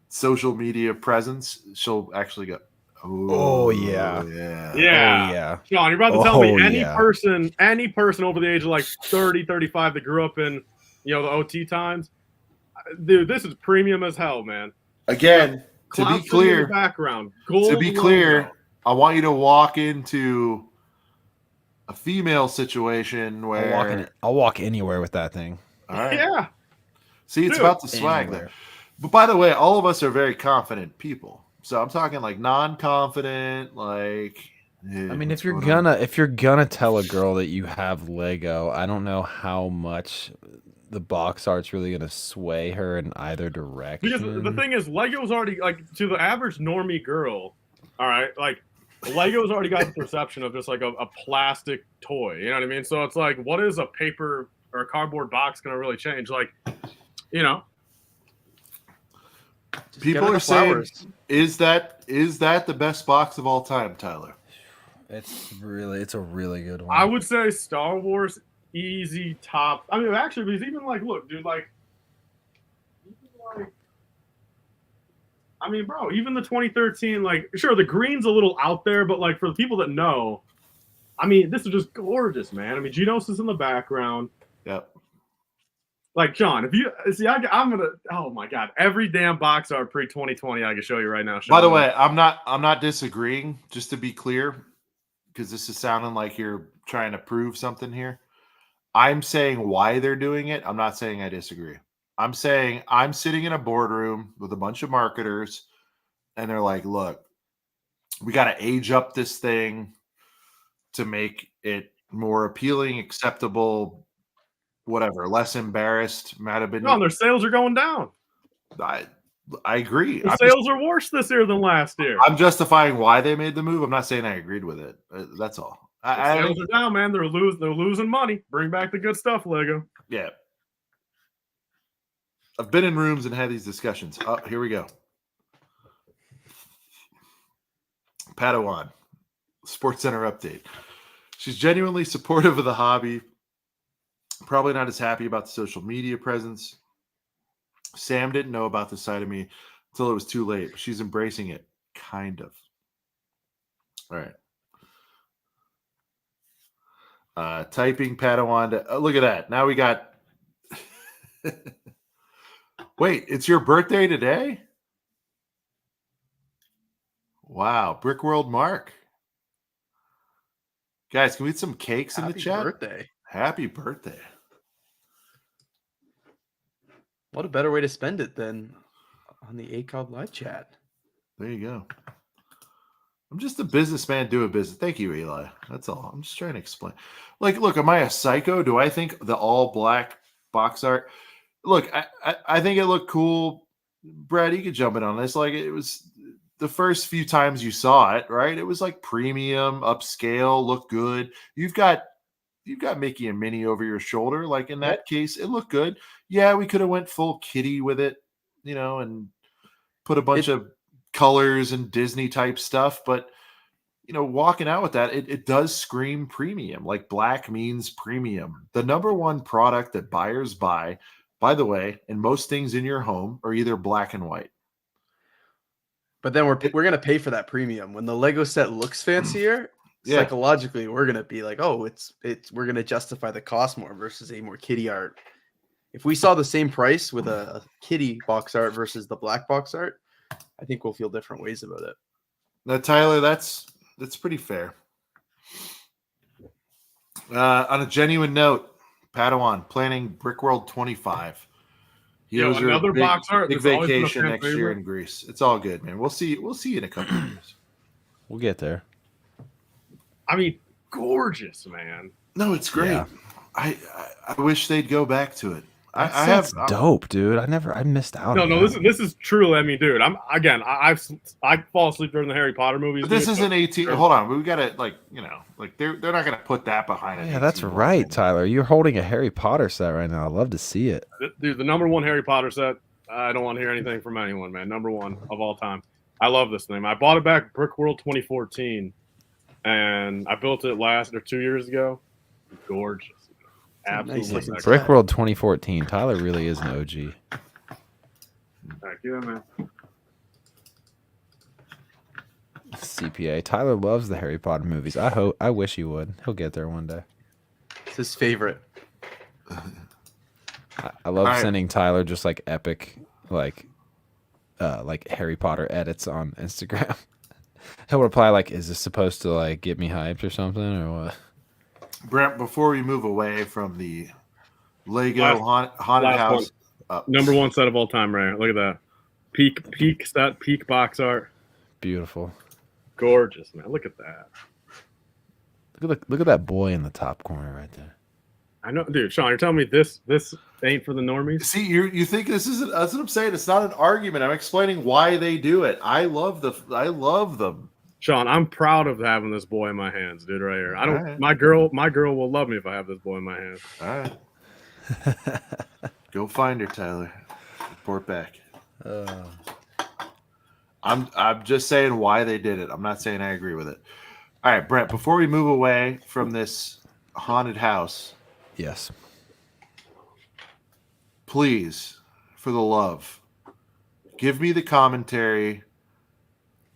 social media presence, she'll actually go, Oh, yeah. yeah. Yeah. Oh yeah. Sean, you're about to tell me Oh, any yeah. person over the age of like 30, 35 that grew up in, the OT times, dude, this is premium as hell, man. Again, to Cloud be City in the clear, background. Gold to be logo. clear, I want you to walk into a female situation where I'll walk anywhere with that thing. all right. Yeah. See, it's Dude, about the swag Anywhere. there. But by the way, all of us are very confident people. So I'm talking like non-confident, like I mean, if you're gonna tell a girl that you have Lego, I don't know how much the box art's really gonna sway her in either direction. Because the thing is, Lego's already, like, to the average normie girl, all right, like, Lego's already got the perception of just like a plastic toy. You know what I mean? So it's like, what is a paper or a cardboard box going to really change? Like, you know, people are saying, is that the best box of all time, Tyler? It's a really good one. I would say Star Wars easy top. I mean, actually, because even like, look, dude, like, I mean, bro, even the 2013, like, sure, the green's a little out there, but like for the people that know, I mean, this is just gorgeous, man. I mean, Genos is in the background. Yep. Like, John, if you see, I'm gonna. Oh my God, every damn box art pre 2020 I can show you right now. Sean. By the way, I'm not disagreeing. Just to be clear, because this is sounding like you're trying to prove something here. I'm saying why they're doing it. I'm not saying I disagree. I'm saying I'm sitting in a boardroom with a bunch of marketers, and they're like, "Look, we got to age up this thing to make it more appealing, acceptable." Whatever, less embarrassed, might have been. No, their sales are going down. I agree. The sales are worse this year than last year. I'm justifying why they made the move. I'm not saying I agreed with it. That's all. Sales are down, man. They're losing money. Bring back the good stuff, Lego. Yeah. I've been in rooms and had these discussions. Oh, here we go. Padawan, Sports Center update. She's genuinely supportive of the hobby. Probably not as happy about the social media presence. Sam didn't know about this side of me until it was too late. But she's embracing it, kind of. All right. Typing Padawan. Look at that. Now we got. Wait, it's your birthday today? Wow, Brick World Mark. Guys, can we get some cakes in the Happy chat? birthday. Happy birthday. What a better way to spend it than on the ACOB live chat. There you go. I'm just a businessman doing business. Thank you, Eli. That's all. I'm just trying to explain. Like, look, am I a psycho? Do I think the all black box art? Look, I think it looked cool. Brad, you could jump in on this. Like, it was the first few times you saw it, right? It was like premium, upscale, looked good. You've got Mickey and Minnie over your shoulder. Like in that case, it looked good. Yeah, we could have went full kitty with it, and put a bunch of colors and Disney type stuff. But walking out with that, it does scream premium. Like black means premium. The number one product that buyers buy, by the way, and most things in your home are either black and white. But then we're gonna pay for that premium when the Lego set looks fancier. Yeah. Psychologically, we're gonna be like, oh, we're gonna justify the cost more versus a more kitty art. If we saw the same price with a kitty box art versus the black box art, I think we'll feel different ways about it. Now, Tyler, that's pretty fair. On a genuine note, Padawan planning Brickworld 25. Another box art. Big vacation next year in Greece. It's all good, man. We'll see you in a couple of years. We'll get there. I mean, gorgeous, man. No, it's great. Yeah. I wish they'd go back to it. That's dope, dude. I missed out. No, this is truly. I mean, dude, I fall asleep during the Harry Potter movies. But this isn't 18. Hold on, we gotta they're not gonna put that behind it. Yeah, that's right, Tyler. You're holding a Harry Potter set right now. I'd love to see it, dude. The number one Harry Potter set. I don't want to hear anything from anyone, man. Number one of all time. I love this thing. I bought it back Brickworld 2014, and I built it 2 years ago. Gorgeous. Absolutely. Nice. Brickworld 2014. Tyler really is an OG. Heck yeah, man. CPA. Tyler loves the Harry Potter movies. I wish he would. He'll get there one day. It's his favorite. I love sending Tyler just like epic like Harry Potter edits on Instagram. He'll reply like, "Is this supposed to like get me hyped or something or what?" Brent, before we move away from the Lego haunted house, number one set of all time, right? Look at that. Peak box art. Beautiful. Gorgeous, man. Look at that. Look at that boy in the top corner right there. I know, dude. Sean, you're telling me this ain't for the normies? See, you think this isn't? That's what I'm saying. It's not an argument. I'm explaining why they do it. I love them. Sean, I'm proud of having this boy in my hands, dude. Right here. Right. My girl will love me if I have this boy in my hands. All right. Go find her, Tyler. Report back. I'm just saying why they did it. I'm not saying I agree with it. All right, Brent, before we move away from this haunted house, Yes. please, for the love, give me the commentary.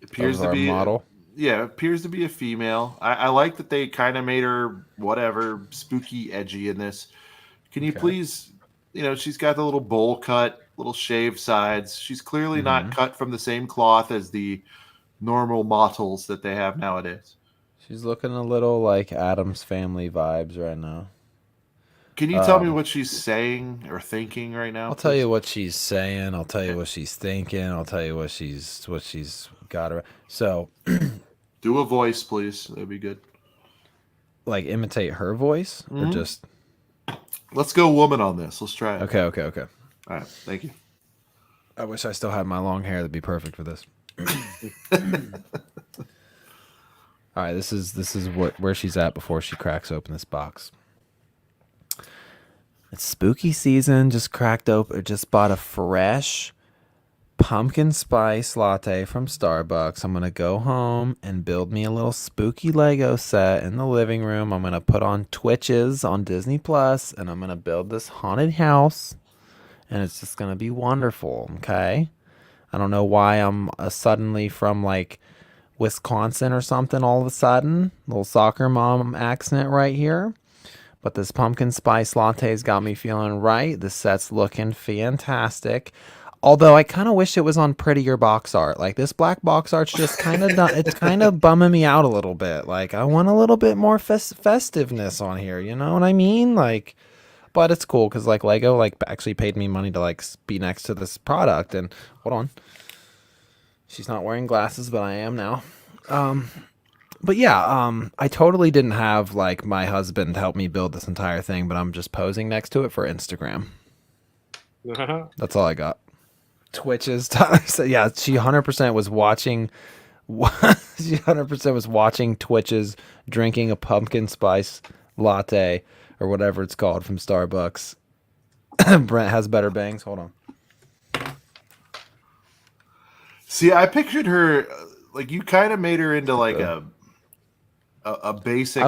Appears Of to our be model. appears to be a female. I like that they kind of made her whatever spooky, edgy in this. Can you please, she's got the little bowl cut, little shaved sides. She's clearly not cut from the same cloth as the normal models that they have nowadays. She's looking a little like Addams Family vibes right now. Can you tell me what she's saying or thinking right now? I'll tell you what she's saying. I'll tell you what she's thinking. I'll tell you what she's got her. So, do a voice, please. That'd be good. Like imitate her voice or just. Let's go woman on this. Let's try it. Okay. All right. Thank you. I wish I still had my long hair. That'd be perfect for this. All right. This is where she's at before she cracks open this box. It's spooky season. Just bought a fresh pumpkin spice latte from Starbucks. I'm going to go home and build me a little spooky Lego set in the living room. I'm going to put on Twitches on Disney Plus, and I'm going to build this haunted house, and it's just going to be wonderful, okay? I don't know why I'm suddenly from, like, Wisconsin or something all of a sudden. Little soccer mom accent right here. But this pumpkin spice latte's got me feeling right. The set's looking fantastic. Although I kind of wish it was on prettier box art. Like this black box art's just kind of it's kind of bumming me out a little bit. Like I want a little bit more festiveness on here. You know what I mean? Like, but it's cool because like Lego like actually paid me money to like be next to this product. And hold on, she's not wearing glasses, but I am now. But yeah, I totally didn't have like my husband help me build this entire thing, but I'm just posing next to it for Instagram. That's all I got. Twitches. So yeah, she 100% was watching. She 100% was watching Twitches, drinking a pumpkin spice latte or whatever it's called from Starbucks. Brent has better bangs. Hold on. See, I pictured her like you kind of made her into like a basic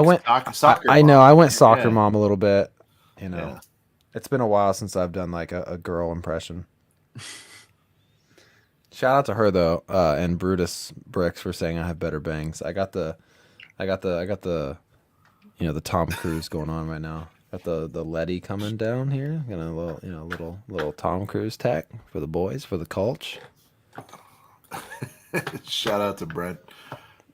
soccer. I know. mom. I went soccer Yeah. mom a little bit. You know, Yeah. it's been a while since I've done like a girl impression. Shout out to her though, and Brutus Bricks for saying I have better bangs. I got the, you know, the Tom Cruise going on right now. Got the Letty coming down here. Got a little, you know, little Tom Cruise tech for the boys, for the culch. Shout out to Brent.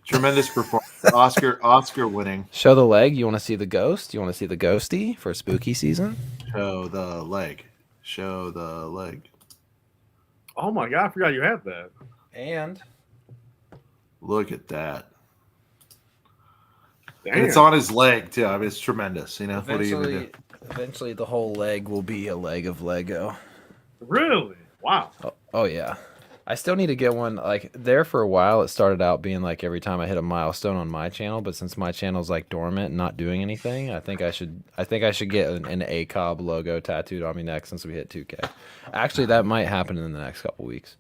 Tremendous performance. Oscar winning. Show the leg. You want to see the ghost? You want to see the ghosty for spooky season? Show the leg. Show the leg. Oh my god, I forgot you had that. And Look at that. Damn. And it's on his leg too. I mean, it's tremendous. You know, what are you gonna do? eventually the whole leg will be a leg of Lego. Really? Wow. Oh yeah. I still need to get one. Like there for a while, it started out being like every time I hit a milestone on my channel, but since my channel's like dormant and not doing anything, I think I should get an ACOB logo tattooed on me next since we hit 2K. Actually, that might happen in the next couple weeks.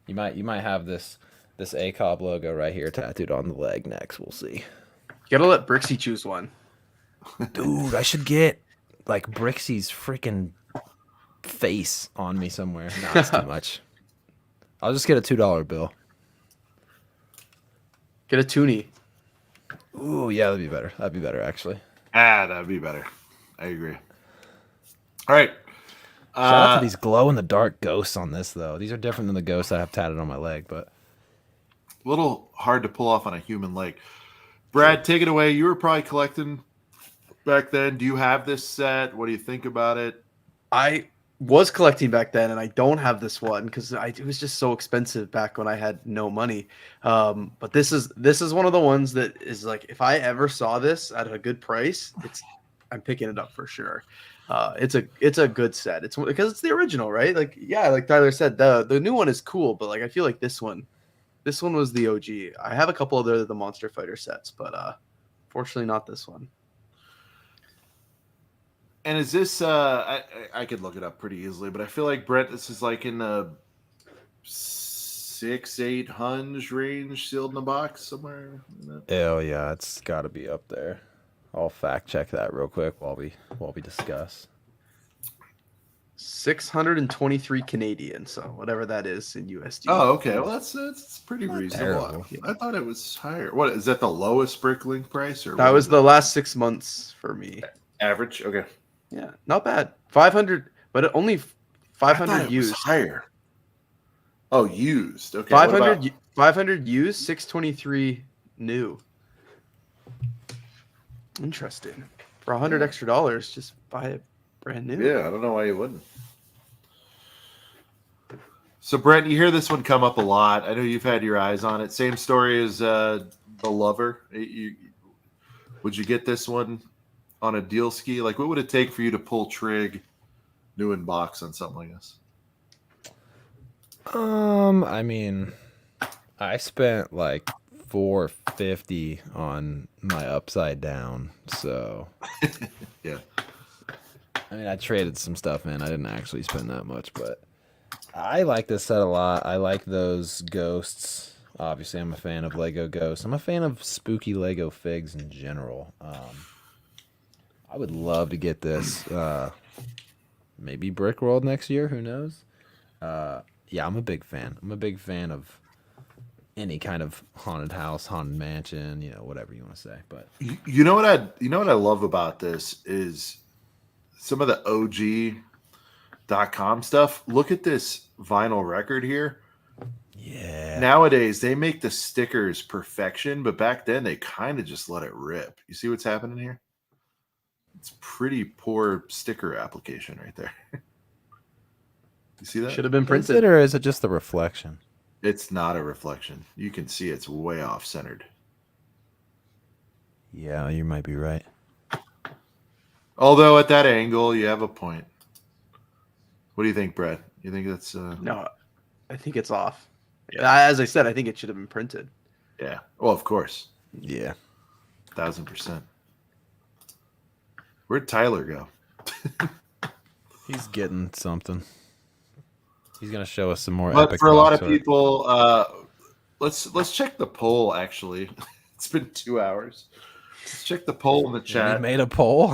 You might have this ACOB logo right here tattooed on the leg next. We'll see. You gotta let Brixie choose one. Dude, I should get like Brixie's freaking face on me somewhere. Nah, it's too much. I'll just get a $2 bill. Get a toonie. Ooh, yeah, that'd be better. That'd be better, actually. That'd be better. I agree. All right. Shout out to these glow-in-the-dark ghosts on this, though. These are different than the ghosts I have tatted on my leg, but... A little hard to pull off on a human leg. Brad, take it away. You were probably collecting back then. Do you have this set? What do you think about it? I was collecting back then, and I don't have this one because it was just so expensive back when I had no money. But this is one of the ones that is like, if I ever saw this at a good price, I'm picking it up for sure. It's a good set. It's because it's the original, right? Like, yeah, like Tyler said, the new one is cool, but like I feel like this one was the OG. I have a couple of the Monster Fighter sets, but fortunately not this one. And is this I could look it up pretty easily, but I feel like Brett, this is like in the 600-800 range, sealed in the box somewhere. Hell yeah, it's got to be up there. I'll fact check that real quick while we discuss. 623 Canadian, so whatever that is in USD. Oh, okay. Well, that's pretty reasonable. terrible. I thought it was higher. What is that? The lowest BrickLink price, or That what was is the it? last 6 months for me. Average? Okay. Yeah, not bad. 500, but only I thought 500 it was used. higher. Oh, used. Okay. what 500 about- 500 used, 623 new. Interesting. For $100 extra, just buy it brand new. Yeah, I don't know why you wouldn't. So, Brent, you hear this one come up a lot. I know you've had your eyes on it. Same story as the Lover. Would you get this one on a deal ski? Like, what would it take for you to pull trig new in box on something like this? I mean, I spent like $450 on my upside down, so Yeah. I mean, I traded some stuff in. I didn't actually spend that much, but I like this set a lot. I like those ghosts. Obviously, I'm a fan of Lego ghosts. I'm a fan of spooky Lego figs in general. I would love to get this. Maybe Brick World next year. Who knows? Yeah, I'm a big fan. I'm a big fan of any kind of haunted house, haunted mansion, whatever you want to say. But You know what I love about this is some of the OG .com stuff. Look at this vinyl record here. Yeah. Nowadays they make the stickers perfection, but back then they kind of just let it rip. You see what's happening here? It's pretty poor sticker application right there. You see that? Should have been Is printed. it, or is it just the reflection? It's not a reflection. You can see it's way off centered. Yeah, you might be right. Although at that angle, you have a point. What do you think, Brett? You think that's No, I think it's off. As I said, I think it should have been printed. yeah. Well, of course. Yeah. 1000%. Where'd Tyler go? He's getting something. He's gonna show us some more. But epic for a lot of box art. people, let's check the poll. Actually, it's been 2 hours. Let's check the poll in the We chat. made a poll.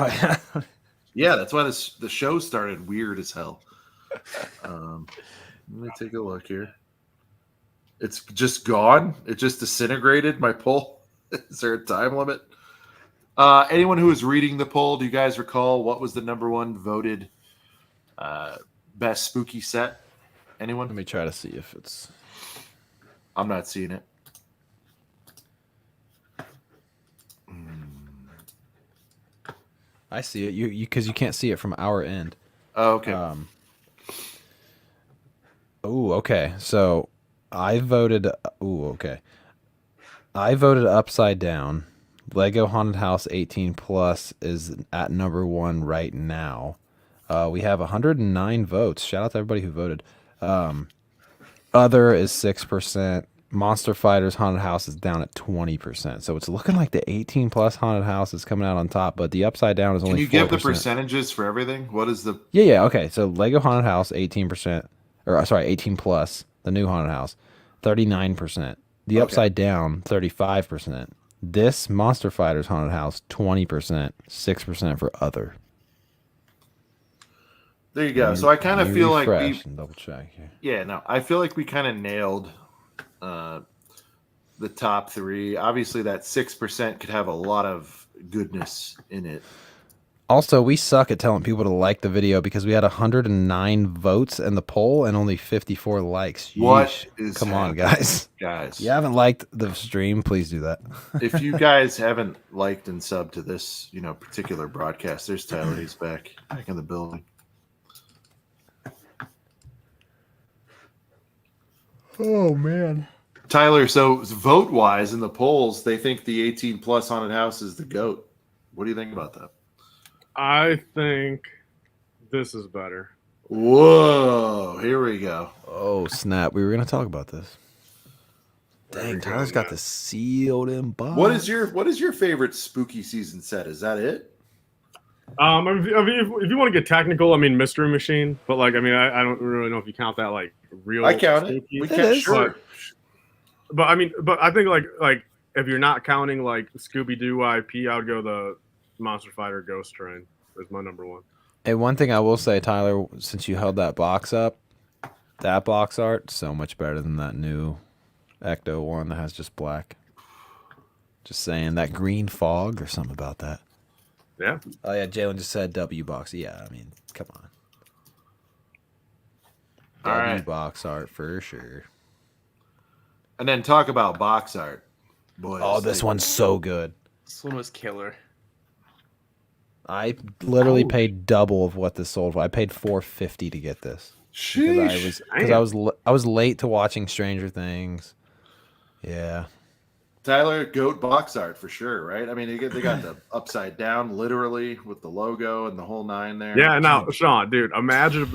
Yeah, that's why the show started weird as hell. Let me take a look here. It's just gone. It just disintegrated. My poll. Is there a time limit? Anyone who is reading the poll, do you guys recall what was the #1 voted best spooky set? Anyone? Let me try to see if it's. I'm not seeing it. I see it. You because you can't see it from our end. Oh, okay. Oh, okay. So I voted. Oh, okay. I voted Upside Down. Lego Haunted House 18 plus is at #1 right now. We have 109 votes. Shout out to everybody who voted. Other is 6%. Monster Fighters Haunted House is down at 20%. So it's looking like the 18 plus Haunted House is coming out on top, but the Upside Down is only 4%. Can you give the percentages for everything? What is the Yeah. Okay. So Lego Haunted House 18%, or sorry, 18 plus, the new Haunted House 39%. The Upside Down 35%. This Monster Fighters Haunted House 20%, 6% for other. There you go. So I kind of feel like we and double check here. Yeah, no, I feel like we kind of nailed the top 3. Obviously, that 6% could have a lot of goodness in it. Also, we suck at telling people to like the video because we had 109 votes in the poll and only 54 likes. What Yeesh. is Come on, happening, guys. Guys, You haven't liked the stream, please do that. if you guys haven't liked and subbed to this, particular broadcast, there's Tyler. He's back in the building. Oh, man. Tyler, so vote-wise in the polls, they think the 18 plus haunted house is the GOAT. What do you think about that? I think this is better. Whoa, here we go. Oh, snap. We were going to talk about this. Dang, Tyler's got this sealed in box. What is your favorite spooky season set? Is that it? If you want to get technical, Mystery Machine. But I don't really know if you count that like real. I count it. spooky. We count sure. But I think like if you're not counting like Scooby Doo IP, I would go the Monster Fighter Ghost Train as my #1. Hey, one thing I will say, Tyler, since you held that box up, that box art so much better than that new Ecto one that has just black. Just saying, that green fog or something about that. Yeah. Oh yeah, Jalen just said W box. Yeah, come on. All W right. box art for sure. And then talk about box art. Boy, Oh, this one's so good. This one was killer. I literally paid double of what this sold for. I paid $450 to get this. Sheesh. Because I was late to watching Stranger Things. Yeah. Tyler, GOAT box art for sure, right? They got the upside down, literally, with the logo and the whole 9 there. Yeah. Now, Sean, dude, imagine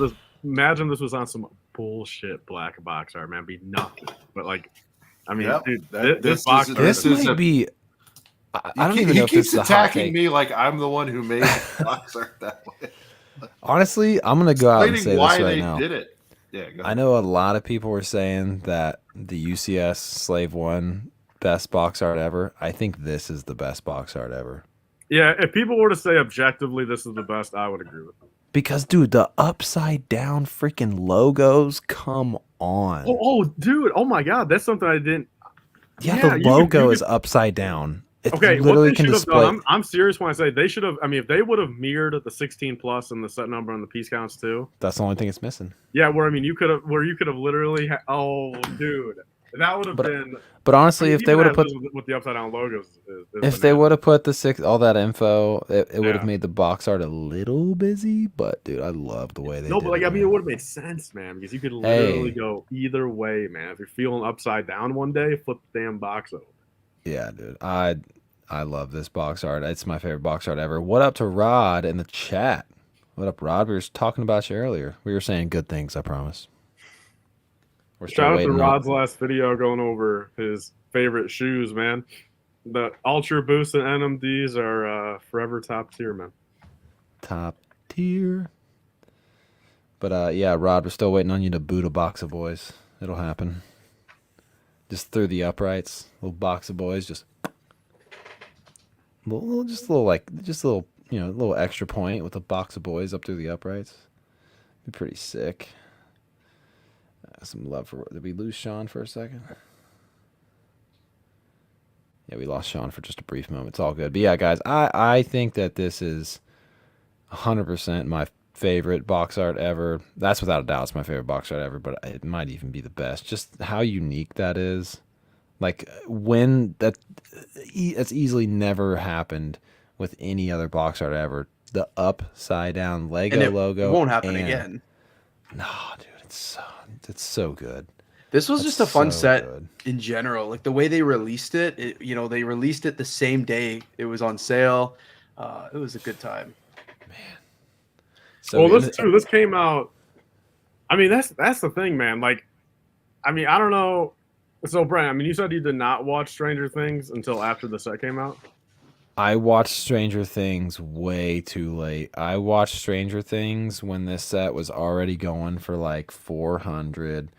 this was on some bullshit black box art, man. It'd be nothing. But Yep. dude, This box is- art This is might a- be. I don't even know if He this keeps is a hot attacking take. me like I'm the one who made the box art that way. Honestly, I'm gonna go out and Explaining say why this right they now. did it. Yeah, go I ahead. know a lot of people were saying that the UCS Slave 1 best box art ever. I think this is the best box art ever. Yeah, if people were to say objectively this is the best, I would agree with them. Because, dude, the upside down freaking logos, come on. Oh, dude! Oh my God, that's something I didn't. Yeah, Yeah, the you logo could- is upside down. It Okay, what literally they can should have display. done, I'm serious when I say they should have. I mean, if they would have mirrored the 16 plus and the set number and the piece counts too. That's the only thing it's missing. Yeah, where I mean, you could have literally. Oh, dude, that would have been. But honestly, I mean, if they even would have as put, is with the upside down logos, is if they bananas. would have put the all that info, it would have Yeah. made the box art a little busy. But dude, I love the way they No, did but like it. I mean, man. it would have made sense, man, because you could literally Hey. go either way, man. If you're feeling upside down one day, flip the damn box over. Yeah, dude. I love this box art. It's my favorite box art ever. What up to Rod in the chat? What up, Rod? We were talking about you earlier. We were saying good things, I promise. We're still Shout out to waiting Rod's last video going over his favorite shoes, man. The Ultra Boost and NMDs are forever top tier, man. top tier. But yeah, Rod, we're still waiting on you to boot a box of boys. It'll happen. Just through the uprights, little box of boys, just a little, a little extra point with a box of boys up through the uprights. Be pretty sick. Some love for. Did we lose Sean for a second? Yeah, we lost Sean for just a brief moment. It's all good. But yeah, guys, I think that this is 100% my favorite box art ever. That's without a doubt. It's my favorite box art ever, but it might even be the best. Just how unique that is. Like when that's easily never happened with any other box art ever. The upside down Lego And it logo won't happen and- again. No, dude, it's so good. This was That's just a fun so set good. in general. Like the way they released it, they released it the same day it was on sale. It was a good time. So Well, good. this came out. I mean, that's the thing, man. Like, I mean, I don't know. So, Brian, I mean, you said you did not watch Stranger Things until after the set came out. I watched Stranger Things way too late. I watched Stranger Things when this set was already going for like 400.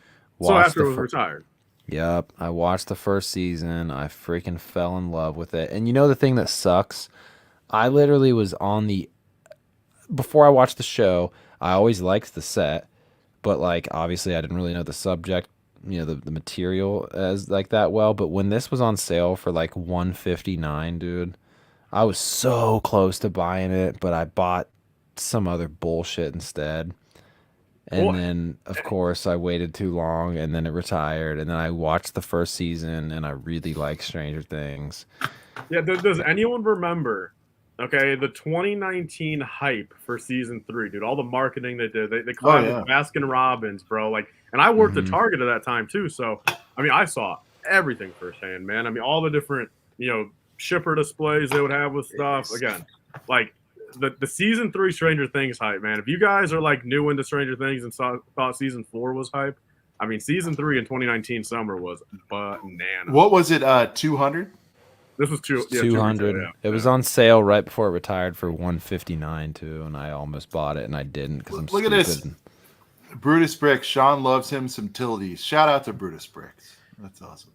So after it was retired. Yep, I watched the first season. I freaking fell in love with it. And you know the thing that sucks? I literally was on the before I watched the show, I always liked the set, but like obviously I didn't really know the subject, the material as like that well, but when this was on sale for like 159, dude, I was so close to buying it, but I bought some other bullshit instead. And then, of course, I waited too long, and then it retired. And then I watched the first season, and I really like Stranger Things. Yeah, does anyone remember, okay, the 2019 hype for season 3, dude? All the marketing they did. They called it Baskin Robbins, bro. Like, and I worked at Target at that time, too. So, I mean, I saw everything firsthand, man. I mean, all the different, shipper displays they would have with stuff. Again, like, the season 3 Stranger Things hype, man. If you guys are like new into Stranger Things and thought season 4 was hype, I mean, season 3 in 2019 summer was bananas. What was it? 200. This was 200. 200. Yeah. It was on sale right before it retired for 159 too, and I almost bought it and I didn't because I'm Look stupid. at this. Brutus Bricks. Sean loves him some Tildes. Shout out to Brutus Bricks. That's awesome.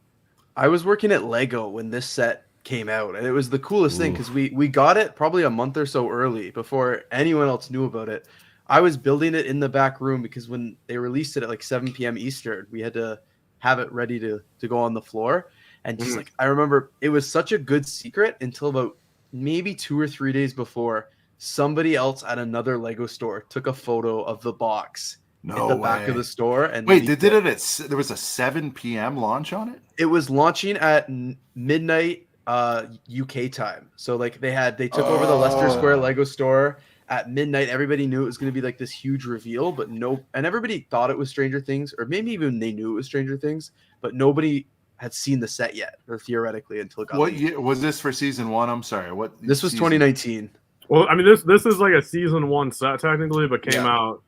I was working at Lego when this set came out, and it was the coolest thing because we got it probably a month or so early before anyone else knew about it. I was building it in the back room because when they released it at like 7 p.m. Eastern, we had to have it ready to go on the floor. And just like I remember, it was such a good secret until about maybe 2 or 3 days before somebody else at another Lego store took a photo of the box at the back of the store. And wait, they did it at there was a 7 p.m. launch on it? It was launching at midnight UK time. So like they took over the Leicester Square Lego store at midnight. Everybody knew it was going to be like this huge reveal, but and everybody thought it was Stranger Things, or maybe even they knew it was Stranger Things, but nobody had seen the set yet, or theoretically until it got What year was this for season 1? I'm sorry. What This was season? 2019. Well, I mean, this is like a season 1 set technically, but came out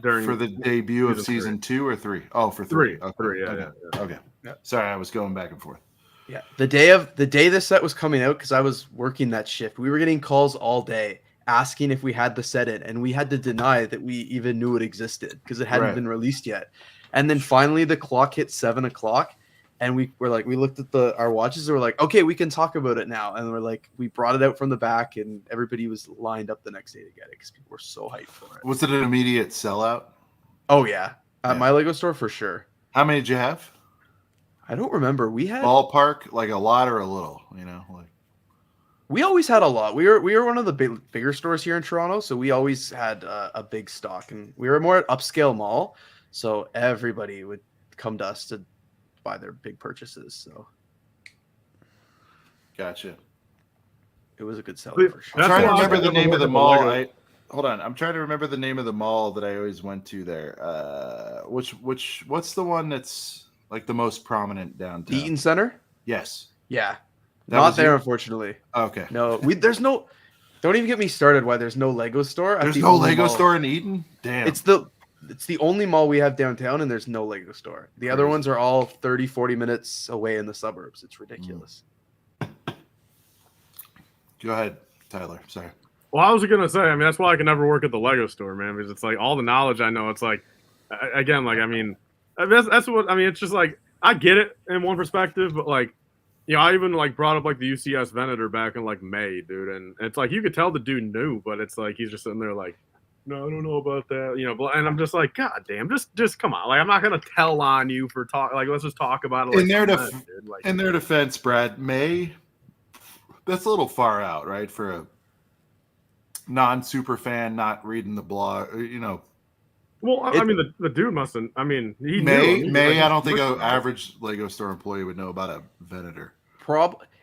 during for the debut of season 2 or 3? Oh, for 3. Okay. 3, yeah, Okay. yeah. Okay. Sorry, I was going back and forth. Yeah, the day this set was coming out, because I was working that shift, we were getting calls all day asking if we had the set in, and we had to deny that we even knew it existed because it hadn't been released yet. And then finally the clock hit 7 o'clock, and we looked at our watches and we're like, okay, we can talk about it now. And we're like, we brought it out from the back, and everybody was lined up the next day to get it because people were so hyped for it. Was it an immediate sellout? Oh yeah, at my Lego store for sure. How many did you have? I don't remember. We had Ballpark, like a lot or a little, like We always had a lot. We were one of the bigger stores here in Toronto, so we always had a big stock, and we were more at upscale mall, so everybody would come to us to buy their big purchases. So Gotcha. it was a good seller for sure. I'm trying to why I remember the never name of worked the at the mall. Lego. Hold on. I'm trying to remember the name of the mall that I always went to there. What's the one that's like the most prominent downtown? Eaton Center? Yes. Yeah. That Not was there, you? unfortunately. Okay. No, there's no. Don't even get me started. Why there's no Lego store? at There's the no only Lego mall. store in Eden? Damn. It's the only mall we have downtown, and there's no Lego store. The other Crazy. ones are all 30, 40 minutes away in the suburbs. It's ridiculous. Go ahead, Tyler. Sorry. Well, I was gonna say, I mean, that's why I can never work at the Lego store, man, because it's like all the knowledge I know. It's like, again, like I mean, that's what I mean. It's just like I get it in one perspective, but like, you know, I even like brought up like the UCS Venator back in like May, dude, and it's like you could tell the dude knew, but it's like he's just sitting there like, no, I don't know about that, you know. And I'm just like, God damn, just come on, like I'm not gonna tell on you for talk. Like let's just talk about it. Like, In their some minutes, dude. Like, in their defense, Brad, May, that's a little far out, right? For a non-super fan, not reading the blog, you know. well, I mean, the dude mustn't. I mean, he May, knew. May, Like, I don't think he's an pushing it. average Lego store employee would know about a Venator.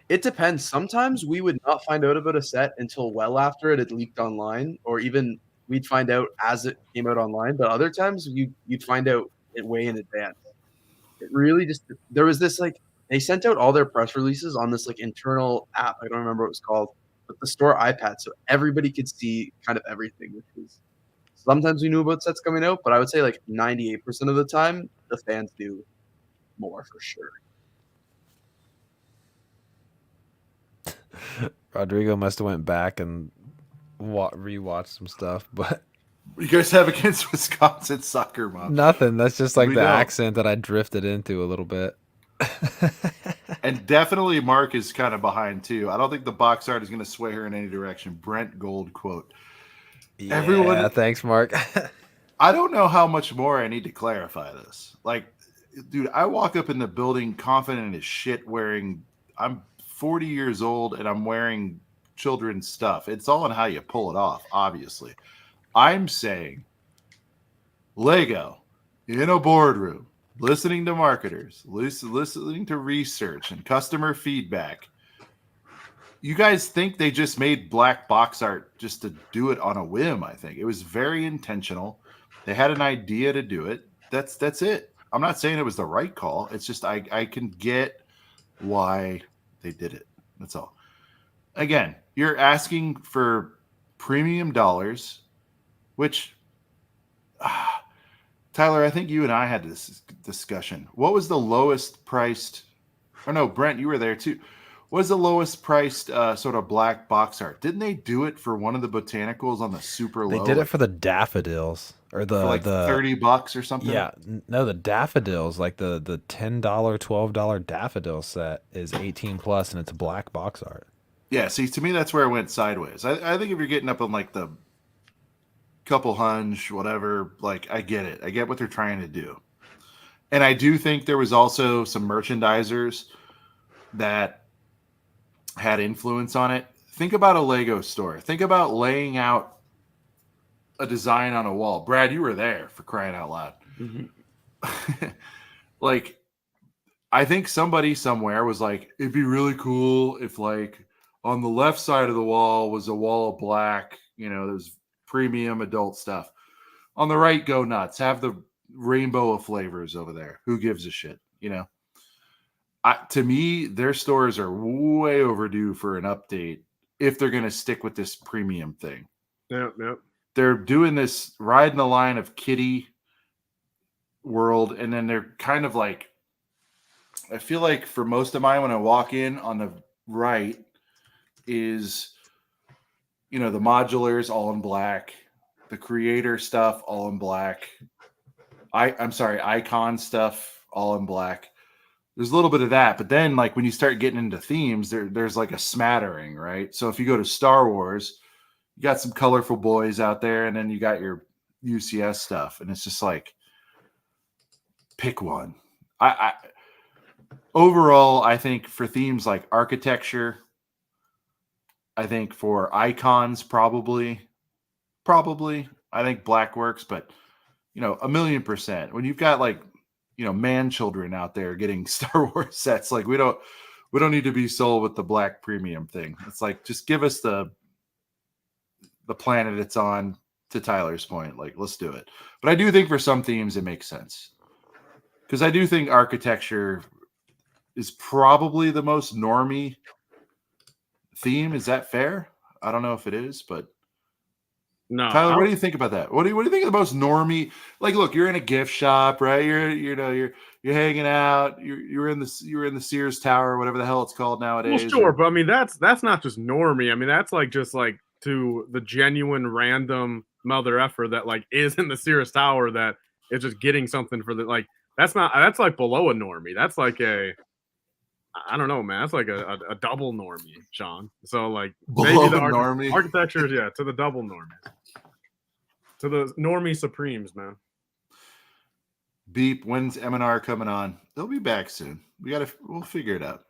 It depends. Sometimes we would not find out about a set until well after it had leaked online, or even we'd find out as it came out online. But other times you'd find out it way in advance. It really just there was this like they sent out all their press releases on this like internal app. I don't remember what it was called, but the store iPad, so everybody could see kind of everything. Which was sometimes we knew about sets coming out, but I would say like 98% of the time the fans knew more for sure. Rodrigo must have went back and rewatched some stuff, but You guys have against Wisconsin soccer, mom? nothing. That's just like We the don't. accent that I drifted into a little bit. And definitely Mark is kind of behind too. I don't think the box art is going to sway her in any direction. Brent Gold quote. Yeah, Everyone- thanks, Mark. I don't know how much more I need to clarify this. Like, dude, I walk up in the building confident as shit I'm 40 years old and I'm wearing children's stuff. It's all on how you pull it off, obviously. I'm saying Lego in a boardroom, listening to marketers, listening to research and customer feedback. You guys think they just made black box art just to do it on a whim? I think it was very intentional. They had an idea to do it. That's it. I'm not saying it was the right call. It's just I can get why they did it. That's all. Again, you're asking for premium dollars, which Tyler, I think you and I had this discussion. What was the lowest priced? Oh no, Brent, you were there too. What was the lowest priced sort of black box art? Didn't they do it for one of the botanicals on the super low? They did it for the daffodils or the for like $30 or something. Yeah, no, the daffodils, like the $10, $12 daffodil set is 18 plus, and it's black box art. Yeah. See, to me, that's where it went sideways. I think if you're getting up on like the couple hunch, whatever, like I get it. I get what they're trying to do, and I do think there was also some merchandisers that had influence on it. Think about a Lego store. Think about laying out a design on a wall. Brad, you were there, for crying out loud. Mm-hmm. Like, I think somebody somewhere was like, it'd be really cool if like on the left side of the wall was a wall of black, you know, there's premium adult stuff. On the right, go nuts. Have the rainbow of flavors over there. Who gives a shit, you know? To me, their stores are way overdue for an update if they're going to stick with this premium thing. Yeah. They're doing this riding the line of kiddie world, and then they're kind of like, I feel like for most of mine, when I walk in on the right is, you know, the modulars all in black, the creator stuff all in black. I'm sorry, icon stuff all in black. There's a little bit of that, but then like when you start getting into themes, there's like a smattering, right? So if you go to Star Wars, you got some colorful boys out there, and then you got your UCS stuff, and it's just like, pick one. I overall, I think for themes like architecture, I think for icons, probably. I think black works, but 1,000,000%. When you've got like, man children out there getting Star Wars sets, like we don't need to be sold with the black premium thing. It's like, just give us the planet it's on, to Tyler's point. Like, let's do it. But I do think for some themes it makes sense. Because I do think architecture is probably the most normie theme. Is that fair? I don't know if it is, but No, Tyler, what do you think about that? What do you think of the most normie? Like, look, you're in a gift shop, right? You're hanging out. You're in the Sears Tower, whatever the hell it's called nowadays. Well, sure, but I mean that's not just normie. I mean that's like just like to the genuine random mother effer that like is in the Sears Tower that is just getting something for the like. That's like below a normie. That's like I don't know, man. That's like a double normie, Sean. So like Below maybe the normie. architecture, yeah, to the double normie, to the normie supremes, man. Beep. When's M&R coming on? They'll be back soon. We'll figure it out.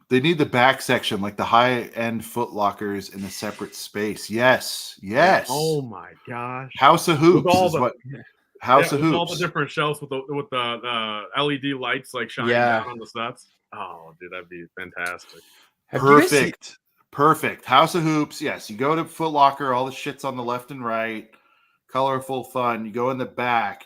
They need the back section, like the high-end Foot Lockers, in a separate space. Yes. Oh my gosh. House of Hoops With all is the- what. House of with Hoops. all the different shelves with the LED lights like shining Yeah. down on the sets. Oh, dude, that'd be fantastic. Have you guys seen- Perfect. House of Hoops. Yes, you go to Foot Locker, all the shit's on the left and right. Colorful, fun. You go in the back,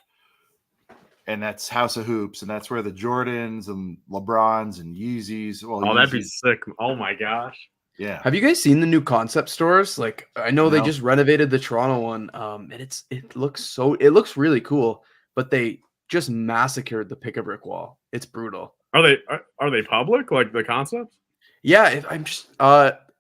and that's House of Hoops, and that's where the Jordans and LeBrons and Yeezys. Well, Oh, that'd be Yeezys, sick. Oh my gosh. yeah. Have you guys seen the new concept stores? Like, I know they No. just renovated the Toronto one, and it looks really cool, but they just massacred the pick-a-brick wall. It's brutal. Are they public? Like the concepts? Yeah, I'm just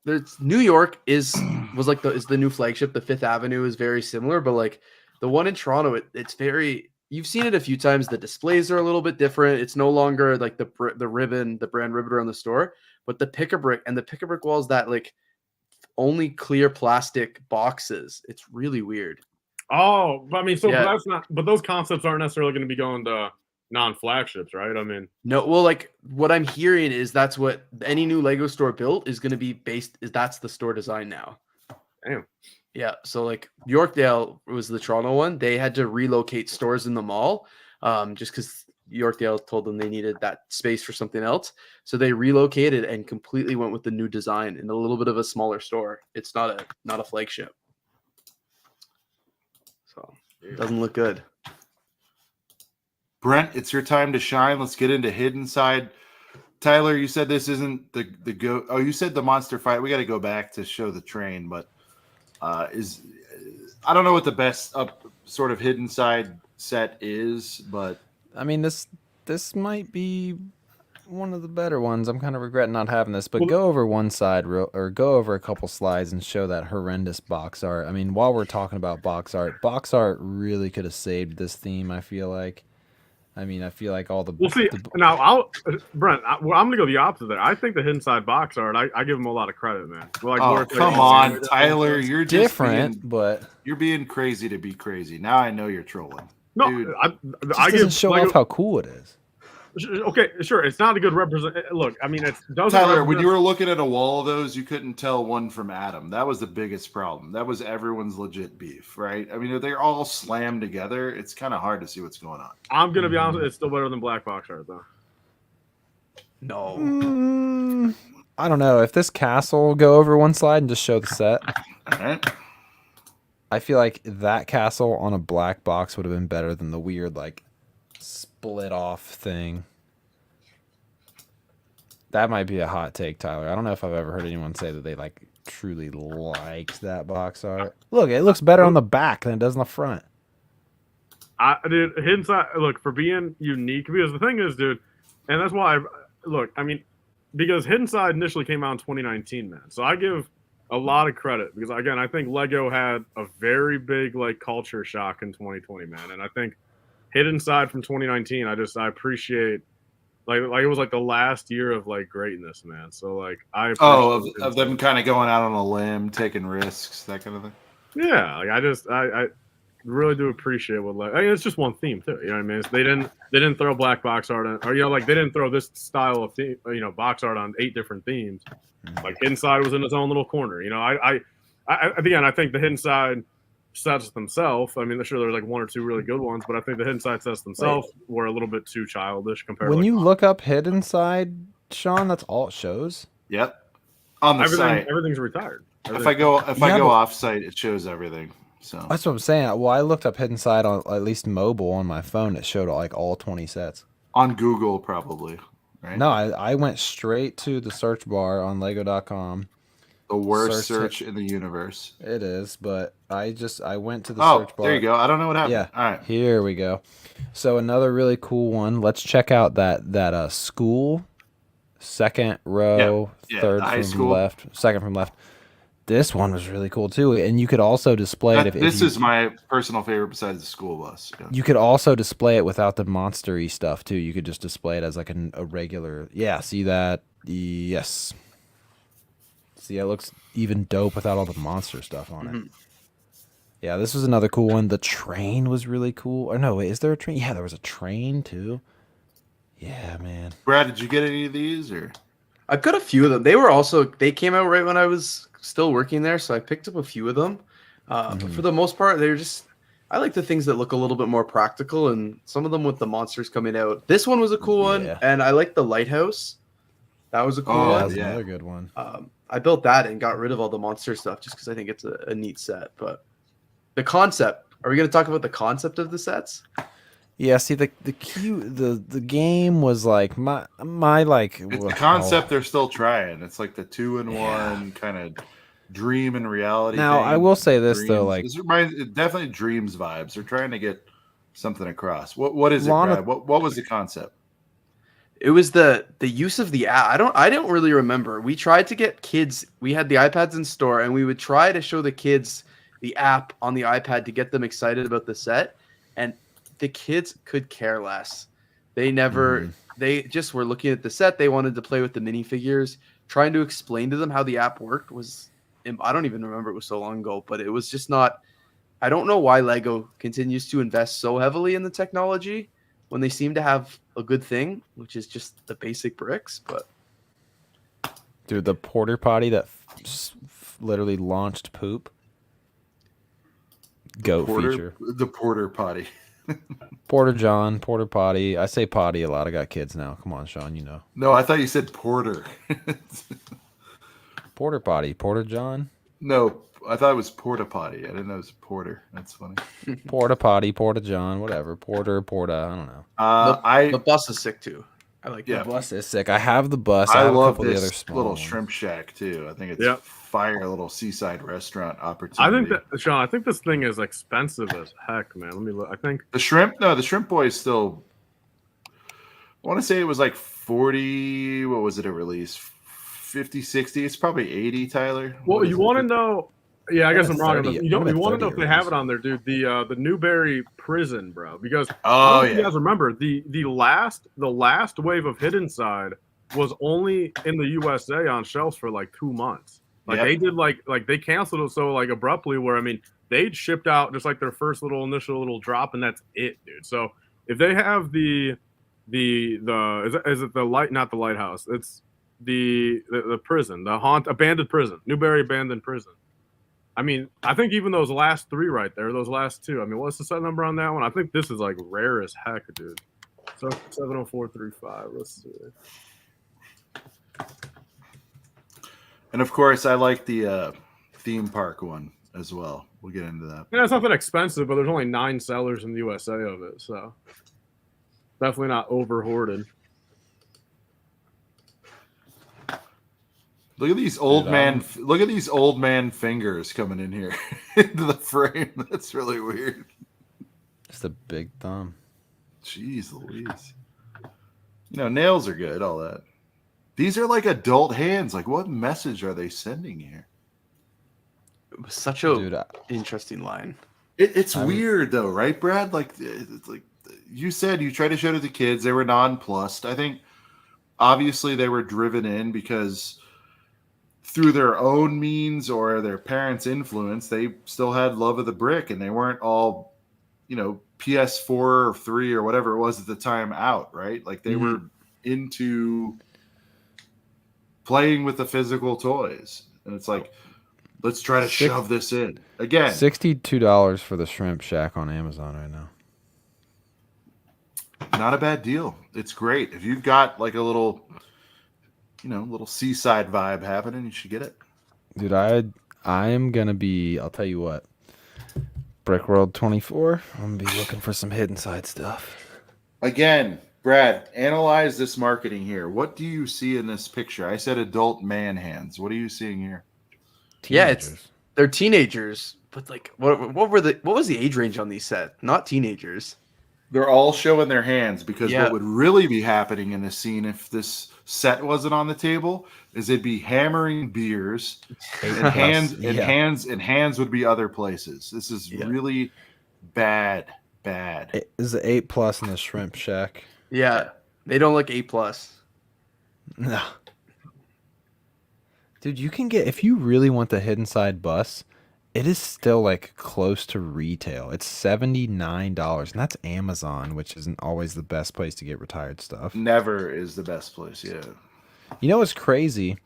there's New York is the new flagship. The Fifth Avenue is very similar, but like the one in Toronto, it's very. You've seen it a few times. The displays are a little bit different. It's no longer like the brand ribbon around the store, but the pick-a-brick walls that like only clear plastic boxes. It's really weird. Oh, but I mean, so Yeah. that's not. But those concepts aren't necessarily going to be going to non-flagships, right? I mean, No, well, like what I'm hearing is that's what any new Lego store built is going to be based. That's the store design now. damn. Yeah, so like Yorkdale was the Toronto one. They had to relocate stores in the mall, just because Yorkdale told them they needed that space for something else. So they relocated and completely went with the new design in a little bit of a smaller store. It's not a flagship, so it doesn't look good. Brent, it's your time to shine. Let's get into Hidden Side. Tyler, you said this isn't the go. Oh, you said the monster fight. We got to go back to show the train, but I don't know what the best sort of Hidden Side set is, but I mean, this might be one of the better ones. I'm kind of regretting not having this, but go over one side or go over a couple slides and show that horrendous box art. I mean, while we're talking about box art really could have saved this theme, I feel like. I mean, I feel like all the. We'll see. Now, Brent, I'm going to go the opposite there. I think the Hidden Side box art, I give them a lot of credit, man. Like, oh, come on, Tyler, you're just different, but you're being crazy to be crazy. Now I know you're trolling. No, Dude, it doesn't show off how cool it is. Okay, sure. It's not a good represent. Look, I mean, it doesn't. Tyler, when you were looking at a wall of those, you couldn't tell one from Adam. That was the biggest problem. That was everyone's legit beef, right? I mean, they're all slammed together. It's kind of hard to see what's going on. I'm gonna be honest. It's still better than black box art, though. No, I don't know if this castle go over one slide and just show the set. All right. I feel like that castle on a black box would have been better than the weird like split off thing. That might be a hot take, Tyler. I don't know if I've ever heard anyone say that they like truly liked that box art. Look, it looks better on the back than it does on the front. Dude, Hidden Side, look, for being unique, because the thing is, dude, and that's why I mean, because Hidden Side initially came out in 2019, man. So I give a lot of credit because again, I think Lego had a very big like culture shock in 2020, man. And I think Hidden Side from 2019, I appreciate like it was like the last year of like greatness, man. So like of them kind of going out on a limb, taking risks, that kind of thing. Yeah, like I really do appreciate what like it's just one theme too. You know what I mean? They didn't throw black box art on, or like they didn't throw this style of theme, box art on 8 different themes. Like Hidden Side was in its own little corner. I again, I think the Hidden Side sets themselves. I mean, sure there's like 1 or 2 really good ones, but I think the Hidden Side sets themselves were a little bit too childish compared. When to you look up Hidden Side, Sean, that's all it shows. Yep. On the site, everything's retired. If I go off site, it shows everything. So that's what I'm saying. Well, I looked up Hidden Side on at least mobile on my phone. It showed like all 20 sets. On Google, probably. Right? No, I went straight to the search bar on Lego.com. The worst search in the universe. It is, but I went to the search bar. There you go. I don't know what happened. Yeah. All right. Here we go. So another really cool one. Let's check out that school, second row, third from left, second from left. This one was really cool too, and you could also display it. This is my personal favorite besides the school bus. Yeah. You could also display it without the monster-y stuff too. You could just display it as like a regular. Yeah, see that? Yes. See, it looks even dope without all the monster stuff on it. Yeah, this was another cool one. The train was really cool. Or no, wait, is there a train? Yeah, there was a train too. Yeah, man. Brad, did you get any of these? Or I've got a few of them. They came out right when I was still working there, so I picked up a few of them. But for the most part, I like the things that look a little bit more practical, and some of them with the monsters coming out. This one was a cool one, and I like the lighthouse. That was a cool one. That's another good one. I built that and got rid of all the monster stuff just because I think it's a neat set. But the concept, are we going to talk about the concept of the sets? Yeah, see the game was like my like it's the concept they're still trying. It's like the 2-in-1 kind of dream and reality. Now thing. I will say this though, like this reminds definitely dreams vibes. They're trying to get something across. What is it, Brad? What was the concept? It was the use of the app. I don't really remember. We tried to get kids. We had the iPads in store, and we would try to show the kids the app on the iPad to get them excited about the set. And the kids could care less. They never. They just were looking at the set. They wanted to play with the minifigures. Trying to explain to them how the app worked was. I don't even remember. It was so long ago, but it was just not. I don't know why Lego continues to invest so heavily in the technology when they seem to have a good thing, which is just the basic bricks. But dude, the porter potty that literally launched poop. Feature. The porter potty. Porter John, porter potty. I say potty a lot. I got kids now. Come on, Sean, you know. No, I thought you said porter. Porter potty, Porter John. No, I thought it was porta potty. I didn't know it was porter. That's funny. Porta potty, Porta John, whatever. Porter, Porta. I don't know. The bus is sick too. I like the bus is sick. I have the bus. I have love a couple this of the other small little ones. shrimp shack too. I think it's fire little seaside restaurant opportunity. I think that Sean. I think this thing is expensive as heck, man. Let me look. I think the shrimp. No, the shrimp boy is still. I want to say it was like 40. What was it? A release 50, 60. It's probably 80. Tyler. Well, you want to know? Yeah, I guess I'm wrong. 30, You want to know if they have it on there, dude? The Newberry prison, bro. Because you guys remember the last wave of Hidden Side was only in the USA on shelves for like 2 months. Like they did like they canceled it so like abruptly. Where I mean, they'd shipped out just like their first initial little drop, and that's it, dude. So if they have the is it the light? Not the lighthouse. It's the prison, the abandoned prison, Newberry abandoned prison. I mean, I think even those last 3 right there, those last 2. I mean, what's the set number on that one? I think this is like rare as heck, dude. So 70435. Let's see. And of course, I like the theme park one as well. We'll get into that. Yeah, it's not that expensive, but there's only 9 sellers in the USA of it, so definitely not over hoarded. Look at these old man. Look at these old man fingers coming in here into the frame. That's really weird. Just a big thumb. Jeez Louise. Nails are good. All that. These are like adult hands. Like, what message are they sending here? It was such a interesting line. It's weird though, right, Brad? Like, it's like you said, you tried to show it to the kids. They were nonplussed. I think obviously they were driven in because through their own means or their parents' influence, they still had love of the brick, and they weren't all PS4 or 3 or whatever it was at the time out, right? Like they were into playing with the physical toys. And it's like, let's try to shove this in. Again, $62 for the Shrimp Shack on Amazon right now. not a bad deal. It's great. If you've got like a little seaside vibe happening, you should get it. Dude, I am going to be, I'll tell you what, Brick World 24, I'm going to be looking for some hidden side stuff. Again, Brad, analyze this marketing here. What do you see in this picture? I said adult man hands. What are you seeing here? Yeah, they're teenagers, but like, what was the age range on these sets? Not teenagers. They're all showing their hands because what would really be happening in this scene if this set wasn't on the table is they'd be hammering beers and hands would be other places. This is really bad. Is the 8+ in the Shrimp Shack? Yeah, they don't look 8+. No. Dude, you can get, if you really want the hidden side bus, it is still like close to retail. It's $79, and that's Amazon, which isn't always the best place to get retired stuff. Never is the best place, yeah. You know what's crazy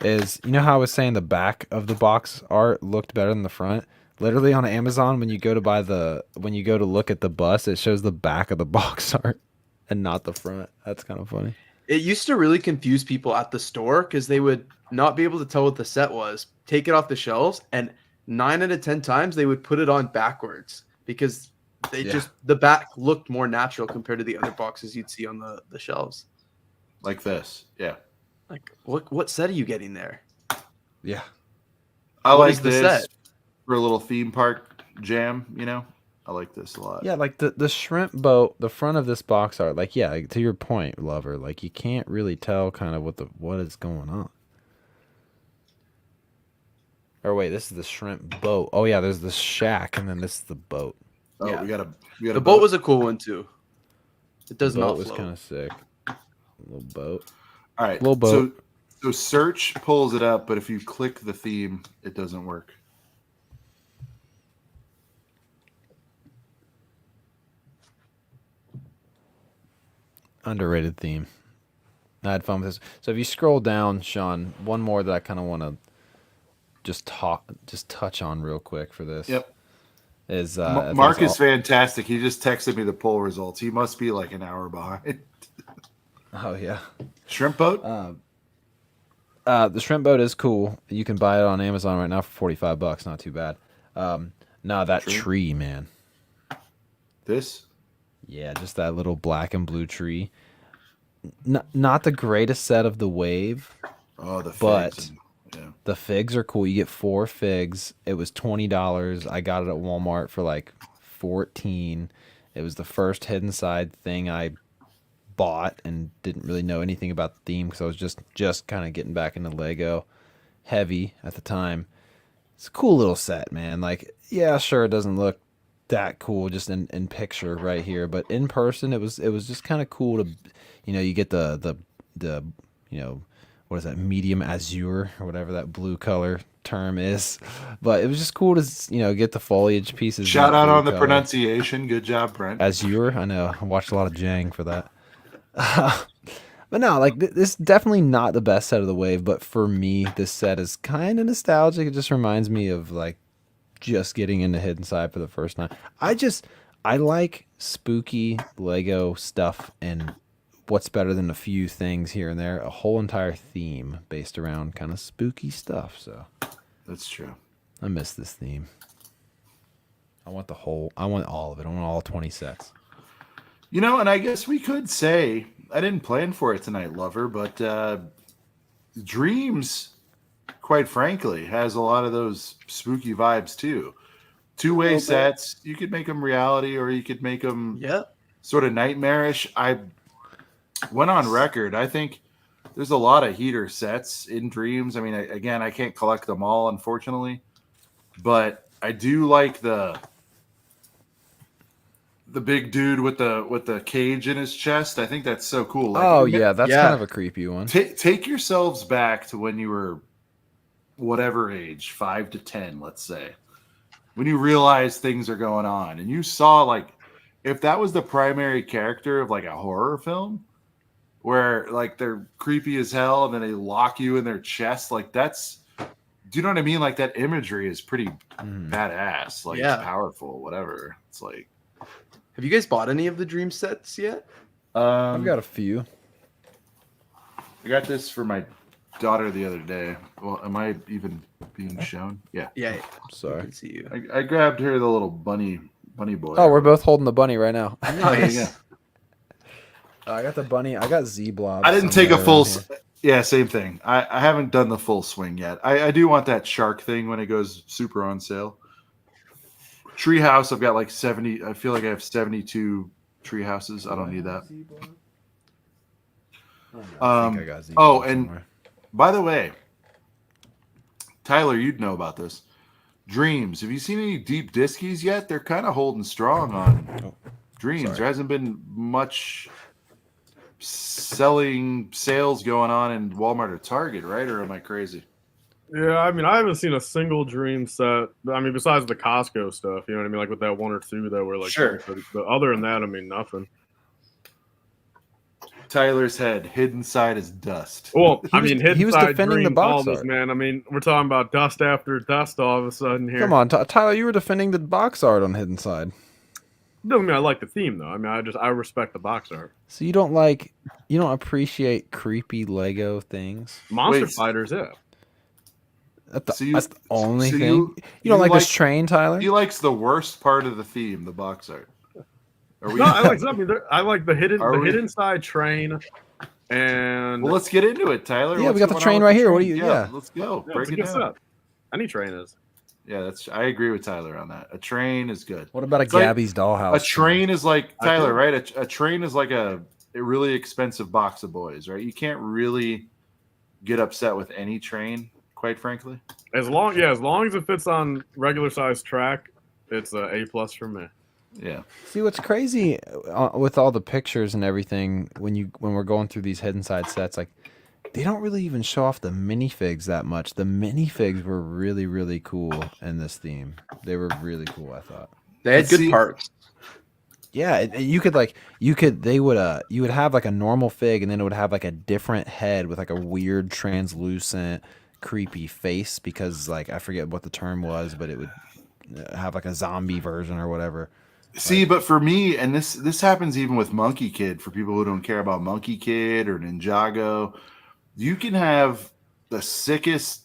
is, you know how I was saying the back of the box art looked better than the front? Literally on Amazon, when you go to look at the bus, it shows the back of the box art and not the front. That's kind of funny. It used to really confuse people at the store because they would not be able to tell what the set was, take it off the shelves, and 9 out of 10 times they would put it on backwards because the back looked more natural compared to the other boxes you'd see on the shelves. Like this, yeah. Like what set are you getting there? Yeah, I like this set for a little theme park jam. I like this a lot. Yeah, like the shrimp boat, the front of this box art. Like, yeah, like, to your point, Lover. Like, you can't really tell kind of what is going on. Or wait, this is the shrimp boat. Oh yeah, there's the shack, and then this is the boat. Oh, yeah. we got the boat was a cool one too. It does not float. Was kind of sick. Little boat. All right, little boat. So search pulls it up, but if you click the theme, it doesn't work. Underrated theme. I had fun with this. So if you scroll down, Sean, one more that I kind of want to just touch on real quick for this. Yep. Is Mark is fantastic. He just texted me the poll results. He must be like an hour behind. Oh yeah. Shrimp boat? The shrimp boat is cool. You can buy it on Amazon right now for $45. Not too bad. No, that tree, man. This? Yeah, just that little black and blue tree. Not the greatest set of the wave. Oh, the figs. But the figs are cool. You get 4 figs. It was $20. I got it at Walmart for like $14. It was the first hidden side thing I bought and didn't really know anything about the theme because I was just kind of getting back into Lego heavy at the time. It's a cool little set, man. Like, yeah, sure, it doesn't look that cool just in picture right here, but in person it was just kind of cool to, you get the what is that, medium azure or whatever that blue color term is, but it was just cool to get the foliage pieces. Shout out on the pronunciation. Good job, Brent. Azure. I know, I watched a lot of Jang for that. But no, like this is definitely not the best set of the wave, but for me this set is kind of nostalgic. It just reminds me of like just getting into hidden side for the first time. I like spooky Lego stuff, and what's better than a few things here and there? A whole entire theme based around kind of spooky stuff. So that's true. I miss this theme. I want all of it. I want all 20 sets. And I guess we could say, I didn't plan for it tonight, Lover, but Dreams, quite frankly, has a lot of those spooky vibes too. Two-way sets. You could make them reality, or you could make them sort of nightmarish. I went on record. I think there's a lot of heater sets in Dreams. I mean, again, I can't collect them all, unfortunately, but I do like the big dude with the cage in his chest. I think that's so cool. Like, that's kind of a creepy one. Take yourselves back to when you were whatever age, 5 to 10, let's say. when you realize things are going on, and you saw like if that was the primary character of like a horror film, where like they're creepy as hell and then they lock you in their chest, like that's. Do you know what I mean? Like that imagery is pretty badass. Like Yeah. it's powerful. Whatever. It's like. Have you guys bought any of the Dream sets yet? I've got a few. I got this for my daughter the other day. Well, am I even being shown? Yeah. Yeah. I Sorry. can see you. I grabbed her the little bunny boy. Oh, we're both holding the bunny right now. Nice. Yeah. I got the bunny. I got Z Blob. I didn't take a somewhere full. around here. Yeah, same thing. I haven't done the full swing yet. I do want that shark thing when it goes super on sale. Treehouse, I've got like 70. I feel like I have 72 tree houses. I don't need that. I think I got Z Oh, Blob and somewhere. by the way, Tyler, you'd know about this. Dreams. Have you seen any deep diskies yet? They're kind of holding strong on Dreams. sorry. There hasn't been much sales going on in Walmart or Target, right? Or am I crazy? Yeah, I mean, I haven't seen a single Dream set. I mean, besides the Costco stuff, you know what I mean? Like with that one or two that were like, Sure. But other than that, I mean, nothing. Tyler's head hidden side is dust. Well, He I was- mean, hidden he was side defending the Dreams, box all this, art. man. I mean, we're talking about dust after dust all of a sudden here. Come on, Tyler, you were defending the box art on Hidden Side. Doesn't mean I like the theme though. I mean, I respect the box art. So you don't appreciate creepy Lego things? Monster Wait. Fighters, yeah. That's So you- the only so thing. you- You don't you like this like- train, Tyler? He likes the worst part of the theme, the box art. Are we? No, I like something. I like the Are we- hidden side train, and Well, let's get into it, Tyler. Yeah, we What's got the going train on with right the here. What do train? you- yeah. Let's go. yeah, Break it's a it good down. set. Any train is. Yeah, I agree with Tyler on that. A train is good. What about a It's like- Gabby's Dollhouse? A train is like I Tyler, do. right? A train is like a really expensive box of boys, right? You can't really get upset with any train, quite frankly. As long as it fits on regular size track, it's a A+ for me. Yeah. See what's crazy with all the pictures and everything when we're going through these Hidden Side sets, like they don't really even show off the minifigs that much. The minifigs were really, really cool in this theme. They were really cool, I thought. They had good See- parts. Yeah, you would have like a normal fig, and then it would have like a different head with like a weird translucent creepy face, because like I forget what the term was, but it would have like a zombie version or whatever. See, but for me, and this happens even with Monkey Kid, for people who don't care about Monkey Kid or Ninjago, you can have the sickest,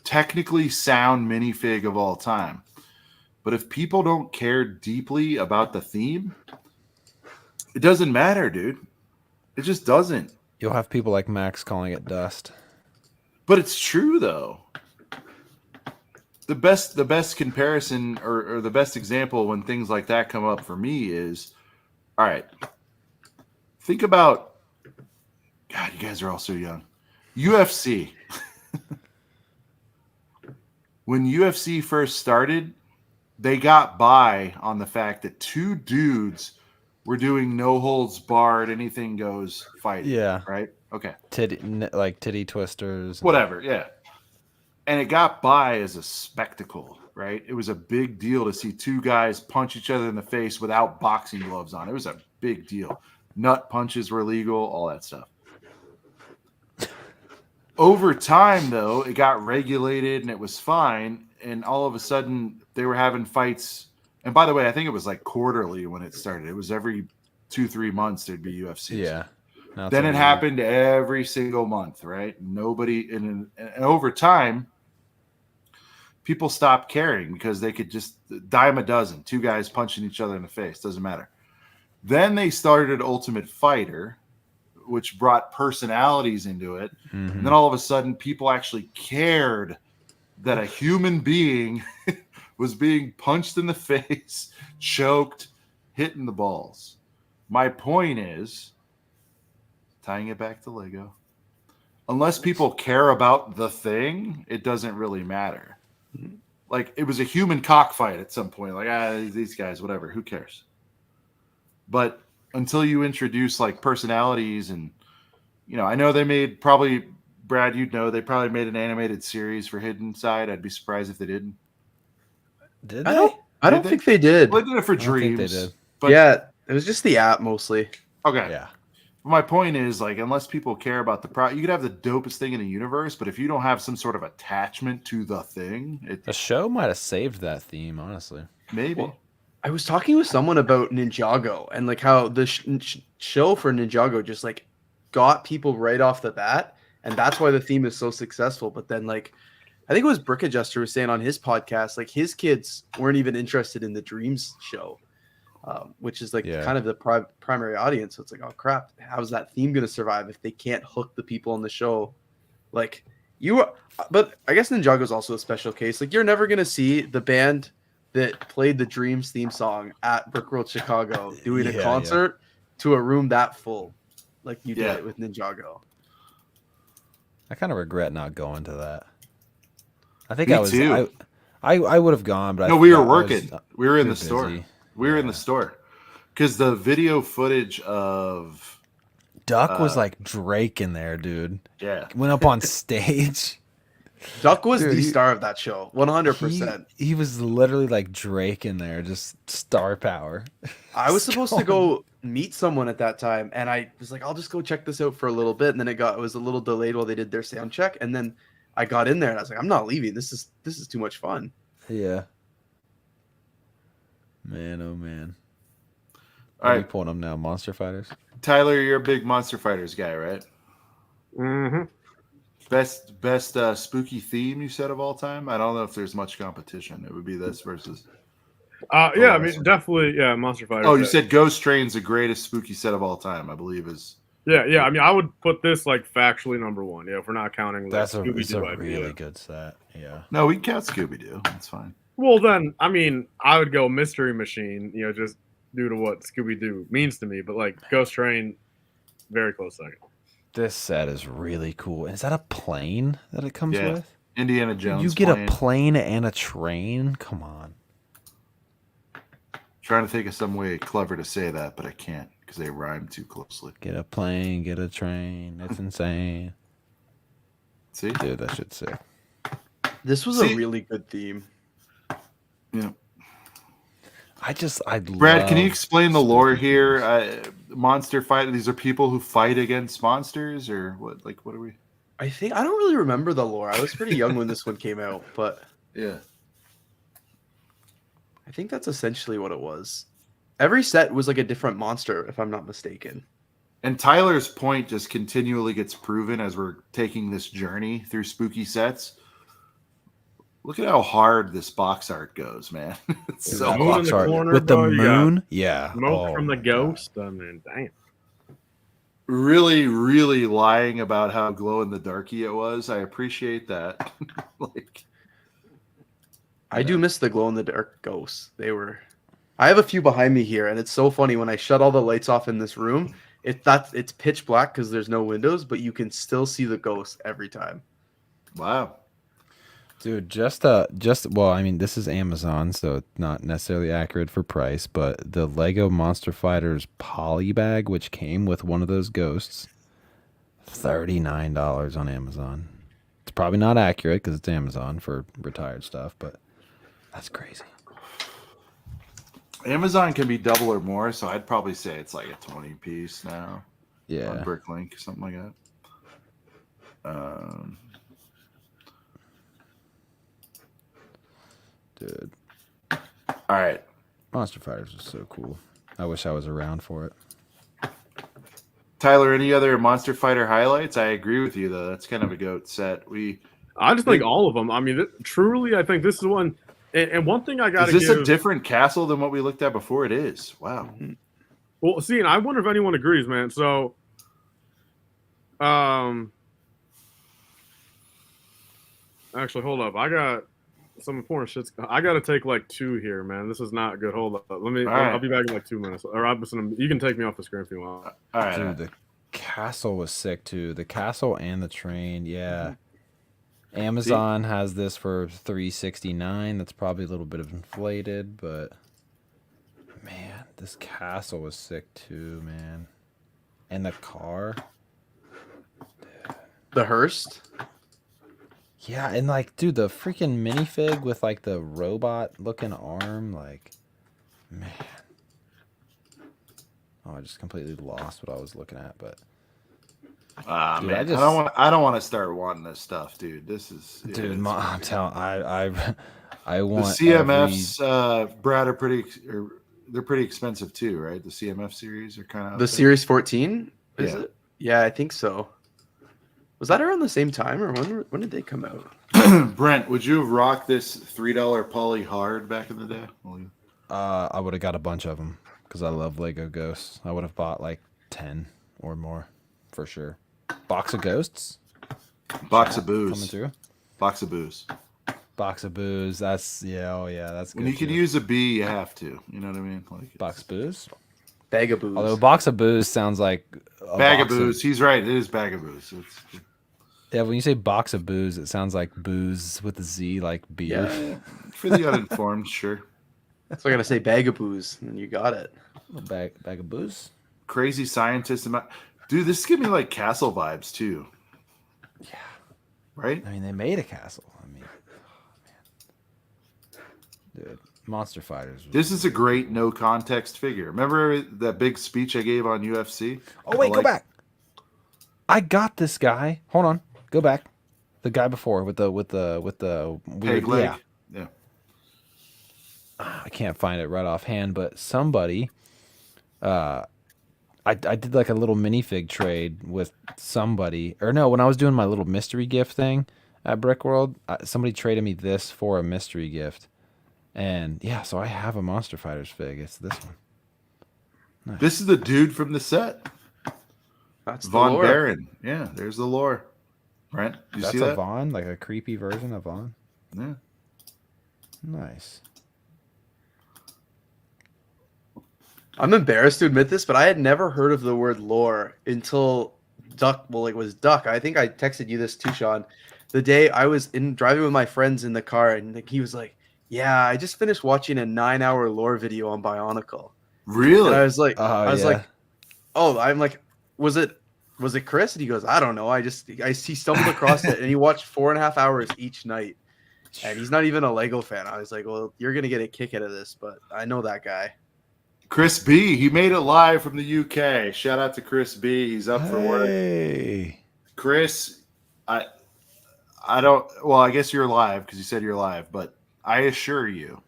technically sound minifig of all time. But if people don't care deeply about the theme, it doesn't matter, dude. It just doesn't. You'll have people like Max calling it dust. But it's true, though. The best comparison or the best example when things like that come up for me is, all right, think about, God, you guys are all so young. UFC. When UFC first started, they got by on the fact that two dudes were doing no holds barred, anything goes fighting. Yeah. Right? Okay. Titty twisters. Whatever, yeah. And it got by as a spectacle, right? It was a big deal to see two guys punch each other in the face without boxing gloves on. It was a big deal. Nut punches were legal, all that stuff. Over time, though, it got regulated and it was fine. And all of a sudden, they were having fights. And by the way, I think it was like quarterly when it started. It was every 2-3 months there'd be UFC. Yeah. Now it's Then it every- happened every single month, right? Nobody, and over time, people stopped caring because they could just dime a dozen, two guys punching each other in the face, doesn't matter. Then they started Ultimate Fighter, which brought personalities into it. Mhm. And then all of a sudden, people actually cared that a human being was being punched in the face, choked, hit in the balls. My point is, tying it back to Lego, unless people care about the thing, it doesn't really matter. Like, it was a human cockfight at some point. Like, these guys, whatever, who cares? But until you introduce, like, personalities and, you know, I know they made probably, Brad, you'd know, they probably made an animated series for Hidden Side. I'd be surprised if they didn't. Did I they? don't. I don't they? think they did. Well, they did it for I don't think Dreams. they did. But Yeah, it was just the app mostly. okay. Yeah. My point is, like, unless people care about the product, you could have the dopest thing in the universe, but if you don't have some sort of attachment to the thing, The show might have saved that theme, honestly. maybe. Well, I was talking with someone about Ninjago and like how the show for Ninjago just like got people right off the bat, and that's why the theme is so successful. But then, like, I think it was Brick Adjuster was saying on his podcast, like his kids weren't even interested in the Dreams show, which is like kind of the primary audience. So it's like, oh crap, how's that theme going to survive if they can't hook the people on the show? Like but I guess Ninjago is also a special case. Like you're never going to see the band that played the Dreams theme song at Brickworld Chicago doing a concert to a room that full, like you did it with Ninjago. I kind of regret not going to that. I think Me I was. too. I would have gone, but No, we were working. We were in the store. busy. We were in the store because the video footage of Duck was like Drake in there, dude. Yeah. Went up on stage. Duck was the star of that show, 100%. He was literally like Drake in there, just star power. I was supposed to go meet someone at that time, and I was like, I'll just go check this out for a little bit, and then it was a little delayed while they did their sound check, and then I got in there, and I was like, I'm not leaving. This is too much fun. Yeah. Man, oh man. All right, pulling them now. Monster Fighters. Tyler, you're a big Monster Fighters guy, right? Mm-hmm. Best spooky theme you said of all time. I don't know if there's much competition. It would be this versus. Yeah, I mean, definitely, yeah, Monster Fighters. Oh, you said Ghost Train's the greatest spooky set of all time. I believe is. Yeah. I mean, I would put this like factually number one. Yeah, if we're not counting. Like, That's a Scooby-Doo really good set. Yeah. No, we can count Scooby Doo. That's fine. Well, then, I mean, I would go Mystery Machine. Just due to what Scooby Doo means to me. But like Ghost Train, very close second. This set is really cool. Is that a plane that it comes with? Indiana Jones. You get a plane and a train? Come on. Trying to think of some way clever to say that, but I can't because they rhyme too closely. Get a plane, get a train. It's insane. See? Dude, that shit's sick. This was a really good theme. Yeah. Brad, can you explain the lore here? Monster fight. These are people who fight against monsters, or what? Like, what are we? I don't really remember the lore. I was pretty young when this one came out, but yeah, I think that's essentially what it was. Every set was like a different monster, if I'm not mistaken. And Tyler's point just continually gets proven as we're taking this journey through spooky sets. Look at how hard this box art goes, man. It's so moon in the corner, with the bro, moon. Yeah. Smoke from the ghost. I mean, damn. really, really lying about how glow in the darky it was. I appreciate that. I do miss the glow in the dark ghosts. I have a few behind me here, and it's so funny when I shut all the lights off in this room. It's pitch black because there's no windows, but you can still see the ghosts every time. Wow. Dude, well, I mean, this is Amazon, so it's not necessarily accurate for price, but the Lego Monster Fighters poly bag, which came with one of those ghosts, $39 on Amazon. It's probably not accurate because it's Amazon for retired stuff, but that's crazy. Amazon can be double or more, so I'd probably say it's like a 20 piece now. Yeah. On BrickLink, something like that. Dude. All right. Monster Fighters is so cool. I wish I was around for it. Tyler, any other Monster Fighter highlights? I agree with you, though. That's kind of a GOAT set. I just think all of them. I mean, truly, I think this is one. And one thing I got to give. Is this a different castle than what we looked at before? It is. Wow. Well, see, and I wonder if anyone agrees, man. So, actually, hold up. I got some important shit. I got to take like 2 here, man. This is not good. Hold up. I'll be back in like 2 minutes. Or you can take me off the screen if you want. All right. Dude, the castle was sick too. The castle and the train, yeah. Amazon has this for $369. That's probably a little bit of inflated, but man, this castle was sick too, man. And the car. The Hearst? Yeah, and like, dude, the freaking minifig with like the robot looking arm, like, man. Oh, I just completely lost what I was looking at, but Ah, dude, man, I don't want to start wanting this stuff, dude. This is dude, it's I'm weird. telling, I The want CMFs, Brad, are they're pretty expensive too, right? The CMF series are kind of The up there. Series 14, is Yeah. it? Yeah, I think so. Was that around the same time, or when did they come out? Brent, would you have rocked this $3 poly hard back in the day? I would have got a bunch of them because I love Lego Ghosts. I would have bought like 10 or more for sure. Box of Ghosts? Box of Coming booze. through. Box of booze. Box of booze. That's that's good. When you could too. use a B, you have to. You know what I mean? Like Box of booze. Bag of booze. Although box of booze sounds like a bag of box booze. He's right. It is bag of booze. Yeah, when you say box of booze, it sounds like booze with a Z, like beer. Yeah. For the uninformed, sure. So I gotta say bag of booze, and you got it. A bag of booze. Crazy scientist. Dude, this is giving me like Castle vibes too. Yeah. Right? I mean, they made a castle. I mean, oh, man. Dude, Monster Fighters. This is a great no context figure. Remember that big speech I gave on UFC? Oh wait, go back. I got this guy. Hold on. Go back. The guy before with the weird Peg leg. Yeah. Yeah. I can't find it right offhand, but somebody I did like a little minifig trade with somebody, or no, when I was doing my little mystery gift thing at Brick World, somebody traded me this for a mystery gift, and yeah, so I have a Monster Fighters fig. It's this one. Nice. This is the dude from the set. That's Von the lore. Baron. Yeah, there's the lore. Right? You That's see a that? Vaughn, like a creepy version of Vaughn. Yeah. Nice. I'm embarrassed to admit this, but I had never heard of the word lore until Duck. Well, it was Duck. I think I texted you this too, Sean. The day I was driving with my friends in the car, and he was like, "Yeah, I just finished watching a 9-hour lore video on Bionicle." Really? And I was like, Yeah. "Oh, I'm like, was it Chris?" And he goes, "I don't know. He stumbled across it, and he watched 4.5 hours each night." And he's not even a Lego fan. I was like, "Well, you're gonna get a kick out of this," but I know that guy. Chris B. He made it live from the UK. Shout out to Chris B. He's up for work. Hey. Chris, I don't. Well, I guess you're live because you said you're live, but I assure you,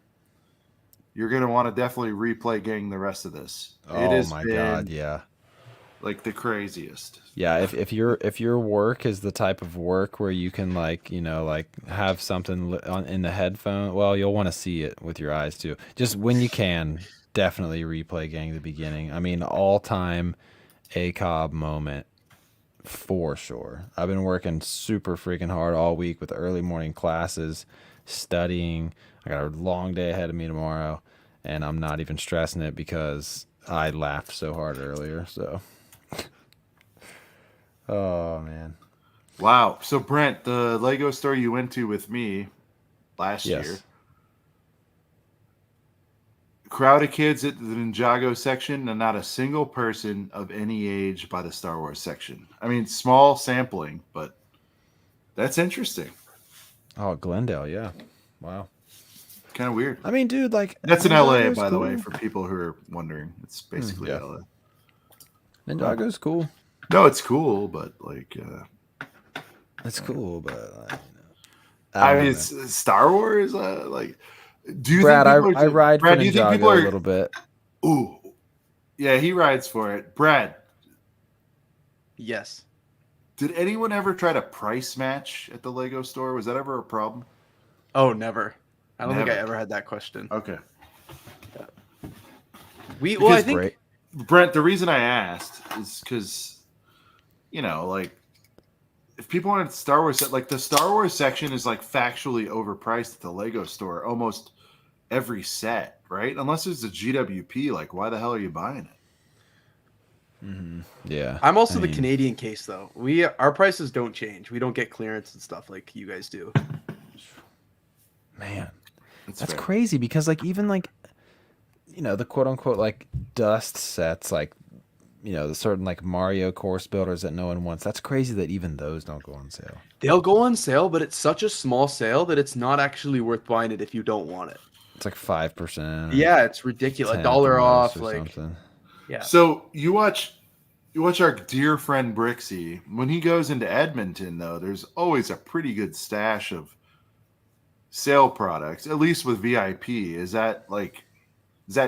you're gonna want to definitely replay Gang the rest of this. Oh my god, yeah. Like the craziest. Yeah, if your work is the type of work where you can like have something in the headphone, well, you'll want to see it with your eyes too. Just when you can, definitely replay Gang the beginning. I mean, all time ACOB moment for sure. I've been working super freaking hard all week with early morning classes, studying. I got a long day ahead of me tomorrow, and I'm not even stressing it because I laughed so hard earlier. So. Oh man! Wow. So Brent, the Lego store you went to with me last year, crowd of kids at the Ninjago section, and not a single person of any age by the Star Wars section. I mean, small sampling, but that's interesting. Oh, Glendale, yeah. Wow. Kind of weird. I mean, dude, like that's in LA, by the cool. way, for people who are wondering. It's basically LA. Ninjago's cool. No, it's cool, but like, it's cool, but I mean, it's Star Wars. Like, do you Brad? think I ride Brad, for do you think Ninjago people are a little bit. Ooh, yeah, he rides for it. Brad, Yes. did anyone ever try to price match at the Lego store? Was that ever a problem? Oh, never. I don't think I Never. ever had that question. Okay. I think Great. Brent, the reason I asked is because, like, if people wanted Star Wars, like the Star Wars section is like factually overpriced at the Lego store, almost every set, right? Unless it's a GWP, like why the hell are you buying it? Mm-hmm. Yeah. I'm also the Canadian case though. Our prices don't change. We don't get clearance and stuff like you guys do. Man, that's fair. crazy because like even like the quote unquote like dust sets, like the certain like Mario course builders that no one wants. That's crazy that even those don't go on sale. They'll go on sale, but it's such a small sale that it's not actually worth buying it if you don't want it. It's like 5%. Yeah, it's ridiculous. $10 $1 off, or like something. yeah. So you watch our dear friend Brixie. When he goes into Edmonton, though, there's always a pretty good stash of sale products, at least with VIP. Is that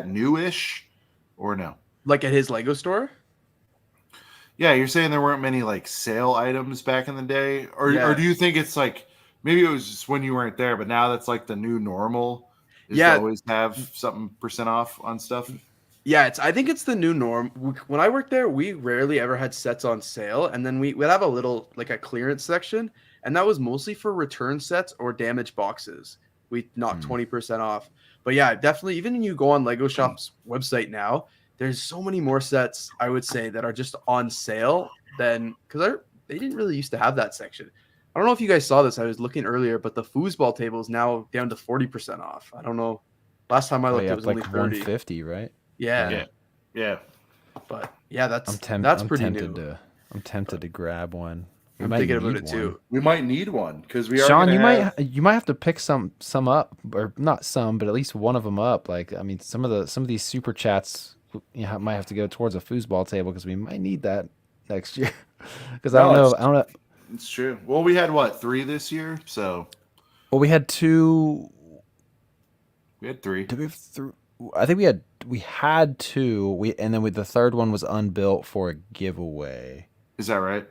newish or no? Like at his Lego store? Yeah, you're saying there weren't many like sale items back in the day, or Yeah. do you think it's like maybe it was just when you weren't there, but now that's like the new normal? Is Yeah. to always have something % off on stuff. Yeah, I think it's the new norm. When I worked there, we rarely ever had sets on sale, and then we'd have a little like a clearance section, and that was mostly for return sets or damaged boxes. We knocked 20% off. But yeah, definitely. Even when you go on Lego Shop's website now, there's so many more sets I would say that are just on sale than because they didn't really used to have that section. I don't know if you guys saw this. I was looking earlier, but the foosball table is now down to 40% off. I don't know. Last time I looked, it was like only 30. 150, right? Yeah. Yeah. But yeah, that's I'm pretty tempted new. I'm tempted to grab one. We I'm might thinking about need it too. We might need one because we are. Sean, gonna you might have to pick some up, or not some, but at least one of them up. Like, I mean, some of these super chats, might have to go towards a foosball table because we might need that next year. Because I don't know. It's true. Well, we had 3 this year, so. Well, we had 2. We had 3. Did we have 3? I think we had 2. And then the third one was unbuilt for a giveaway. Is that right?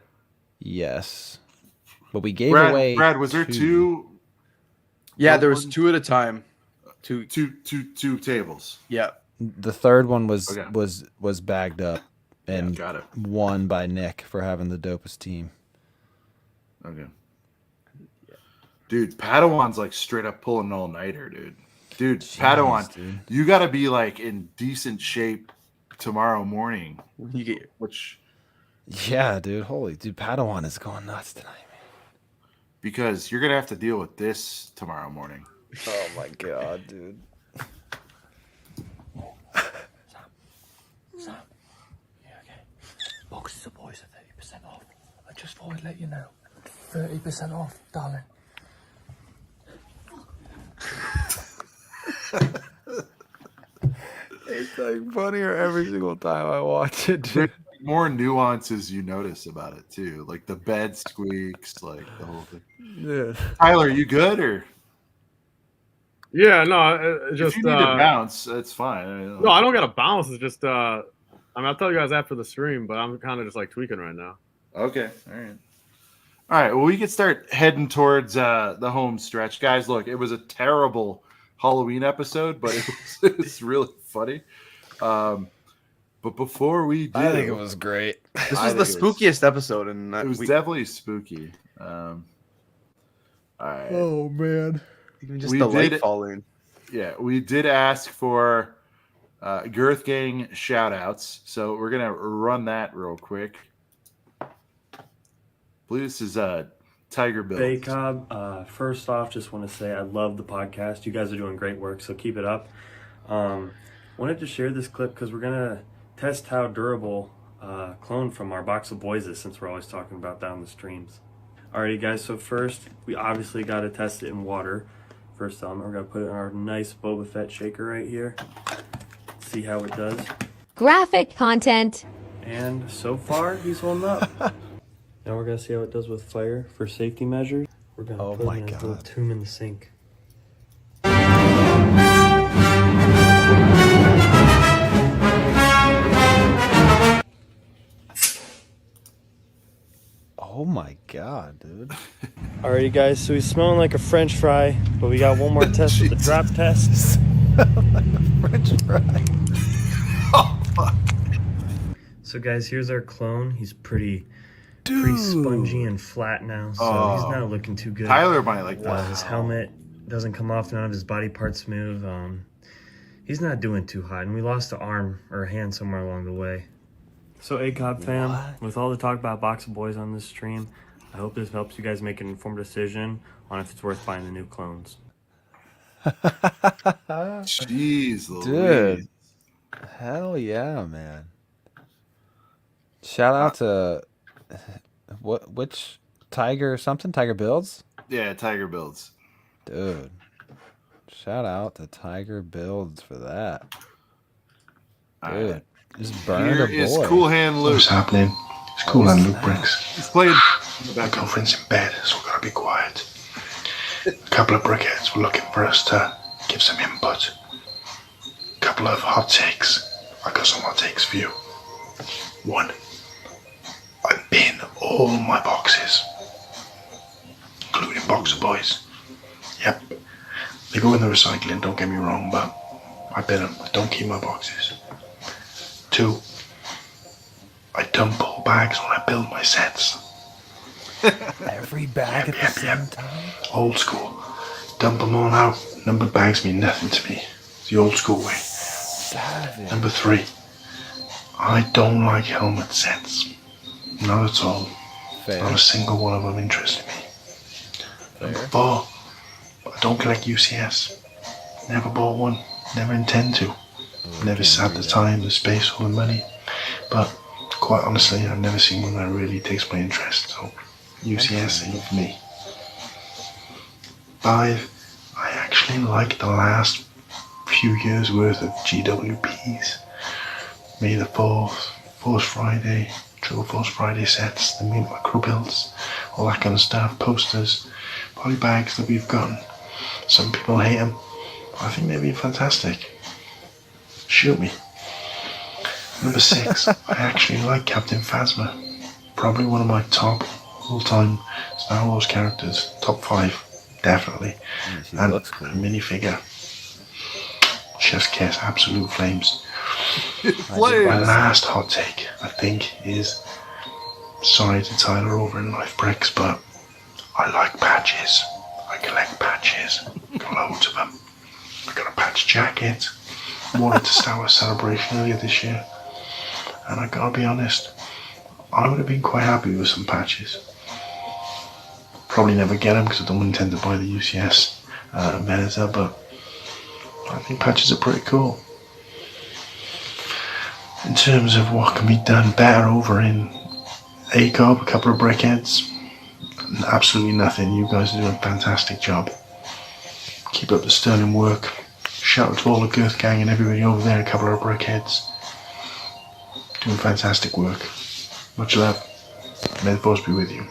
Yes, but we gave away. Brad, was there 2? Yeah, there was 2 at a time. Two tables. Yeah. The third one was Okay. was bagged up and Got it. won by Nick for having the dopest team. Okay. Dude, Padawan's like straight up pulling an all-nighter, dude. Jeez, Padawan, dude. you got to be like in decent shape tomorrow morning. Which Yeah, dude. Padawan is going nuts tonight, man. because you're gonna have to deal with this tomorrow morning. Oh my god, dude. Sam. Yeah, okay. Boxes of boys are 30% off. I just thought I'd let you know. 30% off, darling. It's like funnier every single time I watch it, dude. More nuances you notice about it too, like the bed squeaks, like the whole thing. Yeah. Tyler, you good or? Yeah, no, If just you need to bounce, that's fine. no, I don't got to bounce. It's just I mean, I'll tell you guys after the stream, but I'm kind of just like tweaking right now. Okay, all right. Well, we can start heading towards the home stretch, guys. Look, it was a terrible Halloween episode, but it was really funny. But before we do, I think it was great. This was the spookiest episode, and It was definitely spooky. All right. Oh man. even just we the light did- falling. Yeah, we did ask for Girth Gang shout outs, so we're gonna run that real quick. I believe this is Tiger Bill. Hey Cobb, first off, just want to say I love the podcast. You guys are doing great work, so keep it up. Wanted to share this clip because we're gonna test how durable clone from our box of boys is, since we're always talking about that on the streams. Alrighty guys, so first we obviously got to test it in water. First element, we're gonna put it in our nice Boba Fett shaker right here. See how it does. Graphic content. And so far, he's holding up. Now we're gonna see how it does with fire for safety measures. We're gonna put it in a little tomb in the sink. Oh my god, dude. Alrighty guys, so he's smelling like a French fry, but we got one more test with the drop test. French fry. So guys, here's our clone. He's pretty spongy and flat now, so he's not looking too good. Tyler might like that. His helmet doesn't come off, none of his body parts move. He's not doing too hot, and we lost an arm or a hand somewhere along the way. So ACOB fam, with all the talk about Box of Boys on this stream, I hope this helps you guys make an informed decision on if it's worth buying the new clones. Jeez, Dude. Hell yeah, man. Shout out to which Tiger something? Tiger Builds? Yeah, Tiger Builds. Dude. Shout out to Tiger Builds for that. Dude. Right. Just burned Here a is boy. Cool Hand Luke. What's happening? It's Cool Hand Luke Bricks. He's playing. My girlfriend's in bed, so we've got to be quiet. A couple of brickheads were looking for us to give some input. A couple of hot takes. I got some hot takes for you. One, I bin all my boxes, including Boxer Boys. Yep, they go in the recycling, don't get me wrong, but I bin them. I don't keep my boxes. Two, I dump all bags when I build my sets. Every bag at the same time? Old school. Dump them all out. Numbered bags mean nothing to me. It's the old school way. Savage. Number three, I don't like helmet sets. Not at all. Fair. Not a single one of them interested me. Number four, I don't collect UCS. Never bought one. Never intend to. Never had the time, the space, or the money. But quite honestly, I've never seen one that really takes my interest. So UCS ain't for me. 5, I actually like the last few years worth of GWPs. May the 4th, Force Friday, Triple Force Friday sets, the Meat Macro builds, all that kind of stuff, posters, poly bags that we've gotten. Some people hate them. I think they've been fantastic. Shoot me. Number 6, I actually like Captain Phasma. Probably one of my top all-time Star Wars characters. Top 5, definitely. And looks cool. a minifigure. Chef's kiss, absolute flames. My last hot take, I think, is sorry to Tyler over in Life Bricks, but I like patches. I collect patches. Got loads of them. I got a patch jacket. Wanted to start a celebration earlier this year. And I gotta be honest, I would have been quite happy with some patches. Probably never get them because I don't intend to buy the UCS Venator, but I think patches are pretty cool. In terms of what can be done better over in ACOB, a couple of brickheads, absolutely nothing. You guys are doing a fantastic job. Keep up the sterling work. Shout out to all the Girth Gang and everybody over there, a couple of brickheads. Doing fantastic work. Much love. May the force be with you.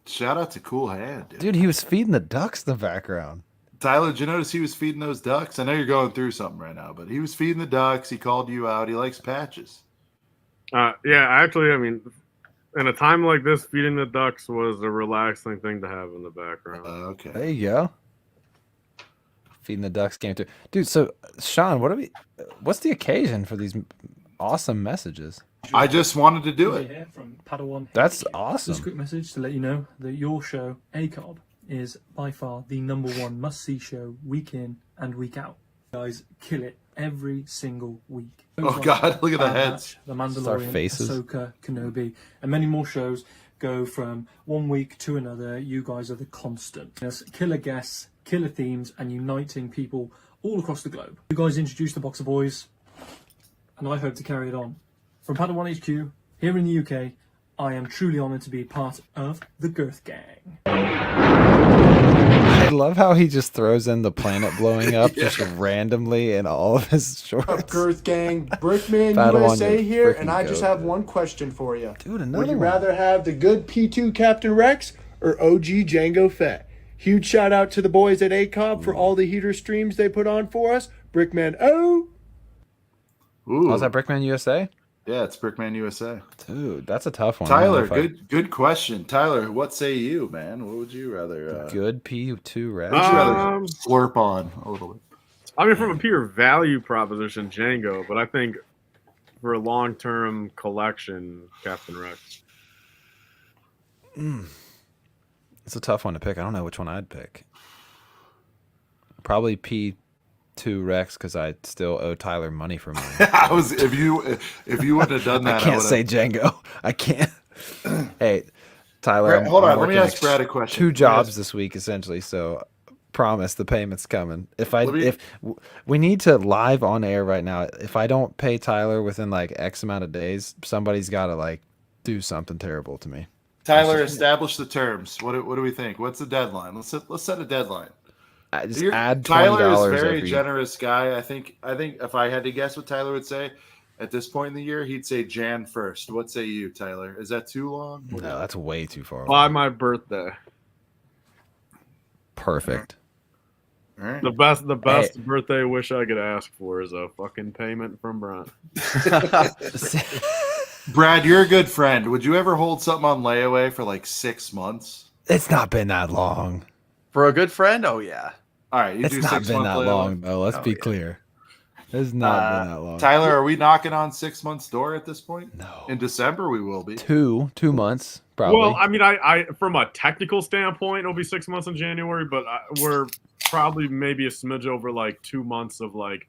Shout out to Cool Hand, dude. Dude, he was feeding the ducks in the background. Tyler, did you notice he was feeding those ducks? I know you're going through something right now, but he was feeding the ducks. He called you out. He likes patches. Yeah, actually, I mean, in a time like this, feeding the ducks was a relaxing thing to have in the background. Okay. There you go. Feeding the ducks game too. Dude, so Sean, what's the occasion for these awesome messages? I just wanted to do it. Here from Padawan. That's Just a awesome. quick message to let you know that your show, ACOB, is by far the #1 must-see show week in and week out. You guys kill it every single week. Oh, God, look at the Bad heads. Batch, The It's our Mandalorian, faces. Ahsoka, Kenobi, and many more shows go from one week to another. You guys are the constant. Yes, killer guests, killer themes, and uniting people all across the globe. You guys introduced the Boxer Boys, and I hope to carry it on. From Padawan HQ, here in the UK, I am truly honoured to be part of the Girth Gang. I love how he just throws in the planet blowing up just randomly in all of his shorts. Up, Girth Gang, Brickman Padawan, USA you here, freaking and I just goat, have dude. one question for you. Dude, another Would you one. rather have the good P2 Captain Rex or OG Django Fett? Huge shout out to the boys at ACOB for all the heater streams they put on for us. Brickman, oh! Ooh. Was that Brickman USA? Yeah, it's Brickman USA. Dude, that's a tough one. I don't know Tyler, if good question. Tyler, what say you, man? What would you rather? Good P2 red. What would you rather slurp on a little bit? I mean, from a pure value proposition, Django, but I think for a long-term collection, Captain Rex. It's a tough one to pick. I don't know which one I'd pick. Probably P2 Rex because I still owe Tyler money for mine. If you wouldn't have done that, I can't say Django. I can't. Hey, Tyler. Hold on. I'm Let me working ask Brad a question. Two jobs this week, essentially. So promise the payment's coming. If we need to live on air right now, if I don't pay Tyler within like X amount of days, somebody's got to like do something terrible to me. Tyler, establish the terms. What do we think? What's the deadline? Let's set a deadline. Just add $20 Tyler is a very every... generous guy. I think if I had to guess what Tyler would say at this point in the year, he'd say Jan 1st. What say you, Tyler? Is that too long? No, that's way too far. By my birthday. Perfect. All right. The best birthday wish I could ask for is a fucking payment from Brent. Brad, you're a good friend. Would you ever hold something on layaway for like 6 months? It's not been that long. For a good friend? Oh, yeah. All right. It's not been that long, though. Let's be clear. It's not been that long. Tyler, are we knocking on 6 months' door at this point? No. In December, we will be. 2 months, probably. Well, I mean, I from a technical standpoint, it'll be 6 months in January, but we're probably maybe a smidge over like 2 months of like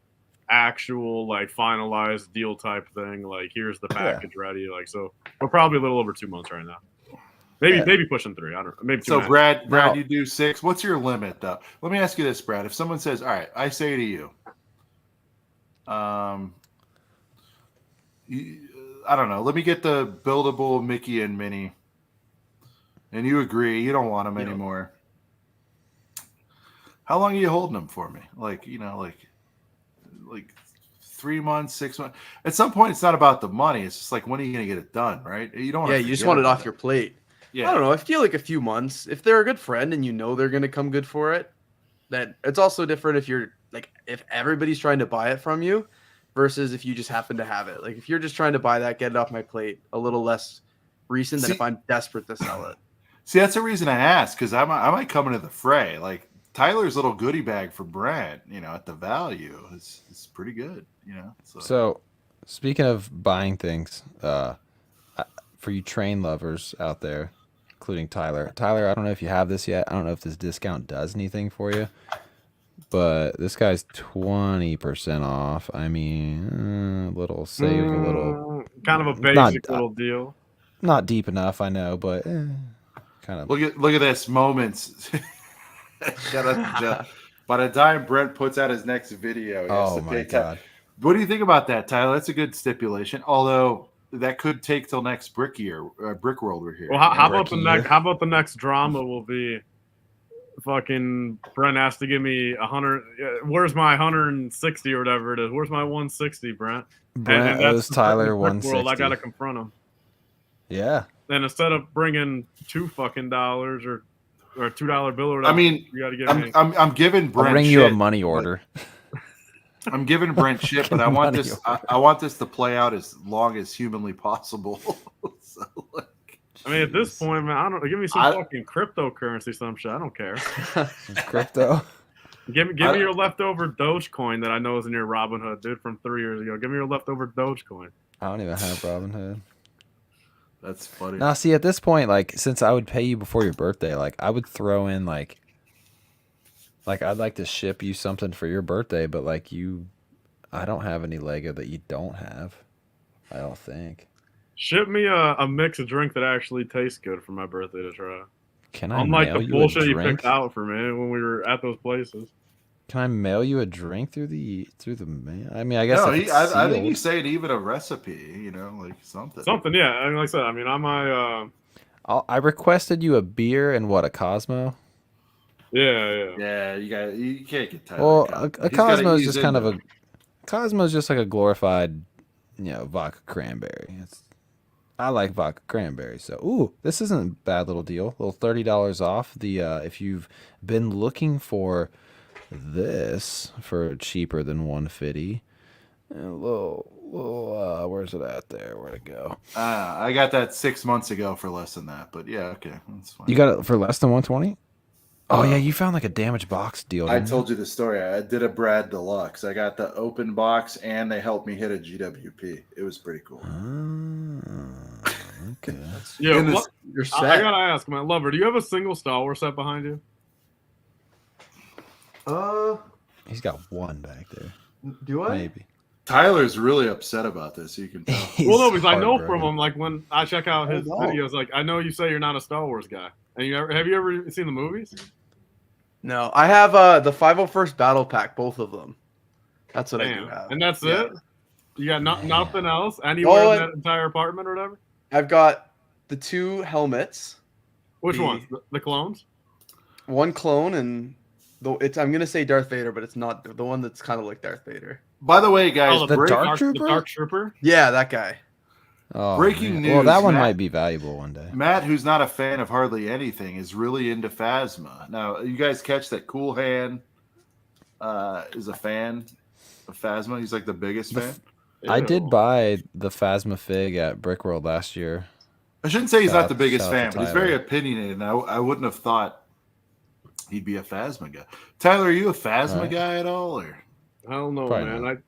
actual like finalized deal type thing. Like, here's the package ready. Like, so we're probably a little over 2 months right now. Maybe pushing 3. I don't know. Maybe 2. So Brad, you do 6. What's your limit, though? Let me ask you this, Brad. If someone says, "All right," I say to you, I don't know. Let me get the buildable Mickey and Minnie, and you agree you don't want them anymore. How long are you holding them for me? Like 3 months, 6 months. At some point, it's not about the money. It's just like, when are you going to get it done, right? You don't. Yeah, you just want it off your plate. Yeah. I don't know. I feel like a few months. If they're a good friend and you know they're going to come good for it, then it's also different if you're like, if everybody's trying to buy it from you versus if you just happen to have it. Like, if you're just trying to buy that, get it off my plate, a little less recent than if I'm desperate to sell it. See, that's the reason I asked, because I might come into the fray. Like, Tyler's little goodie bag for Brad, at the value is pretty good, So, speaking of buying things, for you train lovers out there, including Tyler, I don't know if you have this yet. I don't know if this discount does anything for you, but this guy's 20% off. I mean, a little save, a little kind of a basic little deal. Not deep enough, I know, but kind of. Look at this moments. By the time Brent puts out his next video, oh my god! What do you think about that, Tyler? That's a good stipulation. Although that could take till next Brick World we're here. Well, how about the next drama will be fucking Brent has to give me 100. Where's my 160 or whatever it is? Where's my 160, Brent? Brent owes Tyler 160. World, I gotta confront him. Yeah. And instead of bringing $2 or a $2 bill or whatever, I mean, you gotta give me. I'm giving Brent. I'll bring you a money order. I'm giving Brent shit, but I want this. I want this to play out as long as humanly possible. So, I mean, at this point, man, I don't give me some fucking cryptocurrency, some shit. I don't care. Crypto. Give me your leftover Dogecoin that I know is in your Robinhood, dude, from 3 years ago. Give me your leftover Dogecoin. I don't even have Robinhood. That's funny. Now, see, at this point, like, since I would pay you before your birthday, like, I would throw in like I'd like to ship you something for your birthday, but like I don't have any Lego that you don't have. I don't think. Ship me a mixed drink that actually tastes good for my birthday to try. Can I Unlike mail the you bullshit a you drink? picked out for me when we were at those places. Can I mail you a drink through the mail? I mean, I guess no. I think he's saying even a recipe, like something. Something, yeah. I mean, like I said, I mean, on my. I requested you a beer and what, a Cosmo? Yeah. You can't get tired. Well, a Cosmo is just kind of Cosmo's just like a glorified, vodka cranberry. I like vodka cranberry. So, this isn't a bad little deal. A little $30 off. If you've been looking for this for cheaper than $150, a little where's it at there? Where'd it go? I got that 6 months ago for less than that, but yeah, okay, that's fine. You got it for less than $120? Oh yeah, you found like a damaged box deal. I told you the story. I did a Brad Deluxe. I got the open box, and they helped me hit a GWP. It was pretty cool. Okay. Yeah, you're set. I gotta ask, my lover, do you have a single Star Wars set behind you? He's got one back there. Do I? Maybe. Tyler's really upset about this. You can tell. Well, no, because I know from him. Like when I check out his videos, like I know you say you're not a Star Wars guy, and have you ever seen the movies? No, I have the 501st Battle Pack, both of them. That's what I do Damn. have. And that's Yeah. it? You got nothing else anywhere in that entire apartment or whatever? I've got the 2 helmets. Which ones? The clones? One clone and I'm gonna say Darth Vader, but it's not the one that's kind of like Darth Vader. By the way, guys, the Dark Trooper? The Dark Trooper? Yeah, that guy. Oh, breaking man. news. Well, that one Matt, might be valuable one day. Matt, who's not a fan of hardly anything, is really into Phasma. Now, you guys catch that Cool Hand is a fan of Phasma. He's like the biggest fan. I did buy the Phasma fig at Brickworld last year. I shouldn't say he's not the biggest shout out fan, to but he's Tyler. very opinionated, and I wouldn't have thought he'd be a Phasma guy. Tyler, are you a Phasma guy at all? Or I don't know, Probably man.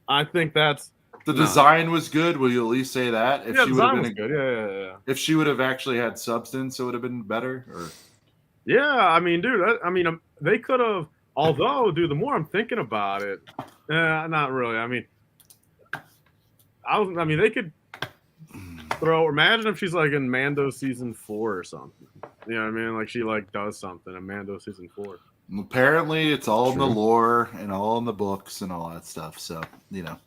I think that's the design was good. Will you at least say that? If yeah, she would have design been was good. Yeah. if she would have actually had substance, it would have been better. Or Yeah, I mean, dude, they could have. Although, dude, the more I'm thinking about it, not really. I mean, they could throw. Imagine if she's like in Mando season 4 or something. You know what I mean? Like she like does something in Mando season 4. apparently, it's all in the lore and all in the books and all that stuff. So you know,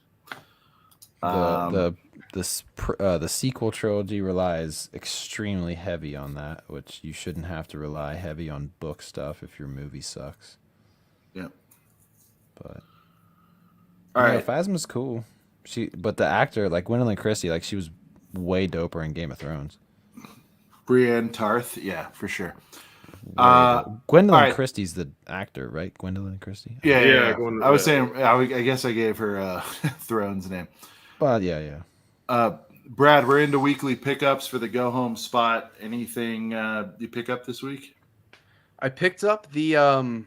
The sequel trilogy relies extremely heavy on that, which you shouldn't have to rely heavy on book stuff if your movie sucks. yeah. But All right. Phasma's cool. But the actor, like Gwendolyn Christie, like she was way doper in Game of Thrones. Brienne Tarth, yeah, for sure. Gwendolyn all right. Christie's the actor, right? Gwendolyn Christie. Yeah. Gwendolyn, I was saying, I guess I gave her Thrones name. But yeah. Brad, we're into weekly pickups for the go home spot. Anything you pick up this week? I picked up the I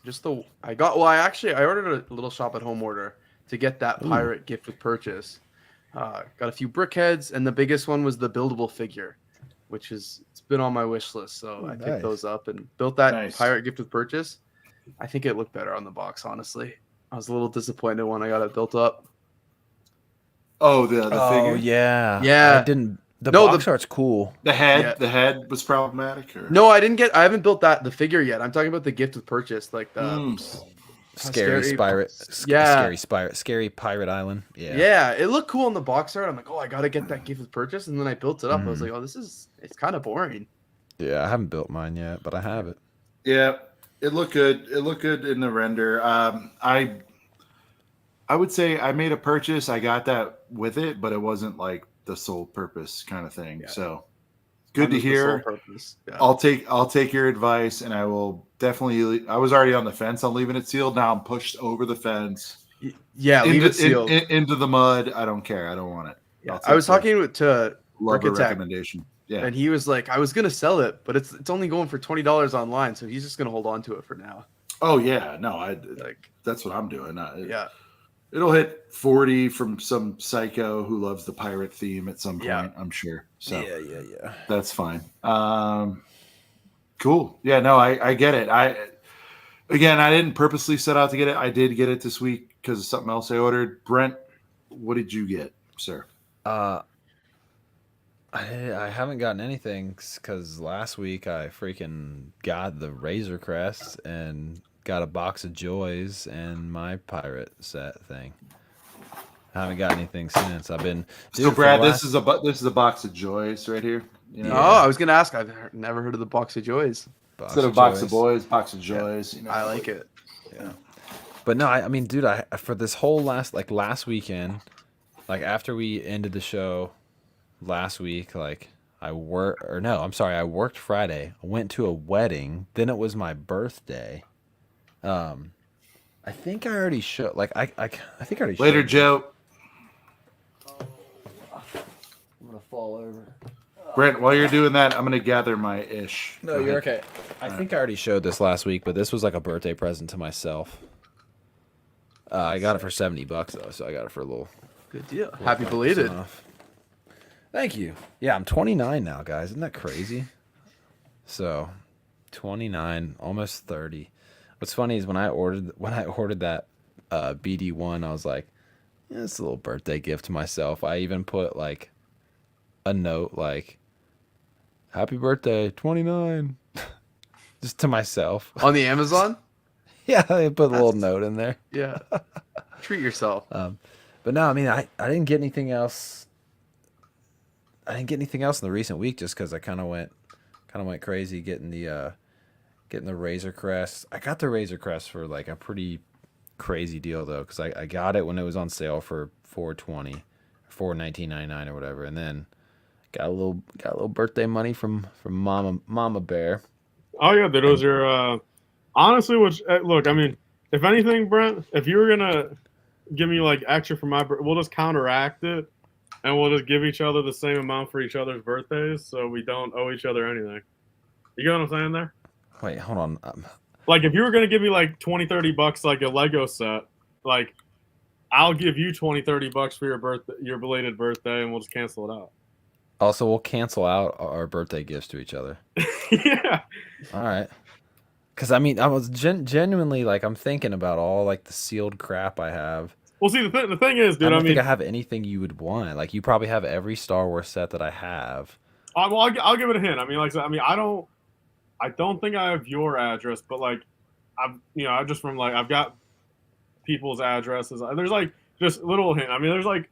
ordered a little shop at home order to get that pirate gift with purchase. Got a few brickheads, and the biggest one was the buildable figure, which it's been on my wish list. So I picked those up and built that pirate gift with purchase. I think it looked better on the box, honestly. I was a little disappointed when I got it built up. Oh, the figure? Yeah. The box art's cool. The head was problematic? Or? No, I haven't built the figure yet. I'm talking about the gift with purchase, like the Scary pirate island. Yeah, it looked cool in the box art. I'm like, oh, I gotta get that gift with purchase, and then I built it up. I was like, oh, it's kind of boring. Yeah, I haven't built mine yet, but I have it. Yeah, it looked good. It looked good in the render. I would say I made a purchase. I got that with it, but it wasn't like the sole purpose kind of thing. Yeah. So good to hear. Yeah. I'll take your advice, and I will definitely. I was already on the fence on leaving it sealed. Now I'm pushed over the fence. Yeah, leave it sealed into the mud. I don't care. I don't want it. Yeah. I was talking to recommendation. Yeah, and he was like, I was gonna sell it, but it's only going for $20 online, so he's just gonna hold on to it for now. Oh yeah, no, that's what I'm doing. It'll hit 40 from some psycho who loves the pirate theme at some point, I'm sure. So yeah. That's fine. Cool. Yeah, no, I get it. I didn't purposely set out to get it. I did get it this week because of something else I ordered. Brent, what did you get, sir? I haven't gotten anything because last week I freaking got the Razor Crest and got a box of Joys and my pirate set thing. I haven't got anything since. I've been. So Brad, this is a box of Joys right here. You know? Oh, I was gonna ask. I've never heard of the box of Joys. Instead of box of boys, box of Joys. Yeah. You know, I like it. Yeah. But no, I mean, dude, for this whole last weekend, like after we ended the show last week, like I worked Friday. I went to a wedding. Then it was my birthday. I think I already showed. Like I think I already. Later, showed Joe. I'm gonna fall over. Brent, while you're doing that, I'm gonna gather my ish. No, you're okay. I think I already showed this last week, but this was like a birthday present to myself. I got it for $70 though, so I got it for a little. Good deal. Happy belated. Thank you. Yeah, I'm 29 now, guys. Isn't that crazy? So, 29, almost 30. What's funny is when I ordered that BD1, I was like, yeah, it's a little birthday gift to myself. I even put like a note like, "Happy birthday, 29." Just to myself. On the Amazon? Yeah, I put a little note in there. Yeah. Treat yourself. But no, I mean, I didn't get anything else. I didn't get anything else in the recent week just because I kind of went crazy getting the Razor Crest. I got the Razor Crest for like a pretty crazy deal though, because I got it when it was on sale for $420, $419.99 or whatever, and then got a little birthday money from Mama Bear. Oh yeah, dude, those are honestly. Which look, I mean, if anything, Brent, if you were gonna give me like extra for my, we'll just counteract it, and we'll just give each other the same amount for each other's birthdays, so we don't owe each other anything. You get what I'm saying there? Wait, hold on. Like if you were gonna give me like $20-$30 like a Lego set, like I'll give you $20-$30 for your belated birthday, and we'll just cancel it out. Also, we'll cancel out our birthday gifts to each other. Yeah. All right. Because I mean, I was genuinely like, I'm thinking about all like the sealed crap I have. Well, see, the thing is, dude, I don't think I have anything you would want. Like, you probably have every Star Wars set that I have. Well, I'll give it a hint. I mean, like, I don't think I have your address, but like, I just from like, I've got people's addresses. There's like just a little hint. I mean, there's like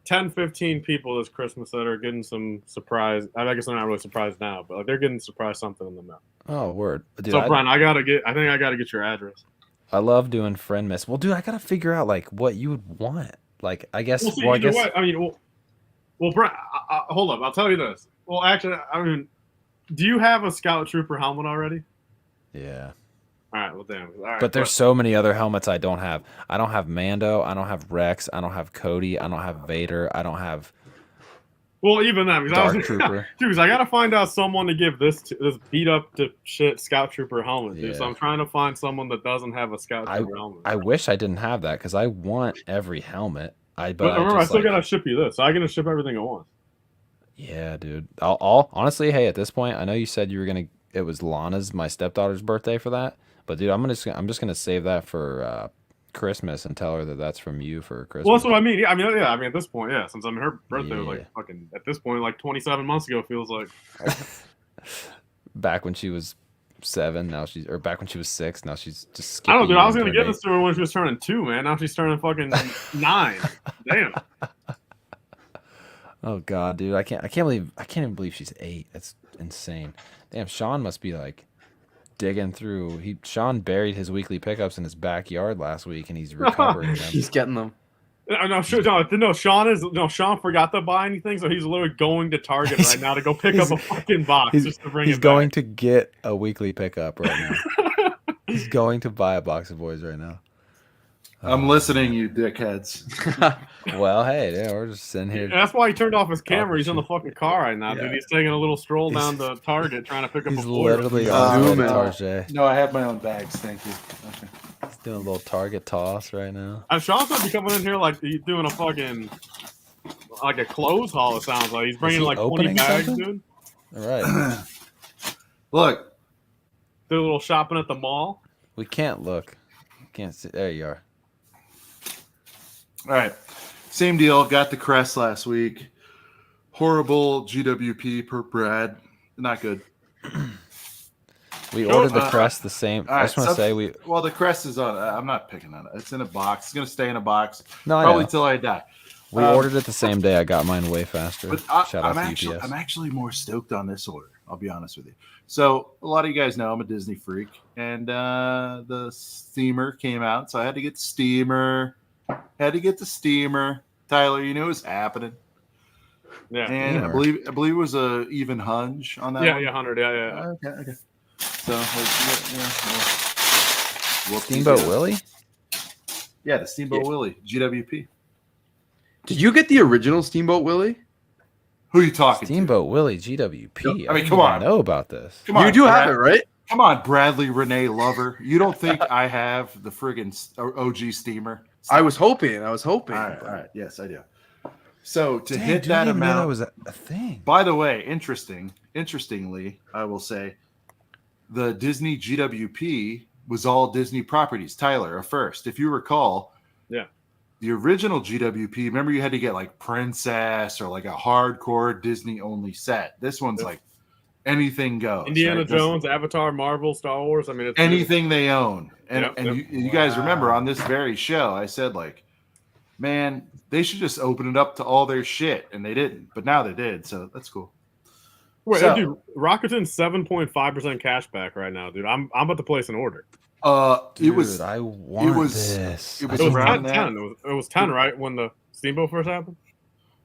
10, 15 people this Christmas that are getting some surprise. I guess they're not really surprised now, but like they're getting surprised something in the mail. Oh, word. Dude, so, Brian, I think I gotta get your address. I love doing friend miss. Well, dude, I gotta figure out like what you would want. Like, I guess. Well, I mean, Brian, hold up. I'll tell you this. Well, actually, I mean, do you have a Scout Trooper helmet already? Yeah. All right. Well, damn. All right, but there's so many other helmets I don't have. I don't have Mando. I don't have Rex. I don't have Cody. I don't have Vader. I don't have. Well, even that, because Dark Trooper. Dude, because I gotta find out someone to give this beat up to shit Scout Trooper helmet, dude. Yeah. So I'm trying to find someone that doesn't have a Scout Trooper helmet. I wish I didn't have that because I want every helmet. But remember, I still gotta ship you this. So I'm gonna ship everything at once. Yeah, dude. I'll honestly, hey, at this point, I know you said you were gonna. It was Lana's, my stepdaughter's birthday for that. But dude, I'm just gonna save that for Christmas and tell her that that's from you for Christmas. Well, that's what I mean. Yeah, I mean, at this point, yeah. Since her birthday was like fucking at this point, like 27 months ago, feels like. Back when she was 7, or back when she was 6, now she's just. I don't know, dude. I was gonna give this to her when she was turning 2, man. Now she's turning fucking 9. Damn. Oh god, dude, I can't even believe she's 8. That's insane. Damn, Sean must be like digging through. Sean buried his weekly pickups in his backyard last week, and he's recovering them. He's getting them. Sean forgot to buy anything, so he's literally going to Target right now to go pick up a fucking box just to bring it back. He's going to get a weekly pickup right now. He's going to buy a box of boys right now. I'm listening, you dickheads. Well, hey, yeah, we're just sitting here. Yeah, that's why he turned off his camera. He's in the fucking car right now, dude. He's taking a little stroll down to Target trying to pick up a board. He's literally on Target. No, I have my own bags. Thank you. Okay. He's doing a little Target toss right now. Sean's gonna be coming in here like he's doing a fucking like a clothes haul. It sounds like he's bringing like 20 bags, dude. All right. Look, do a little shopping at the mall. We can't look. Can't see. There you are. All right. Same deal. Got the crest last week. Horrible GWP per Brad. Not good. We ordered the crest the same. I just want to say Well, the crest is on. I'm not picking on it. It's in a box. It's gonna stay in a box. No, probably till I die. We ordered it the same day. I got mine way faster. But Shout out to UPS. I'm actually more stoked on this order. I'll be honest with you. So a lot of you guys know I'm a Disney freak, and the steamer came out, so I had to get the steamer. Tyler, you knew it was happening. Yeah, and I believe it was a even hunch on that. Yeah, one. yeah, 100. Yeah. Okay. So, Steamboat Willie. Yeah, the Steamboat Willie GWP. Did you get the original Steamboat Willie? Who are you talking Steamboat Willie GWP. I mean, come on. Know about this? Come on, you do have it, right? Come on, Bradley Renee Lover. You don't think I have the friggin' OG steamer? I was hoping. All right. Yes, I do. So to hit dude, that amount, that was a thing. By the way, interestingly, I will say, the Disney GWP was all Disney properties. Tyler, first, if you recall, the original GWP. Remember, you had to get like Princess or like a hardcore Disney only set. This one's like anything goes. Indiana right? Jones, Avatar, Marvel, Star Wars. I mean, it's Anything they own. And Yep. you guys remember on this very show, I said, like, man, they should just open it up to all their shit. And they didn't. But now they did. So that's cool. Wait, So- dude, Rakuten's 7.5% cash back right now, dude. I'm about to place an order. It was I want was- this. it was It was around 10. that. It was 10, right, when the Steamboat first happened?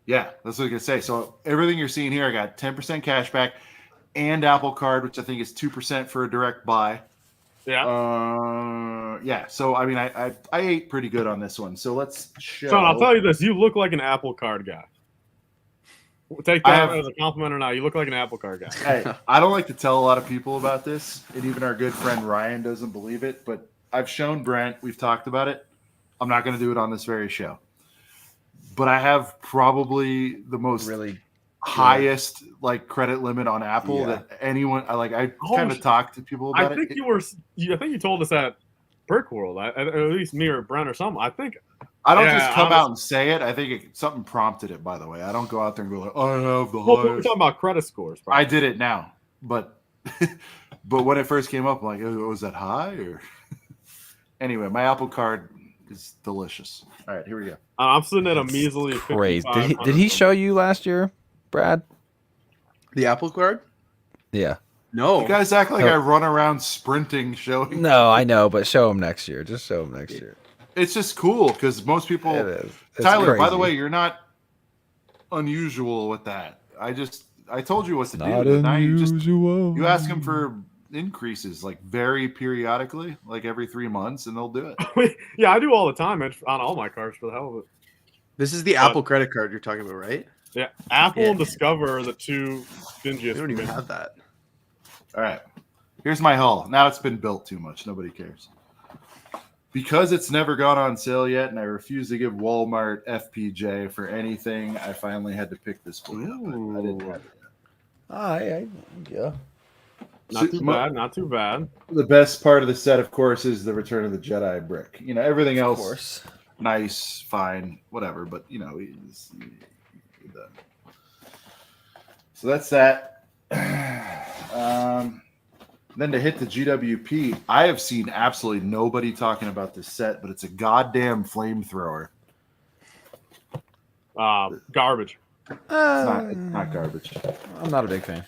Yeah, that's what I was gonna say. So everything you're seeing here, I got 10% cash back and Apple Card, which I think is 2% for a direct buy. Yeah. Yeah. So I mean, I ate pretty good on this one. So let's show. Sean, I'll tell you this: you look like an Apple Card guy. Take that as a compliment or not. You look like an Apple Card guy. Hey, I don't like to tell a lot of people about this, and even our good friend Ryan doesn't believe it. But I've shown Brent. We've talked about it. I'm not going to do it on this very show. But I have probably the most Really highest like credit limit on Apple that anyone. I kind of talked to people about I think it. I think you told us at Brick World, at least me or Brent or something. I think I don't just come out and say it. I think something prompted it. By the way, I don't go out there and go like, "I have the Well, we're highest." talking about credit scores. I did it now, but but when it first came up, I'm like, "Oh, was that high?" Or anyway, my Apple Card is delicious. All right, here we go. I'm sitting at a measly crazy. Did he show you last year, Brad? The Apple Card? Yeah. No. You guys act like I run around sprinting showing. No, I know, but show him next year. Just show him next year. It's just cool because most people. It is. It's Tyler, by the crazy. way, you're not unusual with that. I told you what to Not do. But now unusual. you ask them for increases like very periodically, like every 3 months, and they'll do it. Yeah, I do all the time on all my cards for the hell of it. This is the Apple credit card you're talking about, right? Yeah, Apple and Discover are the two stingiest. I don't even have that. All right. Here's my haul. Now it's been built too much. Nobody cares. Because it's never gone on sale yet, and I refuse to give Walmart FPJ for anything, I finally had to pick this book up. I didn't have it yet. Yeah. Not too bad. Not too bad. The best part of the set, of course, is the Return of the Jedi brick. You know, everything else, Of course. nice, fine, whatever. But, you know, so that's that. Then to hit the GWP, I have seen absolutely nobody talking about this set, but it's a goddamn flamethrower. Garbage. It's not garbage. I'm not a big fan.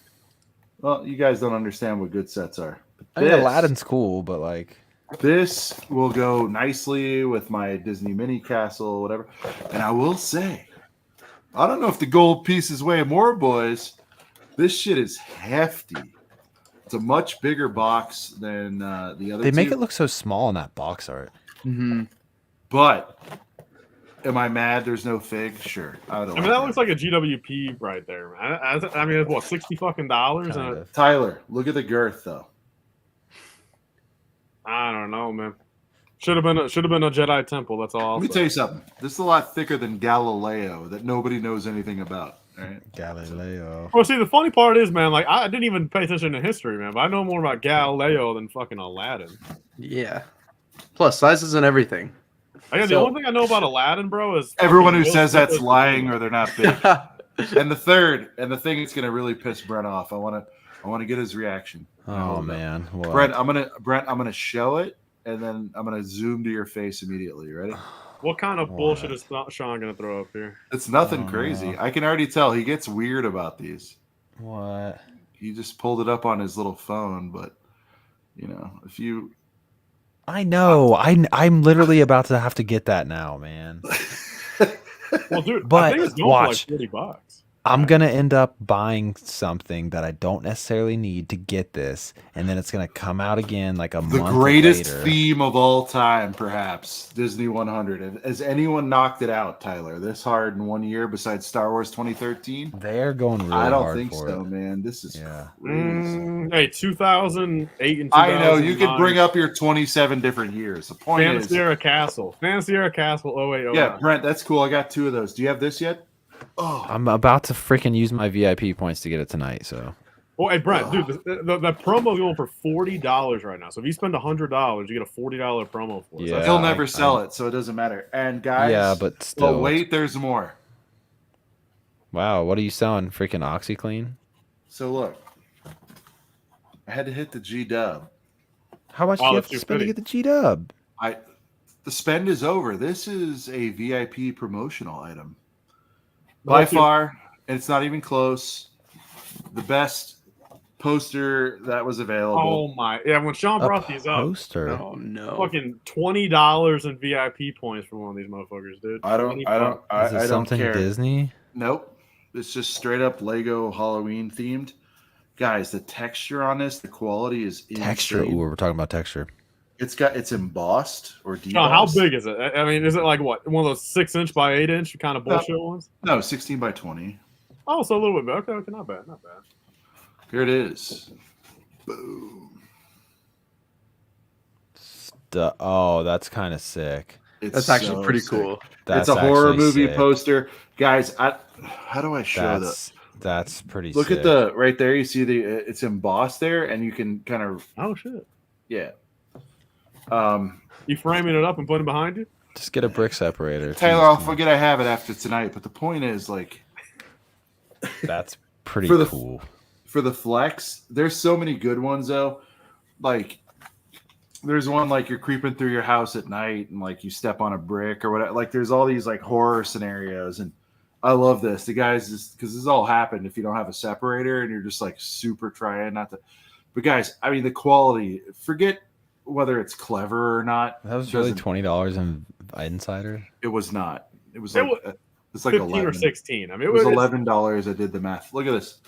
Well, you guys don't understand what good sets are. I mean, Aladdin's cool, but like this will go nicely with my Disney mini castle, whatever. And I will say, I don't know if the gold pieces weigh more, boys. This shit is hefty. It's a much bigger box than the other. they make two. it look so small in that box art. Mm-hmm. But am I mad? There's no fig. Sure, I don't. I mean, that looks like a GWP right there, man. I mean, it's what, $60 fucking? Tyler, look at the girth though. I don't know, man. Should have been a Jedi Temple. That's all. Let me tell you something. This is a lot thicker than Galileo that nobody knows anything about. Right? Galileo. Well, see, the funny part is, man, like I didn't even pay attention to history, man. But I know more about Galileo than fucking Aladdin. Yeah. Plus, sizes and everything. The only thing I know about Aladdin, bro, is Everyone who says that's lying or they're not big. And the thing that's gonna really piss Brent off. I want to get his reaction. Oh man, what? Brent, I'm gonna show it, and then I'm gonna zoom to your face immediately. You ready? What kind of bullshit is Sean gonna throw up here? It's nothing crazy. I can already tell he gets weird about these. What? He just pulled it up on his little phone, but you know, if you, I know. I'm literally about to have to get that now, man. Well, dude, But I think it's going watch. for like $40. I'm gonna end up buying something that I don't necessarily need to get this, and then it's gonna come out again like a the month greatest later. theme of all time, perhaps Disney 100. Has anyone knocked it out, Tyler, this hard in 1 year besides Star Wars 2013? They're going really I don't hard think for so, it. man. This is Hey, 2008 and 2009. I know you could bring up your 27 different years. The point is, Fantasy Castle, 0809. yeah, Brent, that's cool. I got 2 of those. Do you have this yet? Oh, I'm about to freaking use my VIP points to get it tonight. So. Well, hey, Brent, dude, the promo's going for $40 right now. So if you spend $100, you get a $40 promo for it. Yeah, he'll never sell it, so it doesn't matter. And guys, Yeah, but still. oh wait, there's more. Wow, what are you selling? Freaking OxyClean? So look, I had to hit the G-Dub. How much do you have to spend to get the G-Dub? The spend is over. This is a VIP promotional item. By far, and it's not even close, the best poster that was available. Oh my! Yeah, when Sean brought these up, Oh no! Fucking $20 in VIP points for one of these motherfuckers, dude. I don't something care. Disney? Nope. It's just straight up Lego Halloween themed. Guys, the texture on this, the quality is insane. Texture. Ooh, we're talking about texture. It's embossed or debossed. Oh, how big is it? I mean, is it like what? One of those 6-inch by 8-inch kind of bullshit ones? No, 16 by 20. Oh, so a little bit big. Okay, not bad, not bad. Here it is. Boom. Oh, that's kind of sick. That's actually pretty cool. It's a horror movie poster. Guys, how do I show that? That's pretty Look sick. at the right there. You see it's embossed there, and you can kind of. Oh shit! Yeah. You framing it up and putting it behind you? Just get a brick separator. Taylor, I'll forget I have it after tonight. But the point is, like, that's pretty cool. For the flex, there's so many good ones though. Like, there's one like you're creeping through your house at night and like you step on a brick or whatever. Like, there's all these like horror scenarios, and I love this. The guys, because this all happened if you don't have a separator and you're just like super trying not to. But guys, I mean, the quality. Forget whether it's clever or not. That was really $20 in Insider. It was not. It was like it's like 15 $11 or 16. I mean, it was $11. I did the math. Look at this.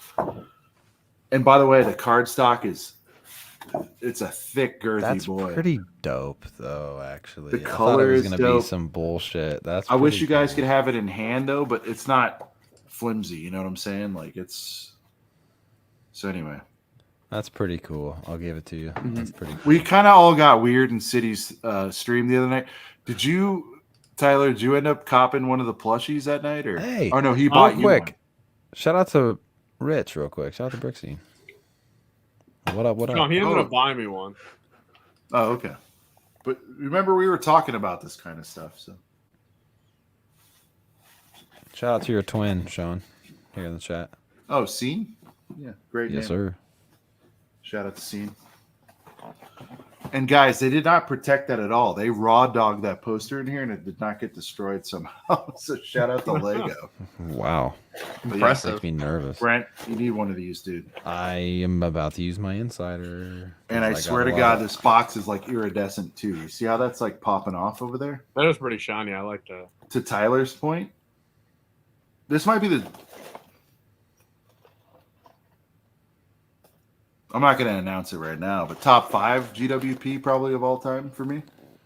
And by the way, the card stock it's a thick, girthy boy. That's pretty dope, though. Actually, the color is gonna dope. Be some bullshit. I wish you guys could have it in hand though, but it's not flimsy. You know what I'm saying? Like it's. So anyway. That's pretty cool. I'll give it to you. That's pretty cool. We kind of all got weird in City's stream the other night. Did you, Tyler, did you end up copping one of the plushies that night? Or hey, oh no, he bought you quick. one. Shout out to Rich real quick. Shout out to Brixie. What up, what up? No, he ended up buying me one. Oh, okay. But remember we were talking about this kind of stuff, so. Shout out to your twin, Sean, here in the chat. Oh, Scene? Yeah, great name. Yes, sir. Shout out to Scene. And guys, they did not protect that at all. They raw dogged that poster in here and it did not get destroyed somehow. So shout out to Lego. Wow. Impressive. Makes me nervous. Brent, you need one of these, dude. I am about to use my Insider. And I swear to God, this box is like iridescent too. You see how that's like popping off over there? That is pretty shiny. I like that. To Tyler's point, this might be the... I'm not going to announce it right now, but top 5 GWP probably of all time for me.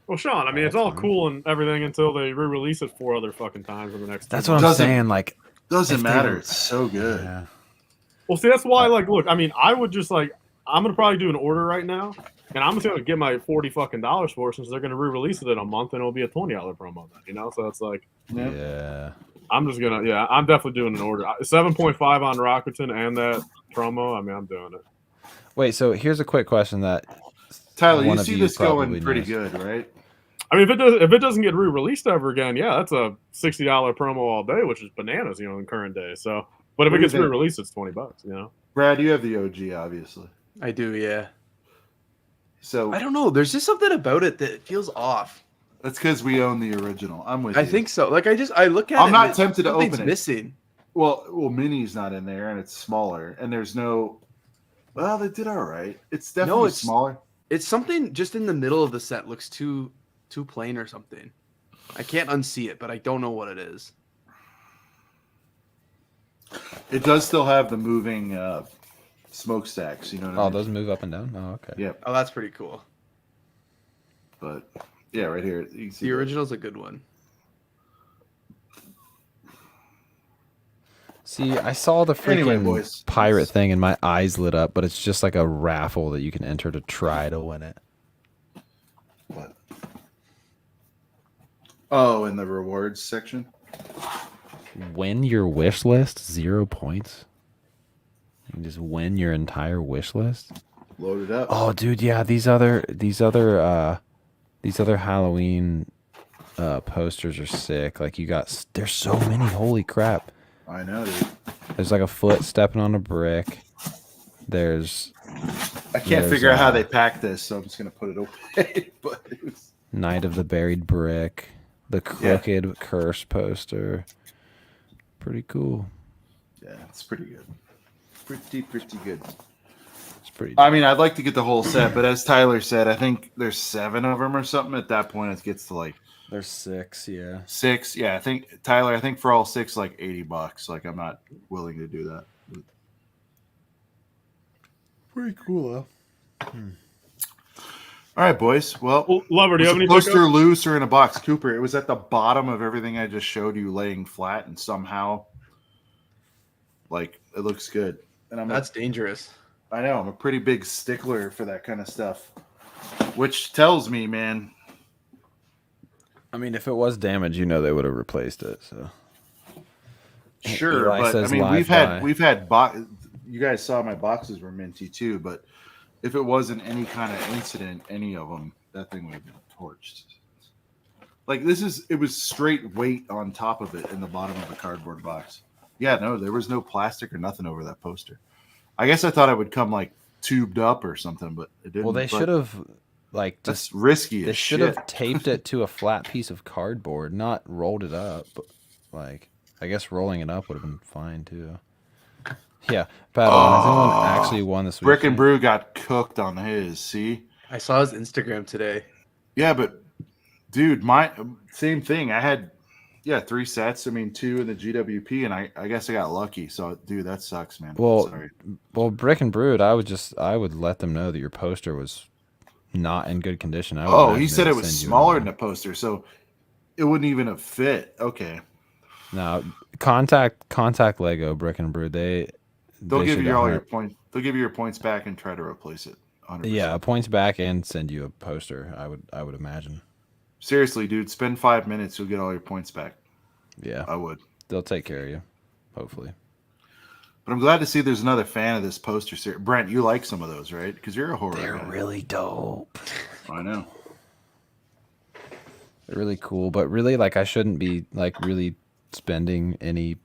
Well, Sean, I mean, it's all cool and everything until they re-release it 4 other fucking times in the next. That's what I'm saying. Like, doesn't matter. It's so good. Yeah. Well, see, that's why. Like, look, I mean, I would just like, I'm gonna probably do an order right now, and I'm just gonna get my $40 fucking for it since they're gonna re-release it in a month, and it'll be a $20 promo then, you know. So it's like, yeah. I'm just gonna, I'm definitely doing an order. 7.5 on Rockerton and that promo. I mean, I'm doing it. Wait, so here's a quick question that Tyler, you see this going pretty good, right? I mean, if it doesn't get re-released ever again, that's a $60 promo all day, which is bananas, you know, in current day. So, but if it gets re-released, it's $20, you know. Brad, you have the OG, obviously. I do, yeah. So I don't know. There's just something about it that feels off. That's because we own the original. I'm with you. I think so. Like I look at it. I'm not tempted to open it. Missing. Well, Mini's not in there, and it's smaller, and there's no. Well, they did all right. It's definitely smaller. It's something just in the middle of the set looks too plain or something. I can't unsee it, but I don't know what it is. It does still have the moving smokestacks. You know what I mean? Those move up and down? Oh, okay. Yep. Oh, that's pretty cool. But, yeah, right here. You can see the original's a good one. See, I saw the freaking pirate thing and my eyes lit up, but it's just like a raffle that you can enter to try to win it. What? Oh, in the rewards section? Win your wish list, 0 points. You can just win your entire wish list. Load it up. Oh, dude, yeah, these other Halloween posters are sick. Like there's so many. Holy crap! I know, dude. There's like a foot stepping on a brick. There's I can't There's, figure out how they packed this, so I'm just gonna put it away. But it was... Night of the Buried Brick, the Crooked Curse poster. Pretty cool. Yeah, it's pretty good. Pretty good. It's pretty. I mean, I'd like to get the whole set, but as Tyler said, I think there's 7 of them or something. At that point, it gets to like there's 6. Yeah. 6. Yeah, I think Tyler. I think for all 6, like $80. Like, I'm not willing to do that. Pretty cool though. All right, boys. Well, Lover, do you have any poster pickups? loose or in a box? Cooper, it was at the bottom of everything I just showed you, laying flat, and somehow, like, it looks good. And That's dangerous. I know. I'm a pretty big stickler for that kind of stuff, which tells me, man. I mean, if it was damaged, they would have replaced it. So Sure, Eli but I says mean, live we've had you guys saw my boxes were minty too, but if it wasn't any kind of incident, any of them, that thing would have been torched. Like, it was straight weight on top of it in the bottom of the cardboard box. Yeah, no, there was no plastic or nothing over that poster. I guess I thought it would come like tubed up or something, but it didn't. Well, they should have that's risky. They as should shit. have taped it to a flat piece of cardboard, not rolled it up. But I guess rolling it up would have been fine too. Yeah, Padawan. Has anyone actually won this week? Brick and Brew got cooked on his. See, I saw his Instagram today. Yeah, but dude, same thing. I had 3 sets. I mean, 2 in the GWP, and I guess I got lucky. So, dude, that sucks, man. Sorry. Well, Brick and Brewed, I would let them know that your poster was not in good condition. He said it was smaller than the poster, so it wouldn't even have fit. Okay. No, contact Lego Brick and Brewed. They'll give you all your points. They'll give you your points back and try to replace it. 100%. Yeah, points back and send you a poster. I would imagine. Seriously, dude, spend 5 minutes, you'll get all your points back. Yeah, I would. They'll take care of you, hopefully. But I'm glad to see there's another fan of this poster series. Brent, you like some of those, right? Because you're a horror guy. They're really dope. I know. They're really cool, but really, I shouldn't be really spending any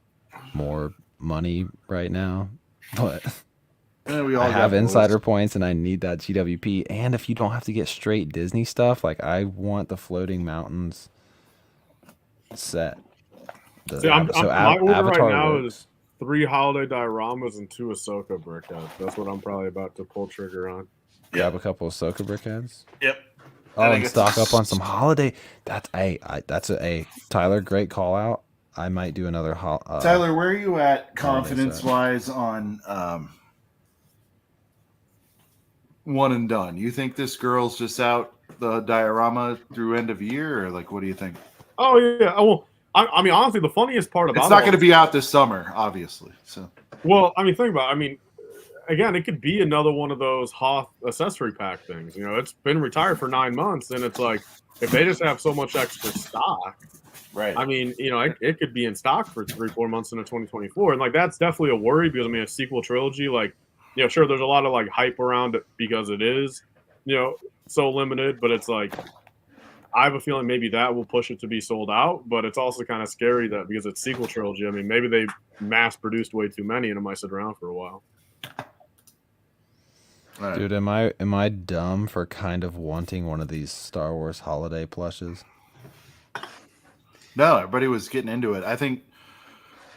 more money right now. But we all I have got insider points, and I need that GWP. And if you don't have to get straight Disney stuff, I want the Floating Mountains set. My order Avatar right now works. is 3 holiday dioramas and 2 Ahsoka brickheads. That's what I'm probably about to pull trigger on. Grab a couple of Ahsoka brickheads. Yep. Oh, and stock up on some holiday. That's a Tyler. Great call out. I might do another. Tyler, where are you at confidence-wise on one and done? You think this girl's just out the diorama through end of year, or what do you think? Oh yeah. Well, I mean, honestly, the funniest part about it's not going to be out this summer, obviously. So, well, I mean, think about it. I mean, again, it could be another one of those Hoth accessory pack things. It's been retired for 9 months, and it's like, if they just have so much extra stock, right? I mean, it could be in stock for 3-4 months into 2024, and that's definitely a worry because a sequel trilogy, sure, there's a lot of hype around it because it is, so limited, but it's I have a feeling maybe that will push it to be sold out, but it's also kind of scary that because it's sequel trilogy, maybe they mass produced way too many and it might sit around for a while. Right. Dude, am I dumb for kind of wanting one of these Star Wars holiday plushes? No, everybody was getting into it. I think,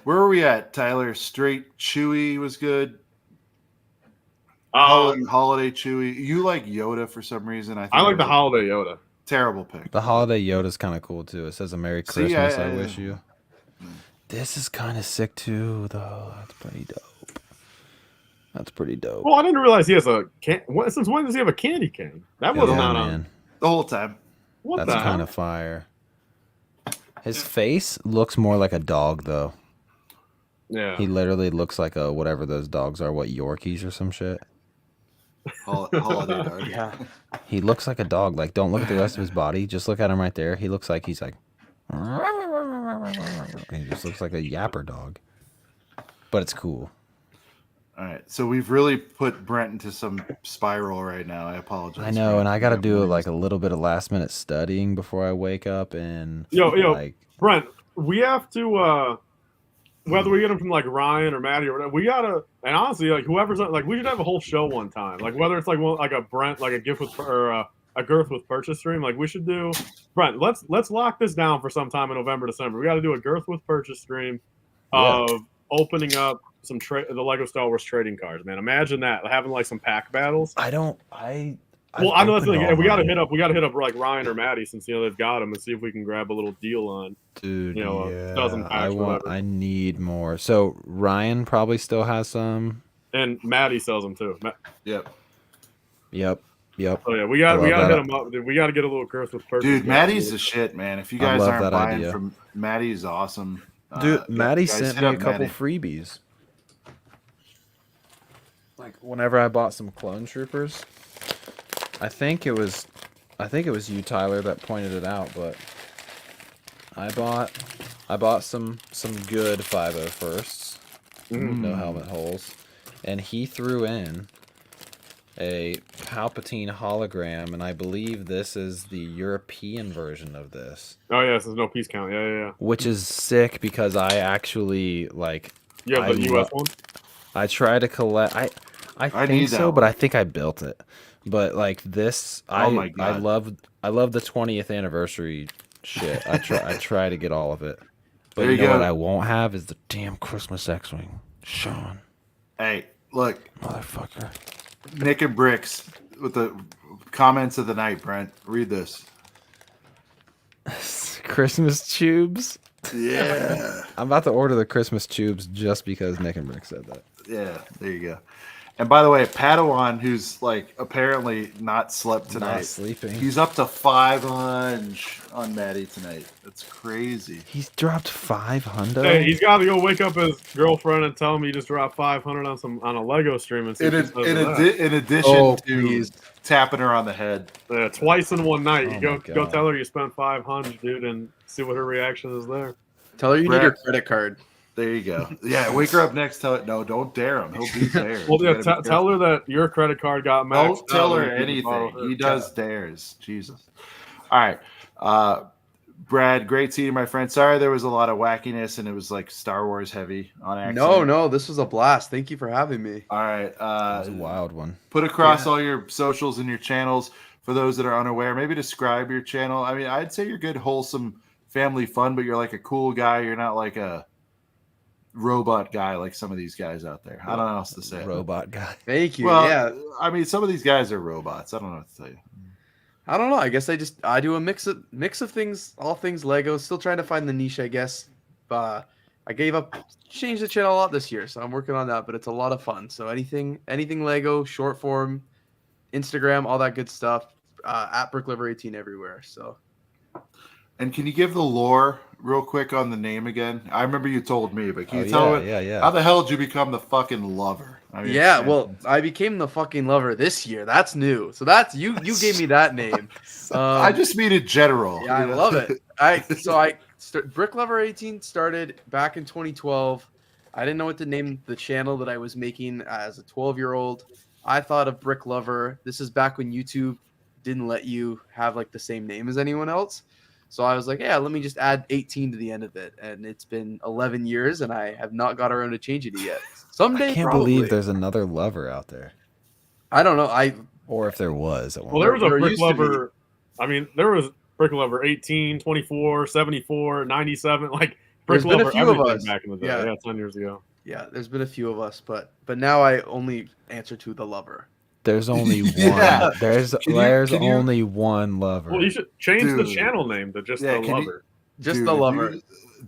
where were we at, Tyler? Straight Chewie was good. Holiday Chewie. You like Yoda for some reason. I like the holiday Yoda. Terrible pick. The holiday Yoda's kind of cool too. It says a Merry Christmas, I wish you. This is kind of sick too, though. That's pretty dope. Well, I didn't realize he has a can. Since when does he have a candy cane? That wasn't on the whole time. That's kind of fire. His face looks more like a dog, though. Yeah. He literally looks like a whatever those dogs are. What, Yorkies or some shit? Holiday dog. Yeah. He looks like a dog. Don't look at the rest of his body. Just look at him right there. He looks like he's like. He just looks like a yapper dog. But it's cool. All right, so we've really put Brent into some spiral right now. I apologize. I know, and I got to do a little bit of last minute studying before I wake up and. Brent, we have to. whether we get them from like Ryan or Maddie or whatever, we gotta. And honestly, like whoever's like, we should have a whole show one time. Like whether it's like a Brent, like a gift with or a girth with purchase stream. Like we should do. Brent, let's lock this down for some time in November, December. We got to do a girth with purchase stream of opening up some the Lego Star Wars trading cards. Man, imagine that having like some pack battles. I know that's the thing. We got to hit up like Ryan or Maddie since they've got them and see if we can grab a little deal on. Dude, a dozen packs. I need more. So Ryan probably still has some, and Maddie sells them too. Yep. Oh yeah, we got to hit them up. Dude. We got to get a little curse with purchase. Dude, Maddie's the shit, man. If you guys aren't buying from Maddie's awesome. Dude, Maddie sent me a couple freebies. Like whenever I bought some clone troopers, I think it was you, Tyler, that pointed it out, but I bought some good 501sts, no helmet holes, and he threw in a Palpatine hologram, and I believe this is the European version of this. Oh yeah, so there's no piece count. Yeah. Which is sick because I actually like. You have the US one? I try to collect. I think so, but I think I built it. But like this, I love the 20th anniversary shit. I try to get all of it. But you know what I won't have is the damn Christmas X-Wing, Sean. Hey, look, motherfucker. Nick and Bricks with the comments of the night. Brent, read this. Christmas tubes. Yeah. I'm about to order the Christmas tubes just because Nick and Brick said that. Yeah, there you go. And by the way, Padawan, who's like apparently not slept tonight, not sleeping. He's up to 500 on Maddie tonight. That's crazy. He's dropped 500. Hey, he's got to go wake up his girlfriend and tell him he just dropped 500 on a Lego stream. And see in addition to tapping her on the head. Yeah, twice in one night. You go tell her you spent 500, dude, and see what her reaction is there. Tell her you need her credit card. There you go. Yeah, wake her up next. Tell her, no, don't dare him. He'll be there. Well, yeah, tell her that your credit card got maxed. Don't tell her anything. He does dares. Jesus. All right. Brad, great seeing you, my friend. Sorry there was a lot of wackiness and it was like Star Wars heavy on accident. No, this was a blast. Thank you for having me. All right. That was a wild one. Put across all your socials and your channels for those that are unaware. Maybe describe your channel. I mean, I'd say you're good, wholesome family fun, but you're like a cool guy. You're not like a robot guy like some of these guys out there. I don't know what else to say. Robot guy. Thank you. Well, yeah. I mean, some of these guys are robots. I don't know what to tell you. I don't know. I guess I do a mix of things, all things Lego. Still trying to find the niche, I guess. I gave up, changed the channel a lot this year, so I'm working on that. But it's a lot of fun. So anything Lego, short form, Instagram, all that good stuff. At BrickLover 18 everywhere. So. And can you give the lore real quick on the name again? I remember you told me, but can you tell me how the hell did you become the fucking lover? I mean, well, I became the fucking lover this year. That's new. So that's you gave me that name. I just mean in general. Yeah, I love it. BrickLover 18 started back in 2012. I didn't know what to name the channel that I was making as a 12-year-old. I thought of BrickLover. This is back when YouTube didn't let you have like the same name as anyone else. So I was like, yeah, let me just add 18 to the end of it. And it's been 11 years, and I have not got around to changing it yet. Someday, I can't believe there's another lover out there. I don't know. Or if there was. Well, there was a BrickLover. I mean, there was BrickLover 18, 24, 74, 97. Like BrickLover everything back in the day. Yeah, 10 years ago. Yeah, there's been a few of us, but now I only answer to the lover. There's only one. There's only one lover. Well, you should change the channel name to just the lover. The lover.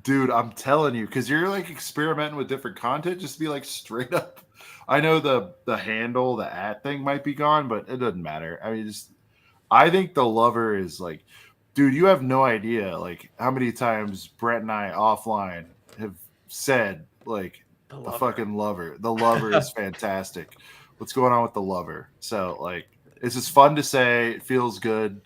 Dude, I'm telling you, because you're like experimenting with different content. Just be like straight up. I know the handle, the @ thing might be gone, but it doesn't matter. I mean, I think the lover is like, dude, you have no idea like how many times Brent and I offline have said like the fucking lover. The lover is fantastic. What's going on with the lover? So like, it's just fun to say. It feels good.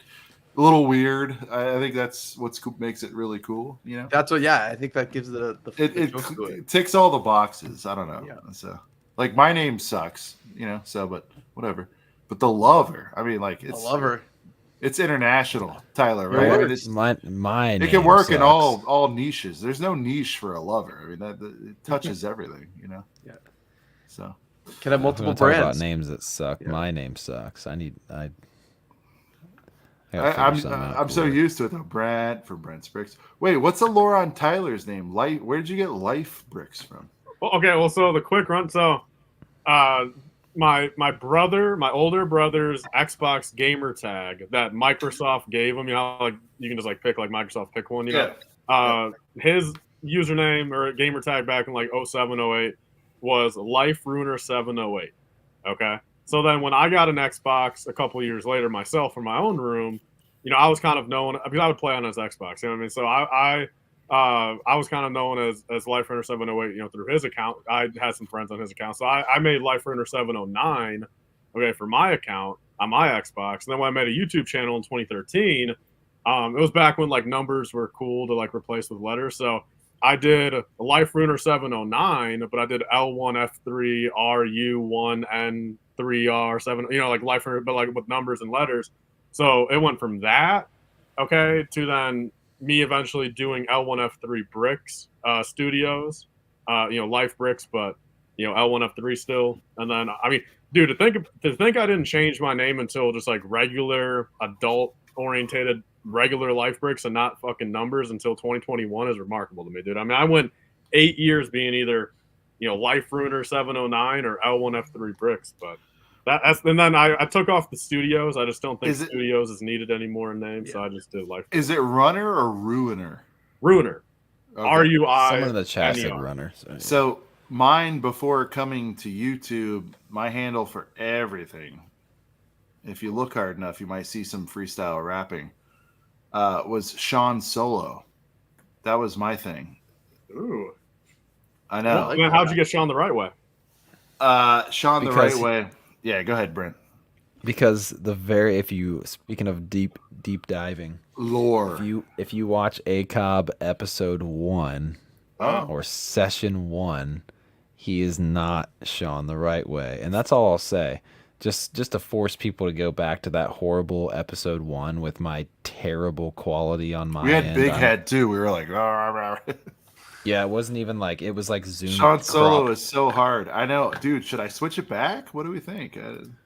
A little weird. I think that's what makes it really cool. You know. That's what. Yeah, I think that gives it ticks all the boxes. I don't know. Yeah. So like, my name sucks. You know. So but whatever. But the lover. I mean, like it's the lover. It's international, Tyler, Your right? I word. mean, it's, My it name can work in sucks. all niches. There's no niche for a lover. I mean, it touches everything, you know. Yeah. So Can have If we're multiple gonna talk about brands. names that suck. Yeah. My name sucks. I gotta figure something out. I'm so cooler. used to it though. Brad from Brent's Bricks. Wait, what's the lore on Tyler's name? Life. Where did you get Life Bricks from? Well, okay, well, so the quick run. So, my older brother's Xbox gamer tag that Microsoft gave him. You know, like you can just like pick like Microsoft pick one. You know, his username or gamer tag back in like 07, 08 was LifeRuiner708. Okay, so then when I got an Xbox a couple years later myself in my own room, you know, I was kind of known because I would play on his Xbox. You know what I mean? So I was kind of known as LifeRunner708, you know, through his account. I had some friends on his account. So I made LifeRunner709, okay, for my account on my Xbox. And then when I made a YouTube channel in 2013, it was back when like numbers were cool to like replace with letters. So I did LifeRunner709, but I did L1F3RU1N3R7, you know, like LifeRunner, but like with numbers and letters. So it went from that, okay, to then me eventually doing L1F3 Bricks Studios, you know, Life Bricks, but you know, L1F3 still. And then I mean, dude, to think I didn't change my name until just like regular adult orientated regular Life Bricks and not fucking numbers until 2021 is remarkable to me, dude. I mean, I went 8 years being either, you know, Life Ruiner 709 or L1F3 Bricks, but that's and then I took off the studios. I just don't think studios is needed anymore in name, so I just did Life. Is it Runner or Ruiner? Ruiner. Okay. RUI. Someone in the chat said Runner. So mine before coming to YouTube, my handle for everything, if you look hard enough, you might see some freestyle rapping, was Sean Solo. That was my thing. Ooh. I know. Well, how'd you get Sean the right way? Sean the right way. Yeah, go ahead, Brent. Because speaking of deep diving lore, if you watch ACOB episode 1 or session 1, he is not Sean the right way, and that's all I'll say. Just to force people to go back to that horrible episode 1 with my terrible quality on my end. We had Big Head too. We were like, yeah, it wasn't even like, it was like Zoom. Sean Solo is so hard. I know, dude. Should I switch it back? What do we think?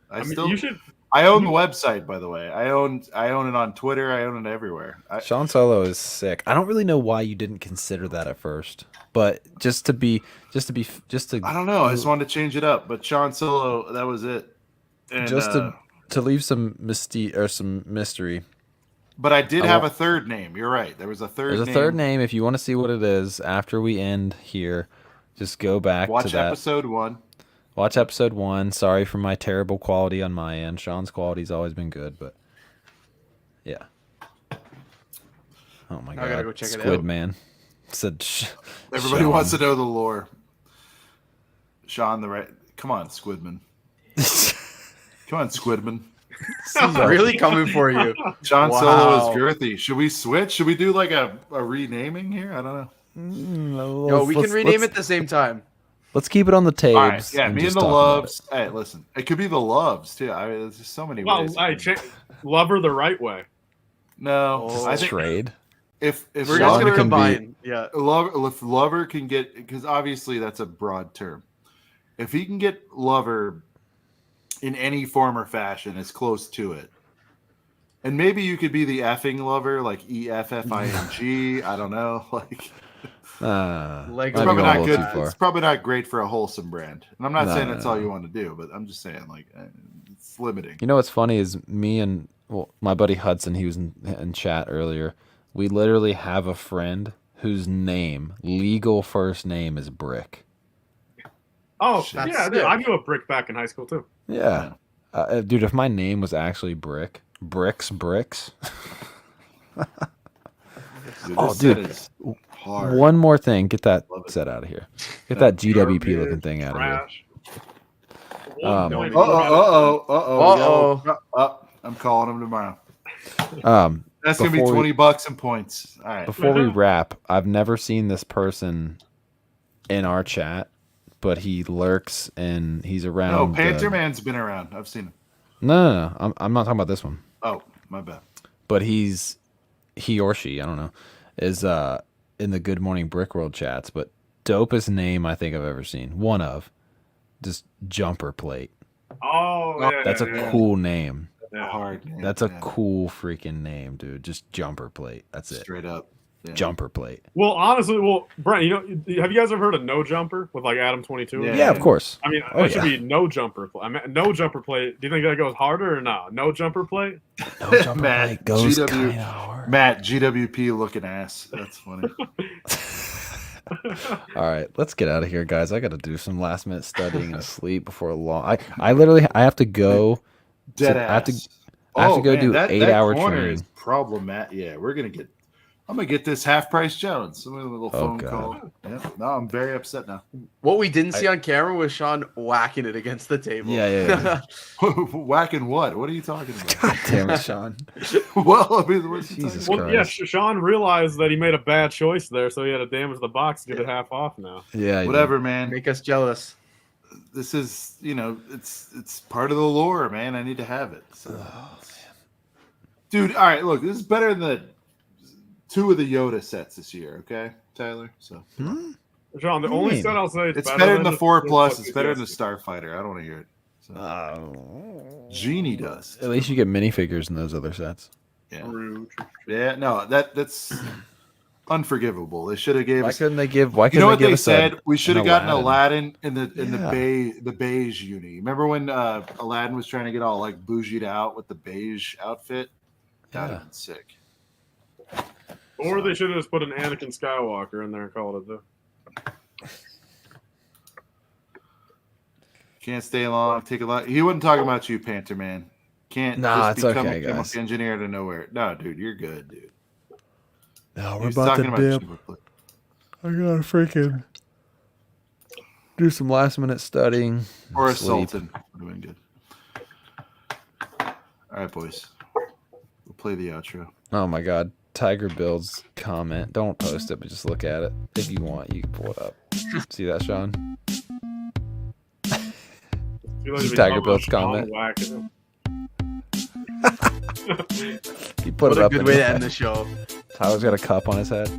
I mean, you should. I own the website, by the way. I own it on Twitter. I own it everywhere. Sean Solo is sick. I don't really know why you didn't consider that at first, but just to I don't know. I just wanted to change it up, but Sean Solo, that was it. And, just to leave some mystery. But I did have a third name. You're right. There was a third name. There's a third name. If you want to see what it is after we end here, just go back to that. Watch episode 1. Watch episode 1. Sorry for my terrible quality on my end. Sean's quality's always been good, but yeah. Oh my god. I gotta go check Squid it out. Man said Everybody Sean. wants to know the lore. Sean the right. Come on, Squidman. Come on, Squidman. Really coming for you. Sean Solo is girthy. Should we switch? Should we do like a renaming here? I don't know. Yo, we can rename it at the same time. Let's keep it on the tapes. All right, yeah, and me just and the talk about Loves. Hey, listen, it could be the Loves too. I mean, there's just so many ways. Lover the right way. No, I think trade. If we're just gonna combine, yeah. If Lover can get, because obviously that's a broad term. If he can get Lover in any form or fashion, it's close to it. And maybe you could be the effing lover, like EFFING. I don't know, like. It's probably not good. It's probably not great for a wholesome brand. And I'm not saying that's all you want to do, but I'm just saying like it's limiting. You know what's funny is me and my buddy Hudson. He was in chat earlier. We literally have a friend whose legal first name is Brick. Oh yeah, dude, I knew a Brick back in high school too. Yeah, dude. If my name was actually Bricks. Dude. Hard. One more thing. Get that set out of here. Get that GWP looking thing out of here. I'm calling him tomorrow. That's going to be $20 in points. All right. Before we wrap, I've never seen this person in our chat, but he lurks and he's around. No, Panther Man's been around. I've seen him. No. I'm not talking about this one. Oh. My bad. But he or she, I don't know, is in the Good Morning Brick World chats. But dopest name I think I've ever seen. One of just Jumper Plate. Oh, yeah, that's a cool name. Yeah. Hard name. That's a cool freaking name, dude. Just Jumper Plate. That's it. Straight up. Yeah. Jumper Plate. Well, honestly, Brent, have you guys ever heard of No Jumper with like Adam 22? Yeah, of course. I mean, it should be No Jumper Plate. I mean, No Jumper Plate. Do you think that goes harder or not? No Jumper Plate. No Jumper Plate goes kind of hard. Matt, GWP looking ass. That's funny. All right, let's get out of here, guys. I got to do some last minute studying and sleep before long. I literally have to go. Dead ass. I have to go do 8-hour training. Is problematic. Yeah, I'm gonna get this half price Jones. I'm gonna a little phone call. Yeah. No, I'm very upset now. What we didn't see on camera was Sean whacking it against the table. Yeah. Whacking what? What are you talking about? God damn it, Sean. Well, I mean, what's Jesus Well, Christ. yeah, Sean realized that he made a bad choice there, so he had to damage the box to get it half off now. Yeah. Whatever, man. Make us jealous. This is, it's part of the lore, man. I need to have it. So. Dude, all right, look, this is better than the 2 of the Yoda sets this year, okay, Tyler? So, John, the only set I'll say it's better than the 4+. It's better than the Starfighter. I don't want to hear it. So. Genie does. At least you get minifigures in those other sets. Yeah. Yeah. No, that's unforgivable. They should have gave. Why us. couldn't they give? Why couldn't You know what give they us said? We should have gotten Aladdin in the beige uni. Remember when Aladdin was trying to get all like bougied out with the beige outfit? That would have been sick. Or they should have just put an Anakin Skywalker in there and called it the. Can't stay long. Take a lot. He wasn't talking about you, Panther Man. Can't it's become okay, a chemical guys. engineer to nowhere. No, dude, you're good, dude. No, He we're was about to talking dip. you. I gotta freaking do some last minute studying. Or a sleep. Sultan. We're doing good. All right, boys. We'll play the outro. Oh my God, Tiger Build's comment. Don't post it, but just look at it. If you want, you can pull it up. See that, Sean? Tiger Build's comment. He put What it a up. good in way the to head. end the show. Tyler's got a cup on his head.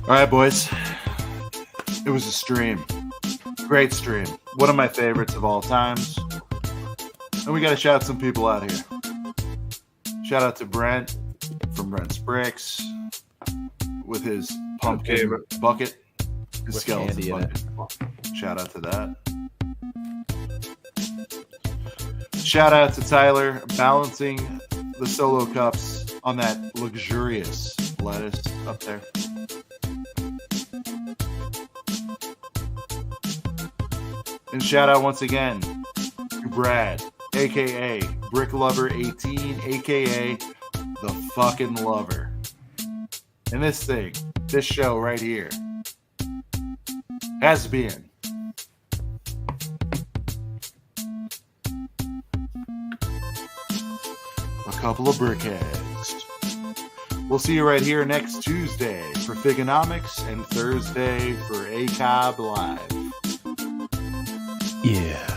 All right, boys. It was a stream. Great stream. One of my favorites of all times. And we got to shout some people out here. Shout out to Brent from Brent's Bricks with his pumpkin bucket. His With skeleton candy in bucket. Shout out to that. Shout out to Tyler balancing the solo cups on that luxurious lettuce up there. And shout out once again to Brad, aka BrickLover18, aka the fucking lover. And this show right here, has been a couple of brickheads. We'll see you right here next Tuesday for Figonomics and Thursday for ACOB Live. Yeah.